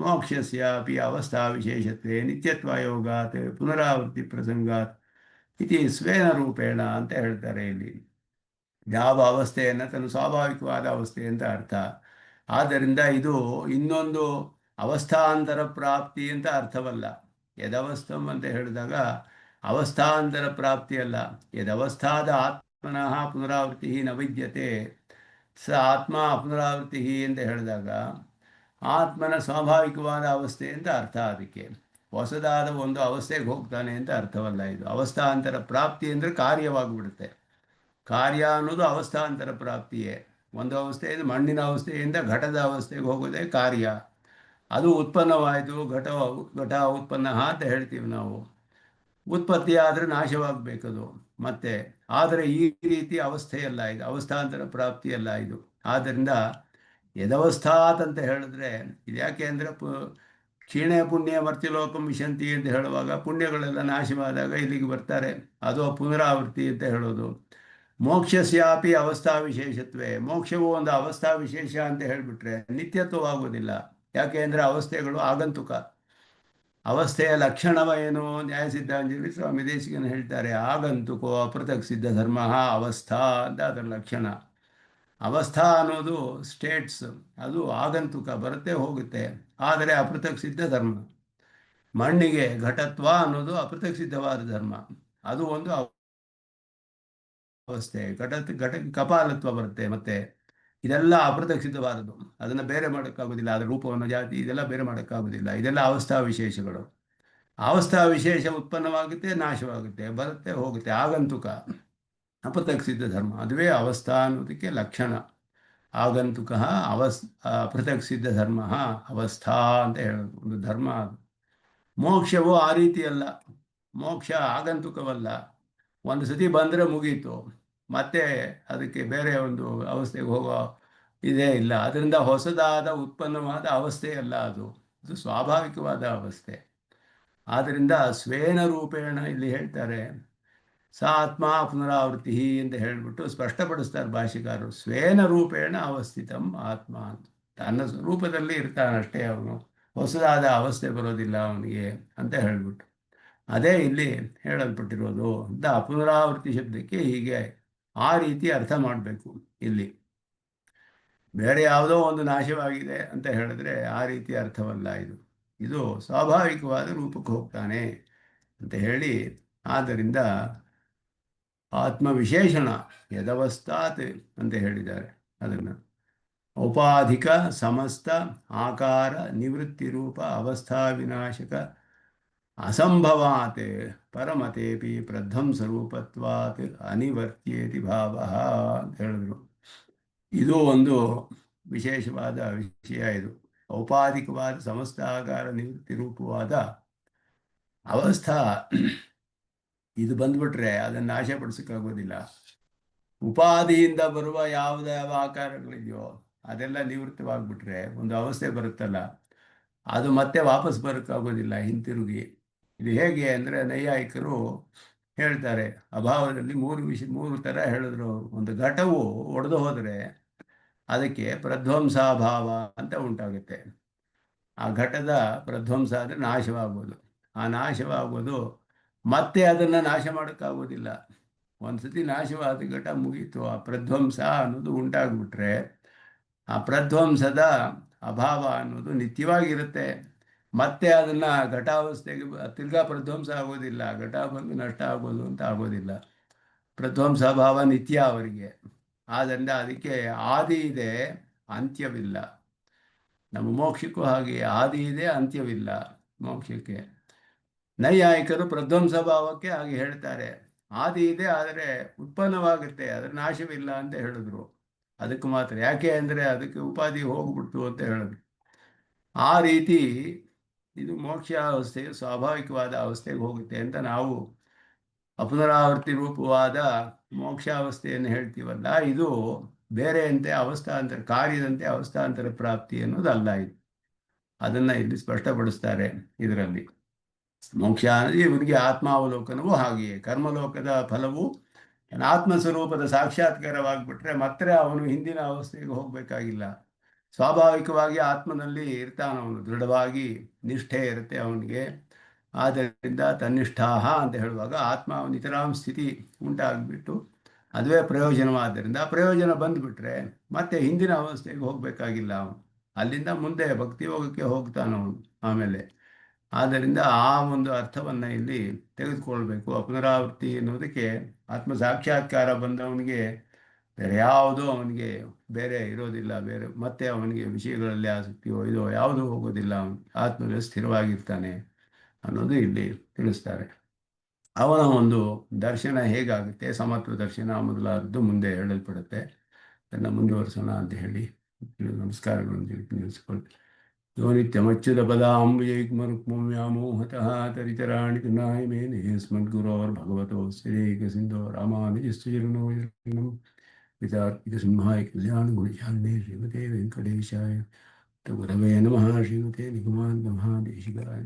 ಮೋಕ್ಷಸ್ಯಾಪಿ ಅವಸ್ಥಾ ವಿಶೇಷತ್ವೇ ನಿತ್ಯತ್ವಯೋಗಾತ್ ಪುನರಾವೃತ್ತಿ ಪ್ರಸಂಗಾತ್ ಇತಿ ಸ್ವೇನ ರೂಪೇಣ ಅಂತ ಹೇಳ್ತಾರೆ. ಇಲ್ಲಿ ಯಾವ ಅವಸ್ಥೆಯನ್ನು ತನ್ನ ಸ್ವಾಭಾವಿಕವಾದ ಅವಸ್ಥೆ ಅಂತ ಅರ್ಥ. ಆದ್ದರಿಂದ ಇದು ಇನ್ನೊಂದು ಅವಸ್ಥಾಂತರ ಪ್ರಾಪ್ತಿ ಅಂತ ಅರ್ಥವಲ್ಲ. ಯದವಸ್ಥಂ ಅಂತ ಹೇಳಿದಾಗ ಅವಸ್ಥಾಂತರ ಪ್ರಾಪ್ತಿ ಅಲ್ಲ. ಯದವಸ್ಥಾದ ಆತ್ಮನಃ ಪುನರಾವೃತ್ತಿ ನ ವಿದ್ಯತೆ ಸ ಆತ್ಮ ಪುನರಾವೃತ್ತಿ ಅಂತ ಹೇಳಿದಾಗ ಆತ್ಮನ ಸ್ವಾಭಾವಿಕವಾದ ಅವಸ್ಥೆ ಅಂತ ಅರ್ಥ. ಅದಕ್ಕೆ ಹೊಸದಾದ ಒಂದು ಅವಸ್ಥೆಗೆ ಹೋಗ್ತಾನೆ ಅಂತ ಅರ್ಥವಲ್ಲ. ಇದು ಅವಸ್ಥಾಂತರ ಪ್ರಾಪ್ತಿ ಅಂದರೆ ಕಾರ್ಯವಾಗಿಬಿಡುತ್ತೆ. ಕಾರ್ಯ ಅನ್ನೋದು ಅವಸ್ಥಾಂತರ ಪ್ರಾಪ್ತಿಯೇ. ಒಂದು ಅವಸ್ಥೆಯಿಂದ ಮಣ್ಣಿನ ಅವಸ್ಥೆಯಿಂದ ಘಟದ ಅವಸ್ಥೆಗೆ ಹೋಗೋದೇ ಕಾರ್ಯ. ಅದು ಉತ್ಪನ್ನವಾಯಿತು, ಘಟ ಉತ್ಪನ್ನ ಅಂತ ಹೇಳ್ತೀವಿ ನಾವು. ಉತ್ಪತ್ತಿ ಆದರೆ ನಾಶವಾಗಬೇಕದು ಮತ್ತೆ. ಆದರೆ ಈ ರೀತಿ ಅವಸ್ಥೆಯಲ್ಲ ಇದು, ಅವಸ್ಥಾಂತರ ಪ್ರಾಪ್ತಿಯಲ್ಲ ಇದು. ಆದ್ದರಿಂದ ಯದವಸ್ಥಾತ್ ಅಂತ ಹೇಳಿದ್ರೆ ಇದು ಯಾಕೆ ಅಂದರೆ ಕ್ಷೀಣೆ ಪುಣ್ಯ ಮರ್ತ್ಯಲೋಕಂ ವಿಶಂತಿ ಅಂತ ಹೇಳುವಾಗ ಪುಣ್ಯಗಳೆಲ್ಲ ನಾಶವಾದಾಗ ಇಲ್ಲಿಗೆ ಬರ್ತಾರೆ, ಅದು ಪುನರಾವೃತ್ತಿ ಅಂತ ಹೇಳೋದು. ಮೋಕ್ಷಸ್ಯಾಪಿ ಅವಸ್ಥಾ ವಿಶೇಷತ್ವೇ. ಮೋಕ್ಷವು ಒಂದು ಅವಸ್ಥಾ ವಿಶೇಷ ಅಂತ ಹೇಳಿಬಿಟ್ರೆ ನಿತ್ಯತ್ವವಾಗುವುದಿಲ್ಲ. ಯಾಕೆ ಅಂದರೆ ಅವಸ್ಥೆಗಳು ಆಗಂತುಕ. ಅವಸ್ಥೆಯ ಲಕ್ಷಣವೇನು? ನ್ಯಾಯಸಿದ್ಧಾಂಜಲಿ ಸ್ವಾಮಿ ದೇಶಿಕನು ಹೇಳ್ತಾರೆ, ಆಗಂತುಕೋ ಅಪೃಥಕ್ ಸಿದ್ಧ ಧರ್ಮ ಅವಸ್ಥಾ ಅಂತ ಅದರ ಲಕ್ಷಣ. ಅವಸ್ಥಾ ಅನ್ನೋದು ಸ್ಟೇಟ್ಸ್, ಅದು ಆಗಂತುಕ, ಬರುತ್ತೆ ಹೋಗುತ್ತೆ. ಆದರೆ ಅಪೃಥಕ್ ಸಿದ್ಧ ಧರ್ಮ. ಮಣ್ಣಿಗೆ ಘಟತ್ವ ಅನ್ನೋದು ಅಪೃಥಕ್ ಸಿದ್ಧವಾದ ಧರ್ಮ. ಅದು ಒಂದು ಅವಸ್ಥೆ. ಘಟಕ್ಕೆ ಕಪಾಲತ್ವ ಬರುತ್ತೆ. ಮತ್ತೆ ಇದೆಲ್ಲ ಅಪೃಥಕ್ ಸಿದ್ಧವಾದದ್ದು. ಅದನ್ನು ಬೇರೆ ಮಾಡೋಕ್ಕಾಗೋದಿಲ್ಲ. ಅದರ ರೂಪವನ್ನು, ಜಾತಿ, ಇದೆಲ್ಲ ಬೇರೆ ಮಾಡೋಕ್ಕಾಗೋದಿಲ್ಲ. ಇದೆಲ್ಲ ಅವಸ್ಥಾ ವಿಶೇಷಗಳು. ಅವಸ್ಥಾ ವಿಶೇಷ ಉತ್ಪನ್ನವಾಗುತ್ತೆ, ನಾಶವಾಗುತ್ತೆ, ಬರುತ್ತೆ, ಹೋಗುತ್ತೆ. ಆಗಂತುಕ ಅಪೃಥಕ್ ಸಿದ್ಧ ಧರ್ಮ, ಅದುವೇ ಅವಸ್ಥಾ ಅನ್ನೋದಕ್ಕೆ ಲಕ್ಷಣ. ಆಗಂತುಕ ಪೃಥಕ್ ಸಿದ್ಧ ಧರ್ಮ ಅವಸ್ಥಾ ಅಂತ ಹೇಳೋದು ಒಂದು ಧರ್ಮ. ಮೋಕ್ಷವು ಆ ರೀತಿಯಲ್ಲ. ಮೋಕ್ಷ ಆಗಂತುಕವಲ್ಲ. ಒಂದು ಸತಿ ಬಂದರೆ ಮುಗೀತು, ಮತ್ತೆ ಅದಕ್ಕೆ ಬೇರೆ ಒಂದು ಅವಸ್ಥೆಗೆ ಹೋಗೋ ಇದೇ ಇಲ್ಲ. ಅದರಿಂದ ಹೊಸದಾದ ಉತ್ಪನ್ನವಾದ ಅವಸ್ಥೆಯಲ್ಲ ಅದು. ಅದು ಸ್ವಾಭಾವಿಕವಾದ ಅವಸ್ಥೆ. ಆದ್ದರಿಂದ ಸ್ವೇನ ರೂಪೇಣ ಇಲ್ಲಿ ಹೇಳ್ತಾರೆ, ಸ ಆತ್ಮ ಪುನರಾವೃತ್ತಿ ಅಂತ ಹೇಳಿಬಿಟ್ಟು ಸ್ಪಷ್ಟಪಡಿಸ್ತಾರೆ ಭಾಷಿಕಾರರು. ಸ್ವೇನ ರೂಪೇಣ ಅವಸ್ಥಿತಂ ಆತ್ಮ ಅಂತ. ತನ್ನ ಸ್ವರೂಪದಲ್ಲಿ ಇರ್ತಾನಷ್ಟೇ ಅವನು, ಹೊಸದಾದ ಅವಸ್ಥೆ ಬರೋದಿಲ್ಲ ಅವನಿಗೆ ಅಂತ ಹೇಳಿಬಿಟ್ಟು. ಅದೇ ಇಲ್ಲಿ ಹೇಳಲ್ಪಟ್ಟಿರೋದು ಅಂತ. ಪುನರಾವೃತ್ತಿ ಶಬ್ದಕ್ಕೆ ಹೀಗೆ ಆ ರೀತಿ ಅರ್ಥ ಮಾಡಬೇಕು. ಇಲ್ಲಿ ಬೇರೆ ಯಾವುದೋ ಒಂದು ನಾಶವಾಗಿದೆ ಅಂತ ಹೇಳಿದ್ರೆ ಆ ರೀತಿ ಅರ್ಥವಲ್ಲ ಇದು. ಇದು ಸ್ವಾಭಾವಿಕವಾದ ರೂಪಕ್ಕೆ ಹೋಗ್ತಾನೆ ಅಂತ ಹೇಳಿ, ಆದ್ದರಿಂದ ಆತ್ಮವಿಶೇಷಣ ಯದವಸ್ಥಾತ್ ಅಂತ ಹೇಳಿದ್ದಾರೆ. ಅದನ್ನು ಔಪಾಧಿಕ ಸಮಸ್ತ ಆಕಾರ ನಿವೃತ್ತಿ ರೂಪ ಅವಸ್ಥಾ ವಿನಾಶಕ ಅಸಂಭವಾತ್ ಪರಮತೇಪಿ ಪ್ರಧ್ವಂಸರೂಪತ್ವಾತ್ ಅನಿವರ್ತ್ಯೇತಿ ಭಾವ ಅಂತ ಹೇಳಿದ್ರು. ಇದು ಒಂದು ವಿಶೇಷವಾದ ವಿಷಯ. ಇದು ಔಪಾಧಿಕವಾದ ಸಮಸ್ತ ಆಕಾರ ನಿವೃತ್ತಿ ರೂಪವಾದ ಅವಸ್ಥಾ, ಇದು ಬಂದ್ಬಿಟ್ರೆ ಅದನ್ನು ನಾಶಪಡಿಸೋಕ್ಕಾಗೋದಿಲ್ಲ. ಉಪಾಧಿಯಿಂದ ಬರುವ ಯಾವ ಆಕಾರಗಳಿದೆಯೋ ಅದೆಲ್ಲ ನಿವೃತ್ತವಾಗಿಬಿಟ್ರೆ ಒಂದು ಅವಸ್ಥೆ ಬರುತ್ತಲ್ಲ, ಅದು ಮತ್ತೆ ವಾಪಸ್ ಬರೋಕ್ಕಾಗೋದಿಲ್ಲ ಹಿಂತಿರುಗಿ. ಇದು ಹೇಗೆ ಅಂದರೆ, ನೈಯಾಯಿಕರು ಹೇಳ್ತಾರೆ, ಅಭಾವದಲ್ಲಿ ಮೂರು ಥರ ಹೇಳಿದ್ರು ಅವರು. ಒಂದು ಘಟವು ಒಡೆದು ಹೋದರೆ ಅದಕ್ಕೆ ಪ್ರಧ್ವಂಸಾಭಾವ ಅಂತ ಉಂಟಾಗುತ್ತೆ. ಆ ಘಟದ ಪ್ರಧ್ವಂಸ ಅಂದರೆ ನಾಶವಾಗೋದು. ಆ ನಾಶವಾಗೋದು ಮತ್ತೆ ಅದನ್ನು ನಾಶ ಮಾಡೋಕ್ಕಾಗೋದಿಲ್ಲ. ಒಂದು ಸತಿ ನಾಶವಾದ ಘಟ ಮುಗೀತು. ಆ ಪ್ರಧ್ವಂಸ ಅನ್ನೋದು ಉಂಟಾಗ್ಬಿಟ್ರೆ ಆ ಪ್ರಧ್ವಂಸದ ಅಭಾವ ಅನ್ನೋದು ನಿತ್ಯವಾಗಿರುತ್ತೆ. ಮತ್ತೆ ಅದನ್ನು ಘಟಾವಸ್ಥೆಗೆ ತಿರ್ಗಾ ಪ್ರಧ್ವಂಸ ಆಗೋದಿಲ್ಲ. ಘಟ ಬಂದು ನಷ್ಟ ಆಗೋದು ಅಂತ ಆಗೋದಿಲ್ಲ. ಪ್ರಧ್ವಂಸ ಭಾವ ನಿತ್ಯ ಅವರಿಗೆ. ಆದ್ದರಿಂದ ಅದಕ್ಕೆ ಆದಿ ಇದೆ, ಅಂತ್ಯವಿಲ್ಲ. ನಮ್ಮ ಮೋಕ್ಷಕ್ಕೂ ಹಾಗೆ ಆದಿ ಇದೆ, ಅಂತ್ಯವಿಲ್ಲ ಮೋಕ್ಷಕ್ಕೆ. ನೈಯಾಯಿಕರು ಪ್ರಧ್ವಂಸ ಭಾವಕ್ಕೆ ಹಾಗೆ ಹೇಳ್ತಾರೆ, ಆದಿ ಇದೆ ಆದರೆ ಉತ್ಪನ್ನವಾಗುತ್ತೆ, ಅದರ ನಾಶವಿಲ್ಲ ಅಂತ ಹೇಳಿದ್ರು. ಅದಕ್ಕೆ ಮಾತ್ರ. ಯಾಕೆ ಅಂದರೆ ಅದಕ್ಕೆ ಉಪಾಧಿ ಹೋಗ್ಬಿಡ್ತು ಅಂತ ಹೇಳಿದ್ರು. ಆ ರೀತಿ ಇದು ಮೋಕ್ಷ ಅವಸ್ಥೆಯು ಸ್ವಾಭಾವಿಕವಾದ ಅವಸ್ಥೆಗೆ ಹೋಗುತ್ತೆ ಅಂತ ನಾವು ಅಪುನರಾವರ್ತಿ ರೂಪವಾದ ಮೋಕ್ಷಾವಸ್ಥೆಯನ್ನು ಹೇಳ್ತೀವಲ್ಲ, ಇದು ಬೇರೆಯಂತೆ ಅವಸ್ಥಾಂತರ, ಕಾರ್ಯದಂತೆ ಅವಸ್ಥಾಂತರ ಪ್ರಾಪ್ತಿ ಅನ್ನೋದಲ್ಲ ಇದು. ಅದನ್ನು ಇಲ್ಲಿ ಸ್ಪಷ್ಟಪಡಿಸ್ತಾರೆ ಇದರಲ್ಲಿ. ಮೋಕ್ಷ ಅಂದರೆ ಇವನಿಗೆ ಆತ್ಮಾವಲೋಕನವೂ ಹಾಗೆಯೇ. ಕರ್ಮಲೋಕದ ಫಲವು ಆತ್ಮಸ್ವರೂಪದ ಸಾಕ್ಷಾತ್ಕಾರವಾಗಿಬಿಟ್ರೆ ಮತ್ತೆ ಅವನು ಹಿಂದಿನ ಅವಸ್ಥೆಗೆ ಹೋಗಬೇಕಾಗಿಲ್ಲ. ಸ್ವಾಭಾವಿಕವಾಗಿ ಆತ್ಮನಲ್ಲಿ ಇರ್ತಾನವನು, ದೃಢವಾಗಿ ನಿಷ್ಠೆ ಇರುತ್ತೆ ಅವನಿಗೆ. ಆದ್ದರಿಂದ ತನ್ನಿಷ್ಠಾಹ ಅಂತ ಹೇಳುವಾಗ ಆತ್ಮ ನಿತರಾಂ ಸ್ಥಿತಿ ಉಂಟಾಗಿಬಿಟ್ಟು ಅದುವೇ ಪ್ರಯೋಜನವಾದ್ದರಿಂದ ಪ್ರಯೋಜನ ಬಂದುಬಿಟ್ರೆ ಮತ್ತೆ ಹಿಂದಿನ ಅವಸ್ಥೆಗೆ ಹೋಗಬೇಕಾಗಿಲ್ಲ ಅವನು. ಅಲ್ಲಿಂದ ಮುಂದೆ ಭಕ್ತಿಯೋಗಕ್ಕೆ ಹೋಗ್ತಾನವನು ಆಮೇಲೆ. ಆದ್ದರಿಂದ ಆ ಒಂದು ಅರ್ಥವನ್ನು ಇಲ್ಲಿ ತೆಗೆದುಕೊಳ್ಬೇಕು. ಪುನರಾವೃತ್ತಿ ಎನ್ನುವುದಕ್ಕೆ ಆತ್ಮ ಸಾಕ್ಷಾತ್ಕಾರ ಬಂದವನಿಗೆ ಬೇರೆ ಯಾವುದೋ ಅವನಿಗೆ ಬೇರೆ ಇರೋದಿಲ್ಲ. ಬೇರೆ ಮತ್ತೆ ಅವನಿಗೆ ವಿಷಯಗಳಲ್ಲಿ ಆಸಕ್ತಿಯೋ ಇದೋ ಯಾವುದೂ ಹೋಗೋದಿಲ್ಲ. ಅವನು ಆತ್ಮವೇ ಸ್ಥಿರವಾಗಿರ್ತಾನೆ ಅನ್ನೋದು ಇಲ್ಲಿ ತಿಳಿಸ್ತಾರೆ. ಅವನ ಒಂದು ದರ್ಶನ ಹೇಗಾಗುತ್ತೆ, ಸಮತ್ವ ದರ್ಶನ ಮೊದಲಾದದ್ದು ಮುಂದೆ ಹೇಳಲ್ಪಡುತ್ತೆ. ಅದನ್ನು ಮುಂದುವರಿಸೋಣ ಅಂತ ಹೇಳಿ ನಮಸ್ಕಾರಗಳನ್ನು ನಿಲ್ಲಿಸ್ಕೊಳ್ತೀನಿ. ಯೋ ನಿತ್ಯಮಚ್ಯುತ ಪದಾಂಬುಜೈಗ್ಮರುಕ್ಮವ್ಯಾಮೋಹತಃ ತರಿತರಾಣಿ ತೃಣಾಯ ಮೇನೆ ಯಸ್ಮದ್ಗುರೋರ್ಭಗವತೋ ಶ್ರೀಕಸಿಂಧೋ ರಾಮಾನುಜಸ್ತು ಚರಣೋ ಶರಣಂ ವಿತಾರ್ಕಿಕಸಿಂಹಾಯ ಕಲ್ಯಾಣಗುಣಶಾಲಿನೇ ಶ್ರೀಮತೆ ವೆಂಕಟೇಶಾಯ ಗುರವೇ ನಮಃ. ಶ್ರೀಮತೆ ನಿಗಮಾಂತ ಮಹಾದೇಶಿಕಾಯ.